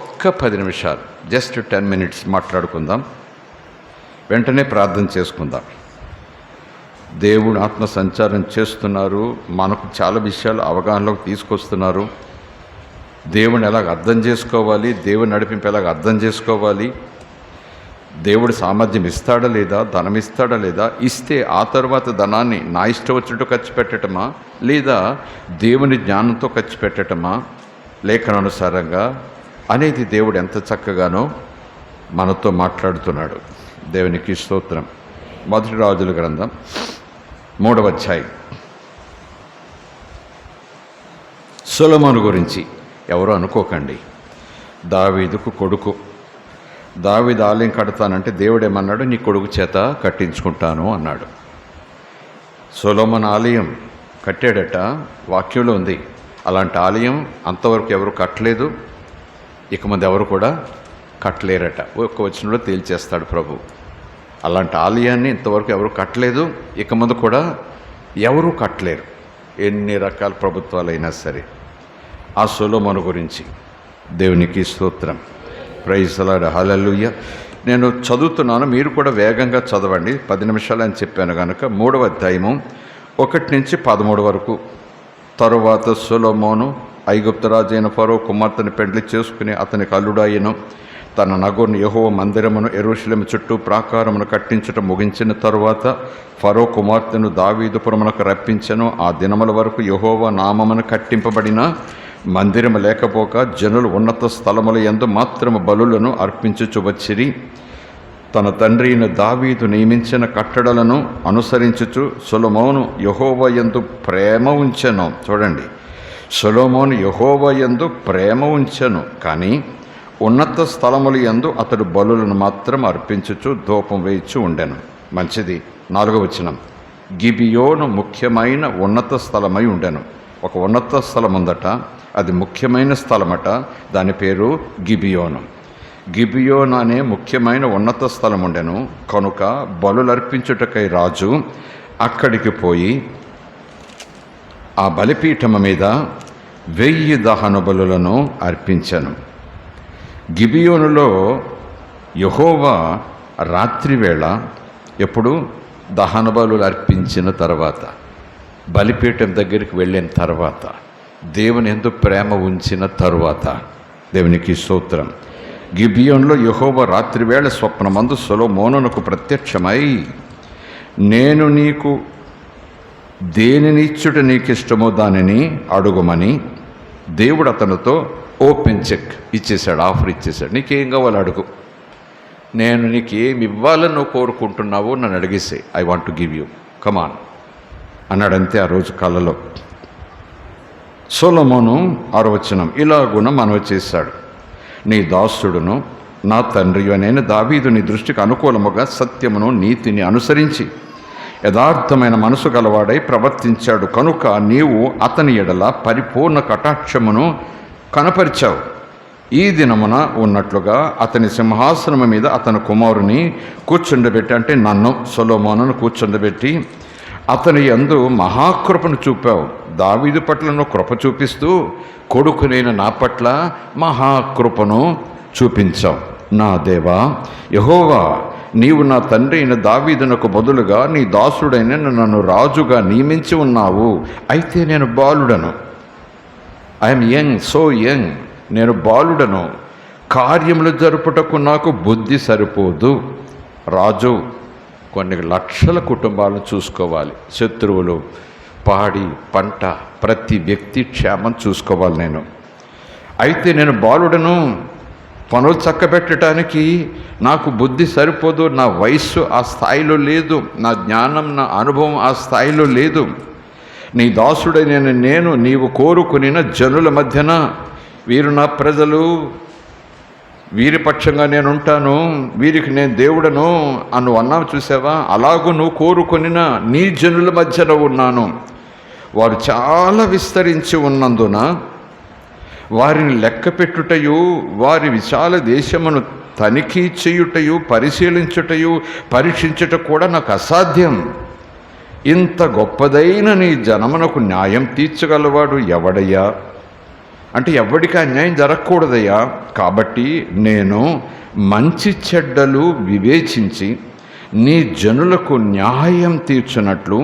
ఒక్క 10 నిమిషాలు, జస్ట్ 10 minutes మాట్లాడుకుందాం. వెంటనే ప్రార్థన చేసుకుందాం. దేవుడు ఆత్మ సంచారం చేస్తున్నారు, మనకు చాలా విషయాలు అవగాహనలోకి తీసుకొస్తున్నారు. దేవుని ఎలాగ అర్థం చేసుకోవాలి, దేవుని నడిపింపు ఎలాగ అర్థం చేసుకోవాలి, దేవుడు సామర్థ్యం ఇస్తాడా లేదా, ధనం ఇస్తాడా లేదా, ఇస్తే ఆ తర్వాత ధనాన్ని నా ఇష్టం వచ్చినట్టు ఖర్చు పెట్టటమా, లేదా దేవుని జ్ఞానంతో ఖర్చు పెట్టటమా లేఖనానుసారంగా అనేది దేవుడు ఎంత చక్కగానో మనతో మాట్లాడుతున్నాడు. దేవునికి స్తోత్రం. మొదటి రాజుల గ్రంథం 3వ అధ్యాయం. సొలొమోను గురించి ఎవరో అనుకోకండి. దావీదుకు కొడుకు. దావీదు ఆలయం కడతానంటే దేవుడేమన్నాడు? నీ కొడుకు చేత కట్టించుకుంటాను అన్నాడు. సొలొమోను ఆలయం కట్టాడట, వాక్యంలో ఉంది. అలాంటి ఆలయం అంతవరకు ఎవరు కట్టలేదు, ఇక ముందు ఎవరు కూడా కట్టలేరట. ఒక్క వచనంలో తేల్చేస్తాడు ప్రభు. అలాంటి ఆలయాన్ని ఇంతవరకు ఎవరు కట్టలేదు, ఇక ముందు కూడా ఎవరు కట్టలేరు, ఎన్ని రకాల ప్రభుత్వాలైనా సరే. ఆ సొలొమోను గురించి దేవునికి స్తోత్రం. Praise the lord. హల్లెలూయా. నేను చదువుతున్నాను, మీరు కూడా వేగంగా చదవండి. 10 నిమిషాలు అని చెప్పాను కనుక 3వ అధ్యాయము 1 నుంచి 13 వరకు. తరువాత సొలొమోను ఐగుప్తు రాజైన ఫరో కుమార్తెను పెండ్లి చేసుకుని అతనికి అల్లుడాయను. తన నగరును యెహోవా మందిరమును యెరూషలేము చుట్టూ ప్రాకారమును కట్టించుట ముగించిన తరువాత ఫరో కుమార్తెను దావీదుపురమునకు రప్పించెను. ఆ దినముల వరకు యెహోవా నామమున కట్టింపబడిన మందిరము లేకపోక జనులు ఉన్నత స్థలముల యందు మాత్రము బలులను అర్పించుచు వచ్చిరి. తన తండ్రి అయిన దావీదు నియమించిన కట్టడలను అనుసరించుచు సొలొమోను యెహోవా యందు ప్రేమ ఉంచెను. చూడండి, సొలొమోను యెహోవా యందు ప్రేమ ఉంచెను, కానీ ఉన్నత స్థలముల యందు అతడు బలులను మాత్రం అర్పించుచు ధూపం వేయిచు ఉండెను. మంచిది. 4వ వచనం, గిబియోను ముఖ్యమైన ఉన్నత స్థలమై ఉండెను. ఒక ఉన్నత స్థలం ఉందట, అది ముఖ్యమైన స్థలమట, దాని పేరు గిబియోను. గిబియోను అనే ముఖ్యమైన ఉన్నత స్థలం ఉండెను. కనుక బలులర్పించుటకై రాజు అక్కడికి పోయి ఆ బలిపీఠము మీద 1000 దహన బలులను అర్పించెను. గిబియోనులో యెహోవా రాత్రివేళ ఎప్పుడు దహన బలులు అర్పించిన తర్వాత, బలిపీఠం దగ్గరికి వెళ్ళిన తర్వాత, దేవుని యందు ప్రేమ ఉంచిన తరువాత, దేవునికి స్తోత్రం. గిబియోనులో యెహోవా రాత్రివేళ స్వప్నమందు సొలొమోనునకు ప్రత్యక్షమై, నేను నీకు దేనినిచ్చుట నీకిష్టమో దానిని అడుగుమని దేవుడు అతనితో ఓపెన్ చెక్ ఇచ్చేశాడు, ఆఫర్ ఇచ్చేశాడు. నీకేం కావాలో అడుగు, నేను నీకు ఏమి ఇవ్వాలని నువ్వు కోరుకుంటున్నావో నన్ను అడిగేసే, I want to give you, come on అన్నాడంతే. ఆ రోజు కలలో సొలొమోను 6వ వచనం, ఇలాగున మనవి చేశాడు, నీ దాసుడును నా తండ్రి అయిన దావీదు నీ దృష్టికి అనుకూలముగా సత్యమును నీతిని అనుసరించి యథార్థమైన మనసు గలవాడై ప్రవర్తించాడు కనుక నీవు అతని ఎడల పరిపూర్ణ కటాక్షమును కనపరిచావు. ఈ దినమున ఉన్నట్లుగా అతని సింహాసనము మీద అతని కుమారుని కూర్చుండబెట్టి, అంటే నన్ను సొలొమోనును కూర్చుండబెట్టి అతని యందు మహాకృపను చూపావు. దావీదు పట్లను కృప చూపిస్తూ కొడుకునైన నా పట్ల మహాకృపను చూపించావు. నా దేవా యెహోవా, నీవు నా తండ్రి అయిన దావీదునకు బదులుగా నీ దాసుడైన నన్ను రాజుగా నియమించి ఉన్నావు. అయితే నేను బాలుడను, ఐఎమ్ యంగ్, సో యంగ్, నేను బాలుడను, కార్యములు జరుపుటకు నాకు బుద్ధి సరిపోదు. రాజు కొన్ని లక్షల కుటుంబాలను చూసుకోవాలి, శత్రువులు, పాడి పంట, ప్రతి వ్యక్తి క్షేమం చూసుకోవాలి నేను. అయితే నేను బాలుడను, పనులు చక్కబెట్టడానికి నాకు బుద్ధి సరిపోదు, నా వయస్సు ఆ స్థాయిలో లేదు, నా జ్ఞానం నా అనుభవం ఆ స్థాయిలో లేదు. నీ దాసుడైన నేను నీవు కోరుకునిన జనుల మధ్యన వీరు నా ప్రజలు, వీరి పక్షంగా నేను ఉంటాను, వీరికి నేను దేవుడను అను అన్నావు చూసావా, అలాగూ నువ్వు కోరుకొనిన నీ జనుల మధ్యన ఉన్నాను. వారు చాలా విస్తరించి ఉన్నందున వారిని లెక్క పెట్టుటయు వారి విశాల దేశమును తనిఖీ చేయుటయు పరిశీలించుటయు పరీక్షించుట కూడా నాకు అసాధ్యం. ఇంత గొప్పదైన నీ జనమునకు న్యాయం తీర్చగలవాడు ఎవడయ్యా? అంటే ఎవడికి అన్యాయం జరగకూడదయ్యా. కాబట్టి నేను మంచి చెడ్డలు వివేచించి నీ జనులకు న్యాయం తీర్చున్నట్లు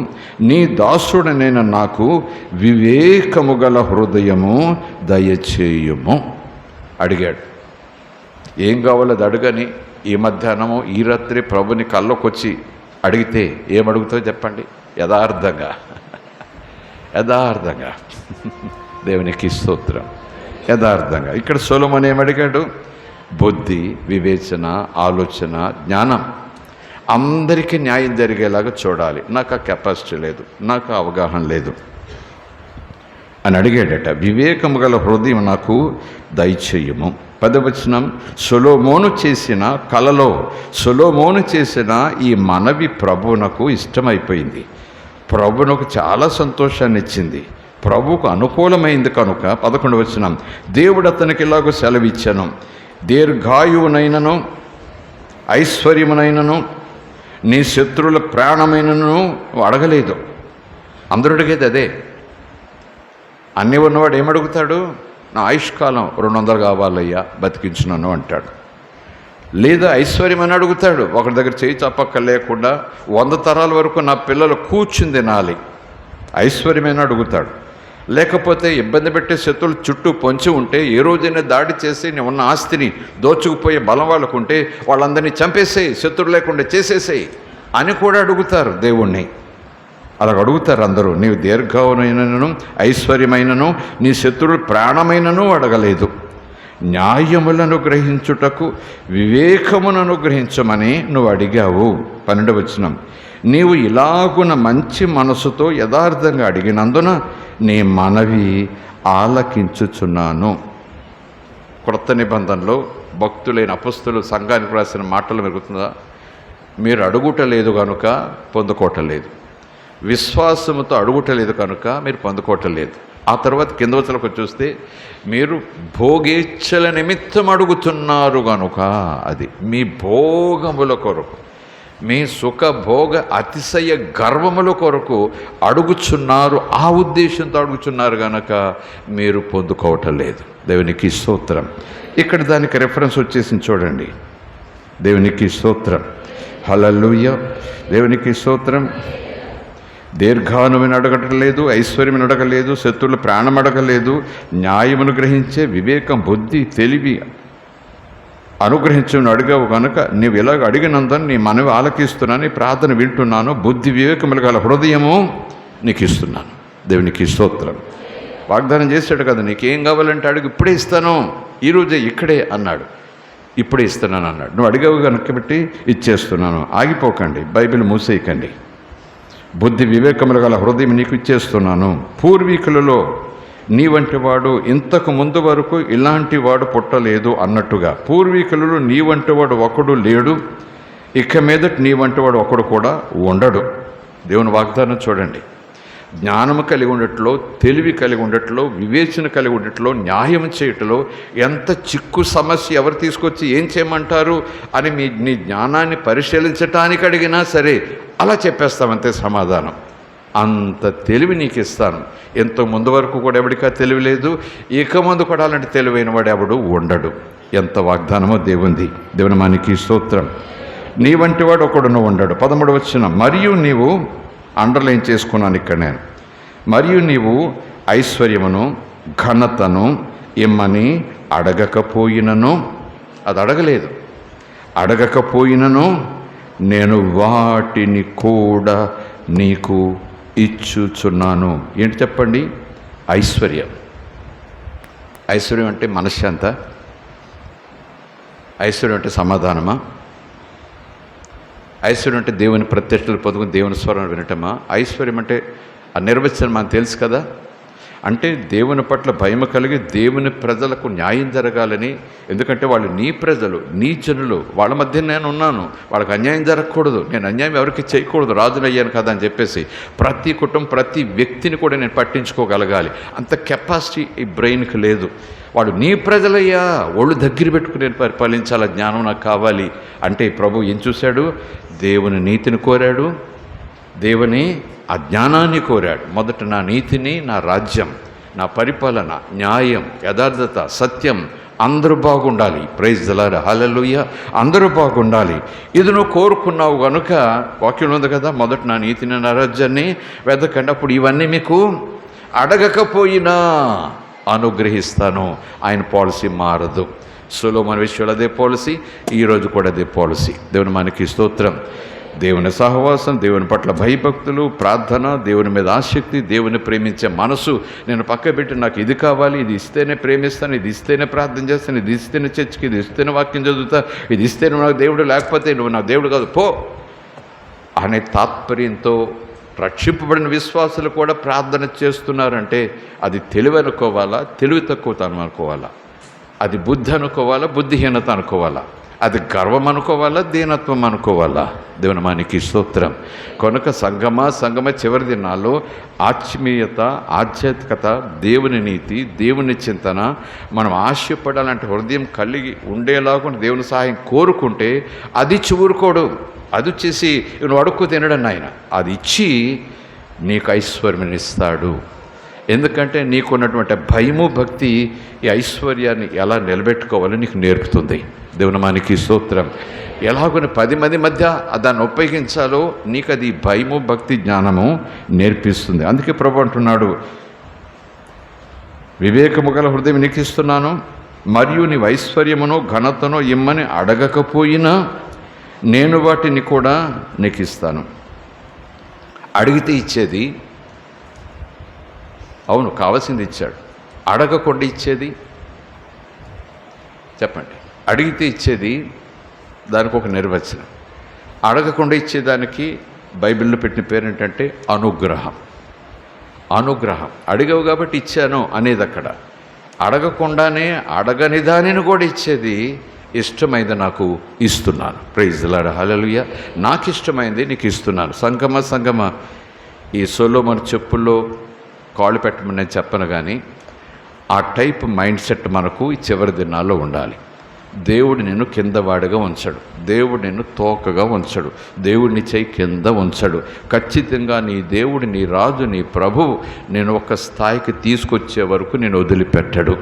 నీ దాసుడనైన నాకు వివేకము గల హృదయము దయచేయుము అడిగాడు. ఏం కావాలో అది అడగని ఈ మధ్యాహ్నము ఈ రాత్రి ప్రభుని కళ్ళకొచ్చి అడిగితే ఏమడుగుతావు చెప్పండి? యథార్థంగా దేవునికి స్తోత్రం. యథార్థంగా. ఇక్కడ సొలొమోను ఏమడిగాడు? బుద్ధి, వివేచన, ఆలోచన, జ్ఞానం, అందరికీ న్యాయం జరిగేలాగా చూడాలి. నాకు ఆ కెపాసిటీ లేదు, నాకు అవగాహన లేదు అని అడిగాడట. వివేకము గల హృదయం నాకు దయచేయము. 10వ వచనం, సొలొమోను చేసిన కలలో సొలొమోను చేసిన ఈ మనవి ప్రభువునకు ఇష్టమైపోయింది. ప్రభువునకు చాలా సంతోషాన్ని ఇచ్చింది, ప్రభువుకు అనుకూలమైంది కనుక 11వ వచనం, దేవుడు అతనికి ఇలాగూ సెలవిచ్చాను, దీర్ఘాయువునైనను ఐశ్వర్యమునైనను నీ శత్రువుల ప్రాణమైనను అడగలేదు. అందరూ అడిగేది అదే. అన్నీ ఉన్నవాడు ఏమడుగుతాడు? నా ఆయుష్కాలం 200 కావాలయ్యా, బతికించున్నాను అంటాడు. లేదా ఐశ్వర్యం అని అడుగుతాడు. ఒకరి దగ్గర చేయి చప్పక్క లేకుండా 100 తరాల వరకు నా పిల్లలు కూర్చుని తినాలి, ఐశ్వర్యమని అడుగుతాడు. లేకపోతే ఇబ్బంది పెట్టే శత్రువులు చుట్టూ పొంచి ఉంటే ఏ రోజైనా దాడి చేసి నీ ఉన్న ఆస్తిని దోచుకుపోయే బలం వాళ్ళకు ఉంటే వాళ్ళందరినీ చంపేసేయి, శత్రువు లేకుండా చేసేసేయి అని కూడా అడుగుతారు దేవుణ్ణి. అలాగ అడుగుతారు అందరూ. నీవు దీర్ఘమైనను ఐశ్వర్యమైనను నీ శత్రువులు ప్రాణమైనను అడగలేదు. న్యాయములను గ్రహించుటకు వివేకమును అనుగ్రహించమని నువ్వు అడిగావు. 12వ వచనం, నీవు ఇలాగున మంచి మనసుతో యథార్థంగా అడిగినందున నీ మనవి ఆలకించుచున్నాను. క్రొత్త నిబంధనలో భక్తులైన అపొస్తలులు సంఘానికి రాసిన మాటలు మెరుగుతుందా? మీరు అడుగుటలేదు కనుక పొందుకోవటలేదు, విశ్వాసముతో అడుగుటలేదు కనుక మీరు పొందుకోవటలేదు. ఆ తర్వాత కింద వచనంలోకి చూస్తే మీరు భోగేచ్ఛల నిమిత్తం అడుగుతున్నారు కనుక, అది మీ భోగముల కొరకు, మీ సుఖ భోగ అతిశయ గర్వముల కొరకు అడుగుచున్నారు. ఆ ఉద్దేశంతో అడుగుచున్నారు కనుక మీరు పొందుకోవటం లేదు. దేవునికి స్తోత్రం. ఇక్కడ దానికి రెఫరెన్స్ వచ్చేసింది చూడండి. దేవునికి స్తోత్రం. హల్లెలూయా. దేవునికి స్తోత్రం. దీర్ఘానువుని అడగటం లేదు, ఐశ్వర్యం అడగలేదు, శత్రువుల ప్రాణం అడగలేదు, న్యాయమును గ్రహించే వివేకం, బుద్ధి, తెలివి అనుగ్రహించుని అడిగావు కనుక నీవు ఇలాగ అడిగినందున నీ మనవి ఆలకిస్తున్నాను, నీ ప్రార్థన వింటున్నాను, బుద్ధి వివేకములు గల హృదయము నీకు ఇస్తున్నాను. దేవునికి స్తోత్రం. వాగ్దానం చేశాడు కదా, నీకేం కావాలంటే అడుగు, ఇప్పుడే ఇస్తాను, ఈరోజే ఇక్కడే అన్నాడు, ఇప్పుడే ఇస్తున్నాను అన్నాడు. నువ్వు అడిగావు కనుక బట్టి ఇచ్చేస్తున్నాను. ఆగిపోకండి, బైబిల్ మూసేయకండి. బుద్ధి వివేకములు గల హృదయం నీకు ఇచ్చేస్తున్నాను. పూర్వీకులలో నీ వంటి వాడు ఇంతకు ముందు వరకు ఇలాంటి వాడు పుట్టలేదు అన్నట్టుగా పూర్వీకులలో నీ వంటి వాడు ఒకడు లేడు, ఇక మీదట నీ వంటి వాడు ఒకడు కూడా ఉండడు. దేవుని వాగ్దానం చూడండి. జ్ఞానము కలిగి ఉండట్లో, తెలివి కలిగి ఉండట్లో, వివేచన కలిగి ఉండట్లో, న్యాయం చేయటంలో ఎంత చిక్కు సమస్య ఎవరు తీసుకొచ్చి ఏం చేయమంటారు అని నీ జ్ఞానాన్ని పరిశీలించటానికి అడిగినా సరే అలా చెప్పేస్తామంతే సమాధానం. అంత తెలివి నీకు ఇస్తాను. ఎంతో ముందు వరకు కూడా ఎవడికా తెలివి లేదు, ఇక ముందు కూడా అలాంటి తెలివైన వాడు ఎవడు ఉండడు. ఎంత వాగ్దానమో దేవుంది. దేవుని మనకి స్తోత్రం. నీ వంటి వాడు ఒకడును ఉండడు. 13వ వచనం, మరియు నీవు అండర్లైన్ చేసుకున్నాను ఇక్కడ నేను, మరియు నీవు ఐశ్వర్యమును ఘనతను ఇమ్మని అడగకపోయినను, అది అడగలేదు, అడగకపోయినను నేను వాటిని కూడా నీకు ఇచ్చుచున్నాను. ఏంటి చెప్పండి? ఐశ్వర్యం. ఐశ్వర్యం అంటే మనశ్శాంత? ఐశ్వర్యం అంటే సమాధానమా? ఐశ్వర్యం అంటే దేవుని ప్రత్యక్షతలు పొందుకుని దేవుని స్వరం వినటమా? ఐశ్వర్యం అంటే ఆ నిర్వచనం మనకు తెలుసు కదా. అంటే దేవుని పట్ల భయం కలిగి దేవుని ప్రజలకు న్యాయం జరగాలని, ఎందుకంటే వాళ్ళు నీ ప్రజలు, నీ జనులు, వాళ్ళ మధ్య నేను ఉన్నాను, వాళ్ళకి అన్యాయం జరగకూడదు, నేను అన్యాయం ఎవరికి చేయకూడదు, రాజును అయ్యాను కదా అని చెప్పేసి ప్రతి కుటుంబం, ప్రతి వ్యక్తిని కూడా నేను పట్టించుకోగలగాలి. అంత కెపాసిటీ ఈ బ్రెయిన్కి లేదు. వాడు నీ ప్రజలయ్యా, ఒళ్ళు దగ్గర పెట్టుకుని నేను పరిపాలించాల, జ్ఞానం నాకు కావాలి అంటే ప్రభు ఏం చూశాడు? దేవుని నీతిని కోరాడు, దేవుని ఆ జ్ఞానాన్ని కోరాడు. మొదట నా నీతిని, నా రాజ్యం, నా పరిపాలన, న్యాయం, యథార్థత, సత్యం, అందరూ బాగుండాలి. Praise the lord. హల్లెలూయా. అందరూ బాగుండాలి. ఇది నువ్వు కోరుకున్నావు కనుక వాక్యం ఉంది కదా, మొదట నా నీతిని, నా రాజ్యాన్ని వెతకండి, అప్పుడు ఇవన్నీ మీకు అడగకపోయినా అనుగ్రహిస్తాను. ఆయన పాలసీ మారదు. సొలొమోను విషయంలో అదే పాలసీ, ఈరోజు కూడా అదే పాలసీ. దేవుని మనకి స్తోత్రం. దేవుని సహవాసం, దేవుని పట్ల భయభక్తులు, ప్రార్థన, దేవుని మీద ఆసక్తి, దేవుని ప్రేమించే మనసు నేను పక్క పెట్టి నాకు ఇది కావాలి, ఇది ఇస్తేనే ప్రేమిస్తాను, ఇది ఇస్తేనే ప్రార్థన చేస్తాను, ఇది ఇస్తేనే చర్చికి, ఇది ఇస్తేనే వాక్యం చదువుతా, ఇది ఇస్తేనే నాకు దేవుడు, లేకపోతే నువ్వు నాకు దేవుడు కాదు పో అనే తాత్పర్యంతో రక్షింపబడిన విశ్వాసులు కూడా ప్రార్థన చేస్తున్నారంటే అది తెలివి అనుకోవాలా, తెలివి తక్కువతనం అనుకోవాలా? అది బుద్ధి అనుకోవాలా, బుద్ధిహీనత అనుకోవాలా? అది గర్వం అనుకోవాలా, దీనత్వం అనుకోవాలా? దేవుని మనకి స్తోత్రం. కనుక సంగమ చివరి దినాల్లో ఆత్మీయత, ఆధ్యాత్మికత, దేవుని నీతి, దేవుని చింతన మనం ఆశపడాలంటే హృదయం కలిగి ఉండేలాగా దేవుని సహాయం కోరుకుంటే అది ఊరుకోడు. అది వచ్చేసి నువ్వు అడుక్కు తినడం ఆయన, అది ఇచ్చి నీకు ఐశ్వర్యం ఇస్తాడు. ఎందుకంటే నీకున్నటువంటి భయము, భక్తి ఈ ఐశ్వర్యాన్ని ఎలా నిలబెట్టుకోవాలో నీకు నేర్పుతుంది. దేవుని మనకి స్తోత్రం. ఎలాగో 10 మంది మధ్య దాన్ని ఉపయోగించాలో నీకు అది భయము, భక్తి, జ్ఞానము నేర్పిస్తుంది. అందుకే ప్రభు అంటున్నాడు, వివేకము గల హృదయం నీకు ఇస్తున్నాను, మరియు నీ ఐశ్వర్యమును ఘనతను ఇమ్మని అడగకపోయినా నేను వాటిని కూడా నీకు ఇస్తాను. అడిగితే ఇచ్చేది, అవును కావాల్సింది ఇచ్చాడు. అడగకుండా ఇచ్చేది చెప్పండి. అడిగితే ఇచ్చేది దానికి ఒక నిర్వచనం. అడగకుండా ఇచ్చేదానికి బైబిల్లో పెట్టిన పేరు ఏంటంటే అనుగ్రహం. అనుగ్రహం. అడిగావు కాబట్టి ఇచ్చాను అనేది అక్కడ. అడగకుండానే అడగని దానిని కూడా ఇచ్చేది ఇష్టమైంది నాకు ఇస్తున్నాను. ప్రైజ్ ది లార్డ్, హల్లెలూయా. నాకు ఇష్టమైంది నీకు ఇస్తున్నాను. సంగమ ఈ సొలొమోను చెప్పుల్లో కాళ్ళు పెట్టమని నేను చెప్పను, కానీ ఆ టైప్ మైండ్ సెట్ మనకు ఈ చివరి దినాల్లో ఉండాలి. దేవుడు నిన్ను కిందవాడిగా ఉంచడు, దేవుడు నిన్ను తోకగా ఉంచడు, దేవుడిని చేయి కింద ఉంచడు. ఖచ్చితంగా నీ దేవుడు, నీ రాజు, నీ ప్రభువు నేను ఒక స్థాయికి తీసుకొచ్చే వరకు నేను వదిలిపెట్టడు.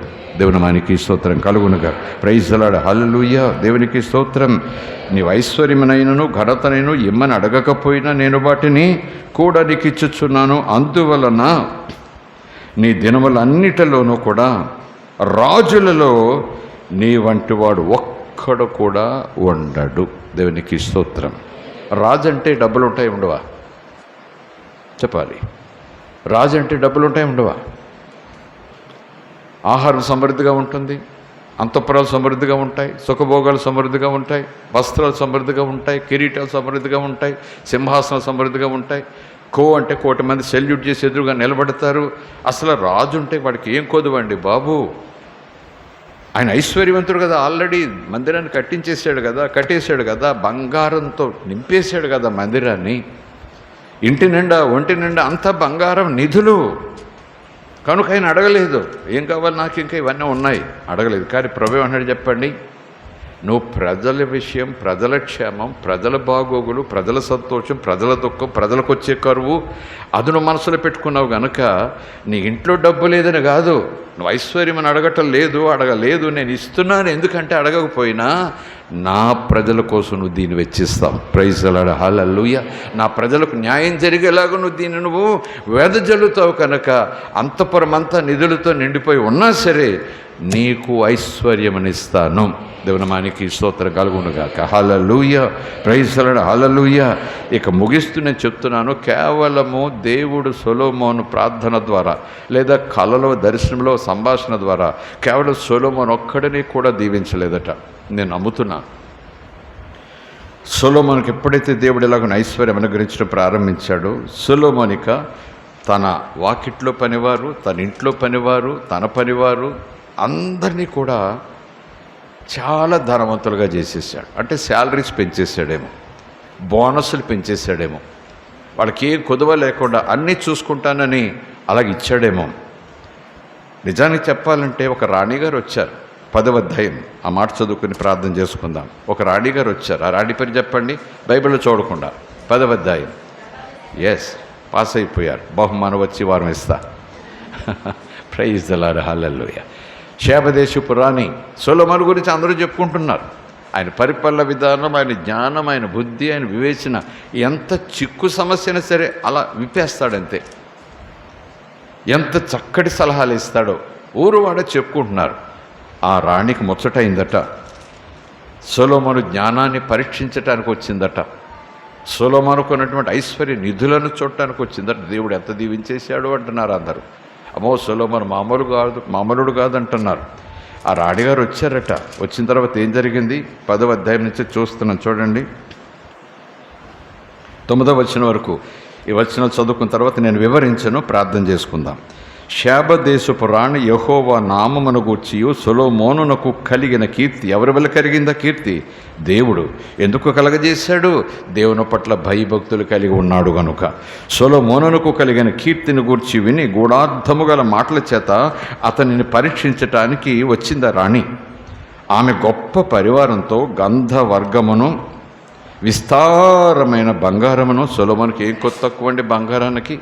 దేవునికి స్తోత్రం కలుగునుగా. ప్రైజ్ ది లార్డ్, హల్లెలూయా. దేవునికి స్తోత్రం. నీ ఐశ్వర్యమునైనను ఘనతనైనను ఇమ్మని అడగకపోయినా నేను వాటిని కూడా నీకు ఇచ్చుచున్నాను. అందువలన నీ దినములన్నిటిలోనూ కూడా రాజులలో నీ వంటి వాడు ఒక్కడు కూడా ఉండడు. దేవునికి స్తోత్రం. రాజు అంటే డబ్బులు ఉంటాయి ఉండవా చెప్పాలి. రాజు అంటే డబ్బులు ఉంటాయి ఉండవా? ఆహారం సమృద్ధిగా ఉంటుంది, అంతఃపురాలు సమృద్ధిగా ఉంటాయి, సుఖభోగాలు సమృద్ధిగా ఉంటాయి, వస్త్రాలు సమృద్ధిగా ఉంటాయి, కిరీటాలు సమృద్ధిగా ఉంటాయి, సింహాసనాలు సమృద్ధిగా ఉంటాయి. అంటే 1,000 మంది సెల్యూట్ చేసి ఎదురుగా నిలబడతారు. అసలు రాజు ఉంటే వాడికి ఏం కొదువండి బాబు. ఆయన ఐశ్వర్యవంతుడు కదా, ఆల్రెడీ మందిరాన్ని కట్టేశాడు కదా, బంగారంతో నింపేశాడు కదా మందిరాన్ని. ఇంటి నిండా ఒంటి నిండా అంతా బంగారం నిధులు. కనుక ఆయన అడగలేదు ఏం కావాలి నాకు, ఇంకా ఇవన్నీ ఉన్నాయి అడగలేదు. కానీ ప్రభువు అన్నాడు చెప్పండి, నువ్వు ప్రజల విషయం, ప్రజల క్షేమం, ప్రజల బాగోగులు, ప్రజల సంతోషం, ప్రజల దుఃఖం, ప్రజలకు వచ్చే కరువు అది నువ్వు మనసులో పెట్టుకున్నావు కనుక నీ ఇంట్లో డబ్బు లేదని కాదు, నువ్వు ఐశ్వర్యం అని అడగలేదు, నేను ఇస్తున్నాను. ఎందుకంటే అడగకపోయినా నా ప్రజల కోసం నువ్వు దీన్ని వెచ్చిస్తావు. ప్రైజ్ ది లార్డ్, హల్లెలూయా. నా ప్రజలకు న్యాయం జరిగేలాగా నువ్వు వెదజల్లుతావు కనుక అంతఃపురమంతా నిధులతో నిండిపోయి ఉన్నా సరే నీకు ఐశ్వర్యమనిస్తాను. దేవునామానికి స్తోత్రం కలుగునుగాక. హల్లెలూయా. ప్రైజ్ ది లార్డ్, హల్లెలూయా. ఇక ముగిస్తూ నేను చెప్తున్నాను, కేవలము దేవుడు సొలొమోను ప్రార్థన ద్వారా లేదా కలలో దర్శనంలో సంభాషణ ద్వారా కేవలం సొలొమోను ఒక్కడిని కూడా దీవించలేదట. నేను నమ్ముతున్నా సొలొమోనుకి ఎప్పుడైతే దేవుడు ఇలాగ ఐశ్వర్యం అనుగ్రహించడం ప్రారంభించాడో, సొలొమోనిక తన వాకిట్లో పనివారు, తన ఇంట్లో పనివారు, తన పనివారు అందరినీ కూడా చాలా ధనవంతులుగా చేసేసాడు. అంటే శాలరీస్ పెంచేసాడేమో, బోనస్లు పెంచేసాడేమో, వాళ్ళకి ఏం కొదువ లేకుండా అన్నీ చూసుకుంటానని అలాగ ఇచ్చాడేమో. నిజానికి చెప్పాలంటే ఒక రాణిగారు వచ్చారు, 10వ అధ్యాయం ఆ మాట చదువుకుని ప్రార్థన చేసుకుందాం. ఒక రాణిగారు వచ్చారు, ఆ రాణి పేరు చెప్పండి బైబిల్లో చూడకుండా. 10వ అధ్యాయం. ఎస్, పాస్ అయిపోయారు, బహుమానం వచ్చి వారం ఇస్తా. ప్రైజ్ ది లార్డ్, హల్లెలూయా. శేబదేశపు రాణి సొలొమోను గురించి అందరూ చెప్పుకుంటున్నారు. ఆయన పరిపాలన విధానం, ఆయన జ్ఞానం, ఆయన బుద్ధి, ఆయన వివేచన, ఎంత చిక్కు సమస్యను సరే అలా విప్పేస్తాడంతే. ఎంత చక్కటి సలహాలు ఇస్తాడో ఊరువాడ చెప్పుకుంటున్నారు. ఆ రాణికి ముచ్చటైందట, సొలొమోను జ్ఞానాన్ని పరీక్షించటానికి వచ్చిందట, సొలొమోనుకు ఉన్నటువంటి ఐశ్వర్య నిధులను చూడటానికి వచ్చిందట. దేవుడు ఎంత దీవించేశాడు అంటున్నారు అందరూ. అమ్మో సొలొమోను మామూలుడు కాదంటున్నారు. ఆ రాణిగారు వచ్చారట. వచ్చిన తర్వాత ఏం జరిగింది? 10వ అధ్యాయం నుంచి చూస్తున్నాం చూడండి, 9వ వచనం వరకు. ఈ వచనాలు చదువుకున్న తర్వాత నేను వివరించను, ప్రార్థన చేసుకుందాం. శేబదేశపు రాణి యెహోవా నామమును గూర్చియు సొలొమోనునకు కలిగిన కీర్తి. ఎవరి వల్ల కలిగిందా కీర్తి? దేవుడు. ఎందుకు కలగజేశాడు? దేవుని పట్ల భయభక్తులు కలిగి ఉన్నాడు గనుక. సొలొమోనునకు కలిగిన కీర్తిని గూర్చి విని గూఢార్థము గల మాటల చేత అతనిని పరీక్షించటానికి వచ్చిందా రాణి. ఆమె గొప్ప పరివారంతో గంధవర్గమును విస్తారమైన బంగారమును. సొలొమోనుకి ఏం కొత్త తక్కువ అండి బంగారానికి?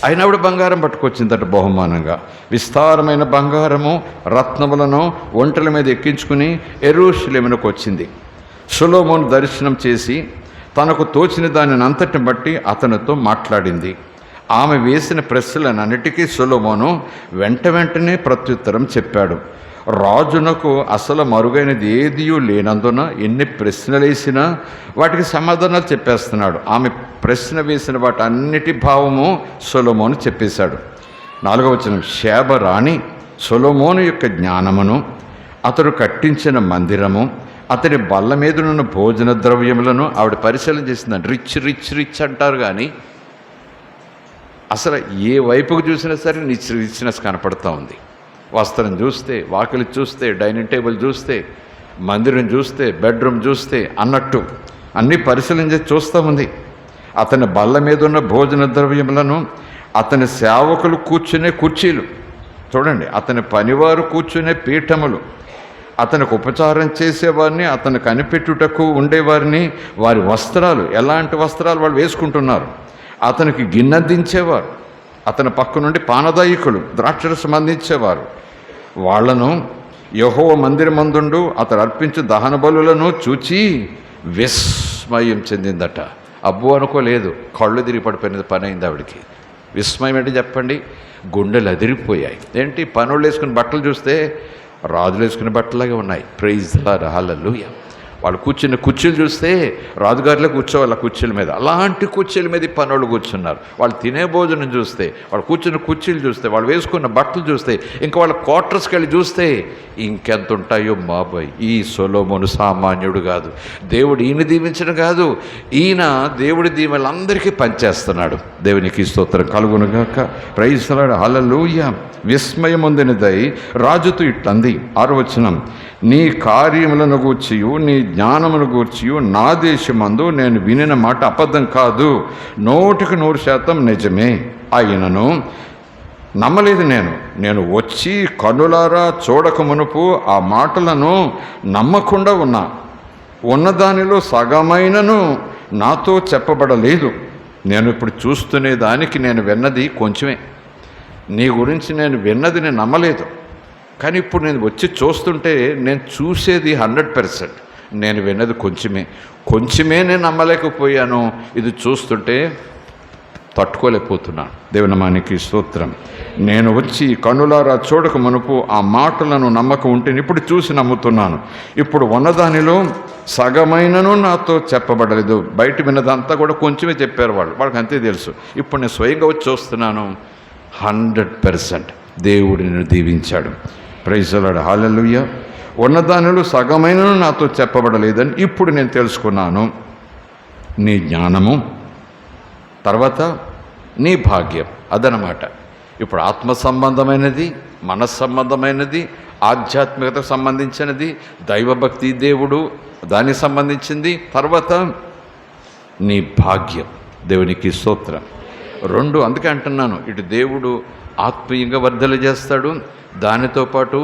అయినప్పుడు బంగారం పట్టుకొచ్చిందట బహుమానంగా. విస్తారమైన బంగారము రత్నములను ఒంటల మీద ఎక్కించుకుని యెరూషలేమునకు వచ్చింది. సొలొమోను దర్శనం చేసి తనకు తోచిన దానిని అంతటిని బట్టి అతనితో మాట్లాడింది. ఆమె వేసిన ప్రశ్నలన్నిటికీ సొలొమోను వెంటనే ప్రత్యుత్తరం చెప్పాడు. రాజునకు అసలు మరుగైనది ఏదియూ లేనందున ఎన్ని ప్రశ్నలు వేసినా వాటికి సమాధానాలు చెప్పేస్తున్నాడు. ఆమె ప్రశ్న వేసిన వాటి అన్నిటి భావము సొలొమోను చెప్పేశాడు. 4వ వచనం, షేబ రాణి సొలొమోను యొక్క జ్ఞానమును, అతడు కట్టించిన మందిరము, అతడి బల్ల మీదనున్న భోజన ద్రవ్యములను ఆవిడ పరిశీలన చేసిందండి. రిచ్ రిచ్ రిచ్ అంటారు కానీ అసలు ఏ వైపుకు చూసినా సరే రిచ్నెస్ కనపడుతూ ఉంది. వస్త్రం చూస్తే, వాకిలి చూస్తే, డైనింగ్ టేబుల్ చూస్తే, మందిరం చూస్తే, బెడ్రూమ్ చూస్తే అన్నట్టు అన్నీ పరిశీలన చేసి చూస్తూ ఉంది. అతని బల్ల మీద ఉన్న భోజన ద్రవ్యములను, అతని సేవకులు కూర్చునే కుర్చీలు చూడండి, అతని పనివారు కూర్చునే పీఠములు, అతనికి ఉపచారం చేసేవారిని, అతను కనిపెట్టుటకు ఉండేవారిని, వారి వస్త్రాలు, ఎలాంటి వస్త్రాలు వాళ్ళు వేసుకుంటున్నారు, అతనికి గిన్నెదించేవారు, అతని పక్క నుండి పానదాయకులు, ద్రాక్షరసం అందించేవారు, వాళ్లను యెహోవా మందిరమందుండు అతడు అర్పించే దహన బలులను చూచి విస్మయం చెందిందట. అబ్బో అనుకోలేదు, కళ్ళు తిరిగి పడిపోయినది పని అయింది ఆవిడికి. విస్మయం ఏంటి చెప్పండి? గుండెలు అదిరిపోయాయి. ఏంటి, పనులు వేసుకుని బట్టలు చూస్తే రాజులు వేసుకునే బట్టలాగే ఉన్నాయి. ప్రైజ్ ది లార్డ్, హల్లెలూయా. వాళ్ళు కూర్చున్న కుర్చీలు చూస్తే రాజుగారిలో కూర్చోవాలి ఆ కుర్చీల మీద, అలాంటి కుర్చీల మీద పనులు కూర్చున్నారు. వాళ్ళు తినే భోజనం చూస్తే, వాళ్ళు కూర్చున్న కుర్చీలు చూస్తే, వాళ్ళు వేసుకున్న బట్టలు చూస్తే, ఇంకా వాళ్ళ క్వార్టర్స్కి వెళ్ళి చూస్తే ఇంకెంత ఉంటాయో బాబాయ్. ఈ సొలొమోను సామాన్యుడు కాదు. దేవుడు ఈయన దీవించడం కాదు, ఈయన దేవుడి దీవెనలందరికీ పనిచేస్తున్నాడు. దేవునికి స్తోత్రం కలుగునుగాక. ప్రైజ్ ది లార్డ్, హల్లెలూయా. విస్మయమొందినదై రాజుతో ఇట్లంది. 6వ వచనం, నీ కార్యములను గూర్చియు నీ జ్ఞానమును గూర్చియు నా దేశమందు నేను వినిన మాట అబద్ధం కాదు, 100% నిజమే. అయినను నమ్మలేదు. నేను వచ్చి కన్నులారా చూడక మునుపు ఆ మాటలను నమ్మకుండా ఉన్నదానిలో సగమైనను నాతో చెప్పబడలేదు. నేను ఇప్పుడు చూస్తునే దానికి నేను విన్నది కొంచెమే. నీ గురించి నేను విన్నది నేను నమ్మలేదు, కానీ ఇప్పుడు నేను వచ్చి చూస్తుంటే నేను చూసేది 100%, నేను విన్నది కొంచెమే నేను నమ్మలేకపోయాను. ఇది చూస్తుంటే తట్టుకోలేకపోతున్నాను. దేవుని నామానికి స్తోత్రం. నేను వచ్చి కన్నులారా చూడక మునుపు ఆ మాటలను నమ్మకం ఉంటే ఇప్పుడు చూసి నమ్ముతున్నాను. ఇప్పుడు ఉన్నదానిలో సగమైనను నాతో చెప్పబడలేదు. బయట విన్నదంతా కూడా కొంచెమే చెప్పారు వాళ్ళకి అంతే తెలుసు. ఇప్పుడు నేను స్వయంగా వచ్చి చూస్తున్నాను, 100% దేవుడిని దీవించాడు. ప్రైజ్ ది లార్డ్, హల్లెలూయా. ఉన్నదానిలో సగమైనను నాతో చెప్పబడలేదని ఇప్పుడు నేను తెలుసుకున్నాను. నీ జ్ఞానము, తర్వాత నీ భాగ్యం, అదనమాట. ఇప్పుడు ఆత్మ సంబంధమైనది, మనస్సంబంధమైనది, ఆధ్యాత్మికతకు సంబంధించినది, దైవభక్తి, దేవుడు దానికి సంబంధించింది. తర్వాత నీ భాగ్యం. దేవునికి స్తోత్రం. 2 అందుకే అంటున్నాను, ఇటు దేవుడు ఆత్మీయంగా వర్ధల చేస్తాడు, దానితో పాటు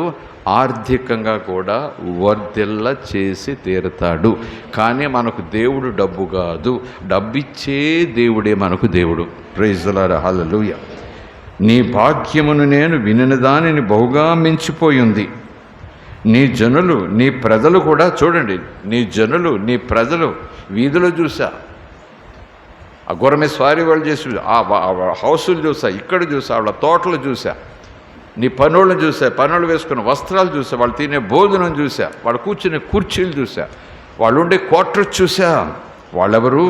ఆర్థికంగా కూడా వర్ధిల్ల చేసి తీరుతాడు. కానీ మనకు దేవుడు డబ్బు కాదు, డబ్బిచ్చే దేవుడే మనకు దేవుడు. ప్రైజ్ ది లార్డ్, హల్లెలూయా. నీ భాగ్యమును నేను వినిన దానిని బహుగా మించిపోయింది. నీ జనులు, నీ ప్రజలు కూడా చూడండి, నీ జనులు, నీ ప్రజలు వీధిలో చూసా, ఆ గుర్రమే స్వారీ వాళ్ళు చేసి ఆ హౌసులు చూసా, ఇక్కడ చూసా, వాళ్ళ తోటలు చూసా, నీ పనులను చూసా, పనులు వేసుకున్న వస్త్రాలు చూసా, వాళ్ళు తినే భోజనం చూసా, వాళ్ళు కూర్చునే కుర్చీలు చూసా, వాళ్ళు ఉండే క్వార్టర్స్ చూసా. వాళ్ళెవరు?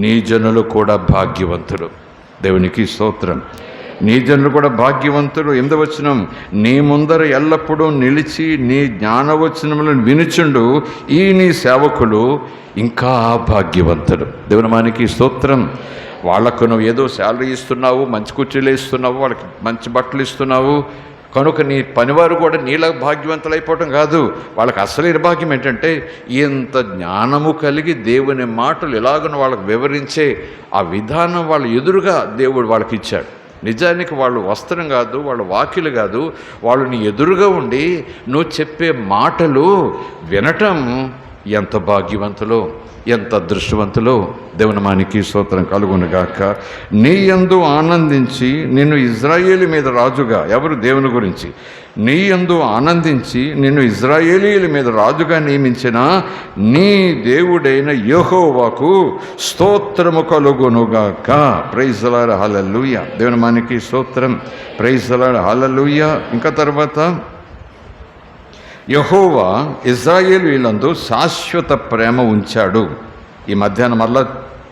నీ జనులు కూడా భాగ్యవంతులు. దేవునికి స్తోత్రం. నీ జనులు కూడా భాగ్యవంతులు. 8వ వచనం, నీ ముందర ఎల్లప్పుడూ నిలిచి నీ జ్ఞానవచనములను వినుచుండు ఈ నీ సేవకులు ఇంకా భాగ్యవంతులు. దేవుని నామానికి స్తోత్రం. వాళ్లకు నువ్వు ఏదో శాలరీ ఇస్తున్నావు, మంచి కుర్చీలు ఇస్తున్నావు, వాళ్ళకి మంచి బట్టలు ఇస్తున్నావు కనుక నీ పనివారు కూడా నీలా భాగ్యవంతులు అయిపోవటం కాదు. వాళ్ళకి అసలైన భాగ్యం ఏంటంటే ఇంత జ్ఞానము కలిగి దేవుని మాటలు ఎలాగనో వాళ్ళకు వివరించే ఆ విధానం వాళ్ళ ఎదురుగా దేవుడు వాళ్ళకి ఇచ్చాడు. నిజానికి వాళ్ళు వస్త్రం కాదు, వాళ్ళ వాక్యులు కాదు, వాళ్ళు నీ ఎదురుగా ఉండి నువ్వు చెప్పే మాటలు వినటం ఎంత భాగ్యవంతులో, ఎంత అదృష్టవంతులో. దేవుని నామానికి స్తోత్రం కలుగునుగాక. నీ యందు ఆనందించి నిన్ను ఇజ్రాయేలు మీద రాజుగా, ఎవరు? దేవుని గురించి, నీ యందు ఆనందించి నిన్ను ఇశ్రాయేలీయుల మీద రాజుగా నియమించిన నీ దేవుడైన యెహోవాకు స్తోత్రము కలుగునుగాక. ప్రైజ్ ది లార్డ్, హల్లెలూయా. దేవుని మనకి స్తోత్రం. ప్రైజ్ ది లార్డ్, హల్లెలూయా. ఇంకా తర్వాత యెహోవా ఇశ్రాయేలీయులందు శాశ్వత ప్రేమ ఉంచాడు. ఈ మధ్యాహ్నం మళ్ళా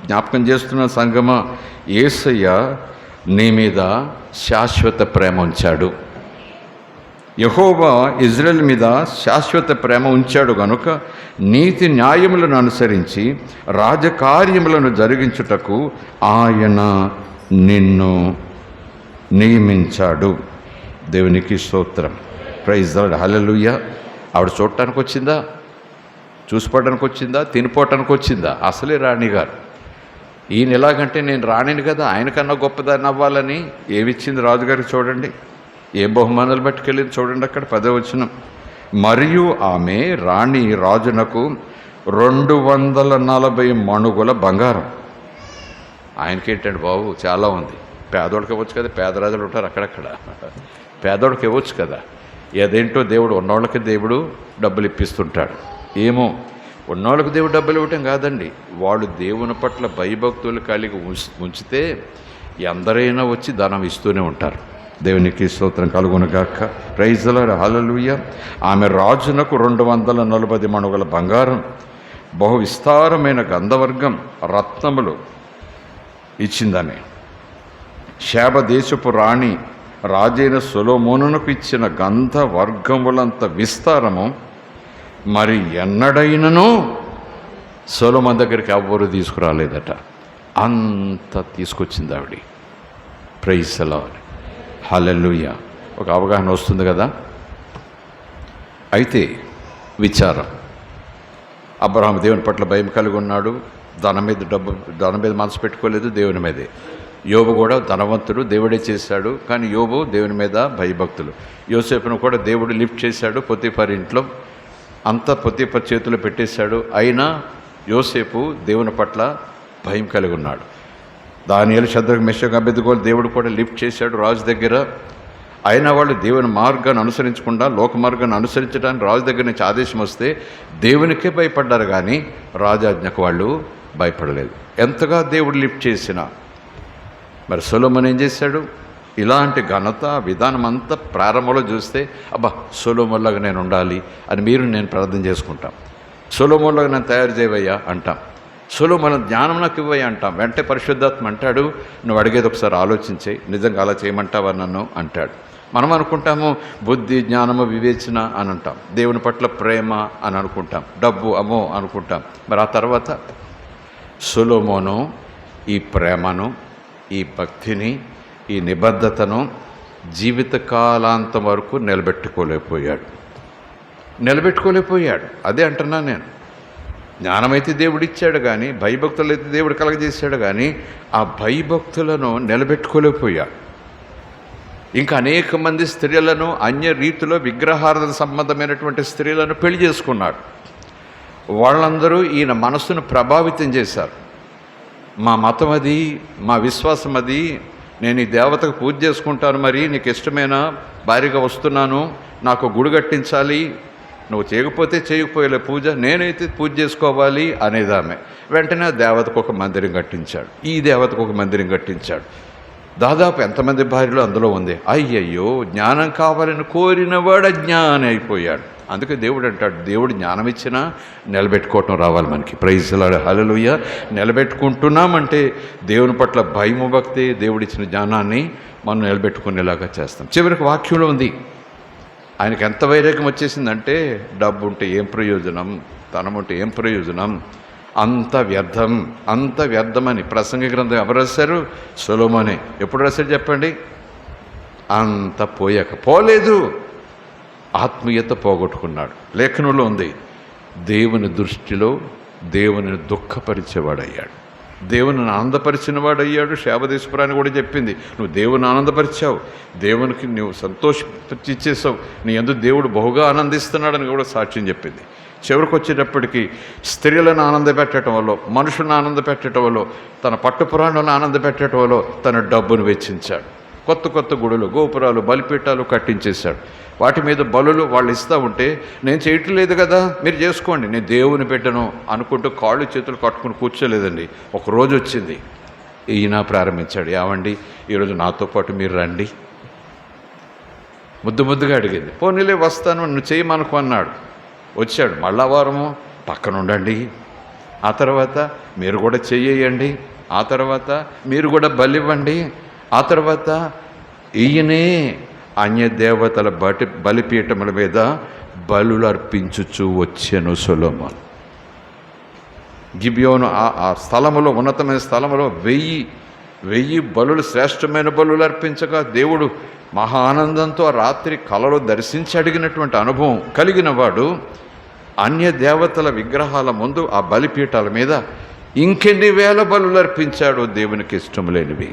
జ్ఞాపకం చేస్తున్న సంగమ, యేసయ్య నీ మీద శాశ్వత ప్రేమ ఉంచాడు. యెహోవా ఇజ్రాయేల్ మీద శాశ్వత ప్రేమ ఉంచాడు గనుక నీతి న్యాయములను అనుసరించి రాజకార్యములను జరిగించుటకు ఆయన నిన్ను నియమించాడు. దేవునికి స్తోత్రం. ప్రైజ్ ది లార్డ్, హల్లెలూయా. ఆవిడ చూడటానికి వచ్చిందా, చూసిపోవడానికి వచ్చిందా, తినిపోవటానికి వచ్చిందా? అసలే రాణిగారు. ఈయన ఎలాగంటే నేను రాణిని కదా, ఆయనకన్నా గొప్పదాన్ని అవ్వాలని ఏమిచ్చింది రాజుగారికి చూడండి, ఏ బహుమానాలు పట్టుకెళ్ళింది చూడండి. అక్కడ 10వ వచనం, మరియు ఆమె రాణి రాజునకు 240 మణుగుల బంగారం. ఆయనకేంటండి బాబు, చాలా ఉంది. పేదోడికి ఇవ్వచ్చు కదా, పేదరాజులు ఉంటారు అక్కడక్కడ, పేదోడికి ఇవ్వచ్చు కదా. ఏదేంటో దేవుడు ఉన్నోళ్ళకి దేవుడు డబ్బులు ఇప్పిస్తుంటాడు. ఏమో ఉన్నోళ్ళకి దేవుడు డబ్బులు ఇవ్వటం కాదండి, వాళ్ళు దేవుని పట్ల భయభక్తులు కలిగి ఉంచితే ఎందరైనా వచ్చి ధనం ఇస్తూనే ఉంటారు. దేవునికి స్తోత్రం కలుగునుగాక. ప్రైజ్ ది లార్డ్, హల్లెలూయా. ఆమె రాజునకు 240 మణుగుల బంగారం, బహు విస్తారమైన గంధవర్గం, రత్నములు ఇచ్చిందని. షేబ దేశపు రాణి రాజైన సొలొమోనునకు ఇచ్చిన గంధవర్గములంత విస్తారము మరి ఎన్నడైనను సొలొమోను దగ్గరికి ఎవ్వరూ తీసుకురాలేదట. అంత తీసుకొచ్చింది ఆవిడ. ప్రైజ్ ది లార్డ్, హల్లెలూయా. ఒక అవగాహన వస్తుంది కదా. అయితే విచారం, అబ్రహాము దేవుని పట్ల భయం కలిగి ఉన్నాడు. ధనం మీద మనసు పెట్టుకోలేదు, దేవుని మీదే. యోబు కూడా ధనవంతుడు, దేవుడే చేశాడు. కానీ యోబు దేవుని మీద భయభక్తులు. యోసేపును కూడా దేవుడు లిఫ్ట్ చేశాడు పొతీఫర్ ఇంట్లో, అంతా పొతీఫర్ చేతిలో పెట్టేశాడు. అయినా యోసేపు దేవుని పట్ల భయం కలిగి ఉన్నాడు. దానియేలు, షద్రకు, మెషకు, అబేద్నెగోలు దేవుడు కూడా లిఫ్ట్ చేశాడు రాజు దగ్గర. అయినా వాళ్ళు దేవుని మార్గాన్ని అనుసరించకుండా లోక మార్గాన్ని అనుసరించడానికి రాజు దగ్గర నుంచి ఆదేశం వస్తే దేవునికే భయపడ్డారు, కానీ రాజాజ్ఞకు వాళ్ళు భయపడలేదు. ఎంతగా దేవుడు లిఫ్ట్ చేసినా. మరి సొలొమోను ఏం చేశాడు? ఇలాంటి ఘనత విధానం అంతా ప్రారంభంలో చూస్తే అబ్బా సొలొమోనులాగా నేను ఉండాలి అని మీరు నేను ప్రార్థన చేసుకుంటాం. సొలొమోనులాగా నేను తయారు చేయవయ్యా అంటాం. సొలొమోను జ్ఞానం నాకు ఇవ్వయ్యా అంటాం. వెంటనే పరిశుద్ధాత్మ అంటాడు, నువ్వు అడిగేది ఒకసారి ఆలోచించే, నిజంగా అలా చేయమంటావా నన్ను అంటాడు. మనం అనుకుంటాము బుద్ధి, జ్ఞానము, వివేచన అని అంటాం. దేవుని పట్ల ప్రేమ అని అనుకుంటాం. డబ్బు అమ్మో అనుకుంటాం. మరి ఆ తర్వాత సొలొమోను ఈ ప్రేమను, ఈ భక్తిని, ఈ నిబద్ధతను జీవితకాలాంతం వరకు నిలబెట్టుకోలేకపోయాడు. అదే అంటున్నా నేను. జ్ఞానమైతే దేవుడు ఇచ్చాడు, కానీ భయభక్తులు అయితే దేవుడు కలగజేశాడు, కానీ ఆ భయభక్తులను నిలబెట్టుకోలేకపోయాడు. ఇంకా అనేక మంది స్త్రీలను, అన్య రీతిలో విగ్రహారాధన సంబంధమైనటువంటి స్త్రీలను పెళ్లి చేసుకున్నాడు. వాళ్ళందరూ ఈయన మనస్సును ప్రభావితం చేశారు. మా మతం అది, మా విశ్వాసం అది, నేను ఈ దేవతకు పూజ చేసుకుంటాను, మరి నీకు ఇష్టమైన భార్యగా వస్తున్నాను, నాకు గుడి కట్టించాలి, నువ్వు చేయకపోతే చేయకపోయలే పూజ, నేనైతే పూజ చేసుకోవాలి అనేది ఆమె. వెంటనే దేవతకు ఒక మందిరం కట్టించాడు, ఈ దేవతకు ఒక మందిరం కట్టించాడు. దాదాపు ఎంతమంది భార్యలు అందులో ఉంది. అయ్యయ్యో, జ్ఞానం కావాలని కోరినవాడు అజ్ఞాని అయిపోయాడు. అందుకే దేవుడు అంటాడు, దేవుడు జ్ఞానం ఇచ్చినా నిలబెట్టుకోవటం రావాలి మనకి. ప్రైజ్ ది లార్డ్, హల్లెలూయా. నిలబెట్టుకుంటున్నామంటే దేవుని పట్ల భయము, భక్తి, దేవుడిచ్చిన జ్ఞానాన్ని మనం నిలబెట్టుకునేలాగా చేస్తాం. చివరికి వాక్యంలో ఉంది, ఆయనకి ఎంత వైరాగ్యం వచ్చేసిందంటే డబ్బు ఉంటే ఏం ప్రయోజనం, ధనం ఉంటే ఏం ప్రయోజనం, అంత వ్యర్థమని. ప్రసంగ గ్రంథం ఎవరు రాశారు? సొలొమోనే. ఎప్పుడు రాశారు చెప్పండి? అంత పోలేదు, ఆత్మీయత పోగొట్టుకున్నాడు. లేఖనంలో ఉంది, దేవుని దృష్టిలో దేవుని దుఃఖపరిచేవాడయ్యాడు, దేవుని ఆనందపరిచిన వాడయ్యాడు. శాపదేశపురాన్ని కూడా చెప్పింది, నువ్వు దేవుని ఆనందపరిచావు, దేవునికి నువ్వు సంతోషిచ్చేసావు, నీ యందు దేవుడు బహుగా ఆనందిస్తున్నాడని కూడా సాక్ష్యం చెప్పింది. చివరికి వచ్చేటప్పటికి స్త్రీలను ఆనందపెట్టడం వల్ల, మనుషులను ఆనందపెట్టడం వల్ల, తన పట్టుపురాణాలను ఆనందపెట్టడం వల్ల తన డబ్బును వెచ్చించాడు. కొత్త కొత్త గుడులు, గోపురాలు, బలిపీఠాలు కట్టించేశాడు. వాటి మీద బలులు వాళ్ళు ఇస్తూ ఉంటే, నేను చేయట్లేదు కదా, మీరు చేసుకోండి, నేను దేవుని బిడ్డను అనుకుంటూ కాళ్ళు చేతులు కట్టుకుని కూర్చోలేదండి. ఒక రోజు వచ్చింది, ఈయన ప్రారంభించాడు, ఏమండి ఈరోజు నాతో పాటు మీరు రండి. ముద్దుగా అడిగింది. పోనీలే వస్తాను, నువ్వు చేయమనుకో అన్నాడు. వచ్చాడు. మళ్ళా వారము పక్కన ఉండండి, ఆ తర్వాత మీరు కూడా చెయ్యండి, ఆ తర్వాత మీరు కూడా బలివ్వండి, ఆ తర్వాత ఈయనే అన్యదేవతల బలిపీఠముల మీద బలులు అర్పించుచూ వచ్చెను సొలొమోను. గిబియోను ఆ స్థలములో, ఉన్నతమైన స్థలములో 1000 బలులు, శ్రేష్టమైన బలులు అర్పించగా దేవుడు మహా ఆనందంతో రాత్రి కలలో దర్శించి అడిగినటువంటి అనుభవం కలిగిన వాడు అన్య దేవతల విగ్రహాల ముందు ఆ బలిపీఠాల మీద ఇంకెన్ని వేల బలులు అర్పించాడో దేవునికి ఇష్టం లేనివి.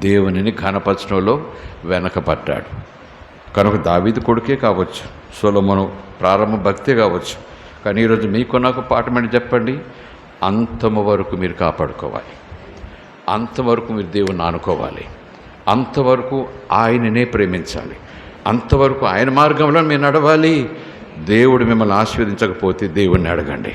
దేవునిని ఘనపరచడంలో వెనకపడ్డాడు. కనుక దావీదు కొడుకే కావచ్చు, సొలొమోను ప్రారంభ భక్తే కావచ్చు, కానీ ఈరోజు మీకు నాకు పాఠమని చెప్పండి, అంతము వరకు మీరు కాపాడుకోవాలి, అంతవరకు మీరు దేవుని ఆనుకోవాలి, అంతవరకు ఆయననే ప్రేమించాలి, అంతవరకు ఆయన మార్గంలో మీరు నడవాలి. దేవుడు మిమ్మల్ని ఆశీర్వదించకపోతే దేవుణ్ణి అడగండి.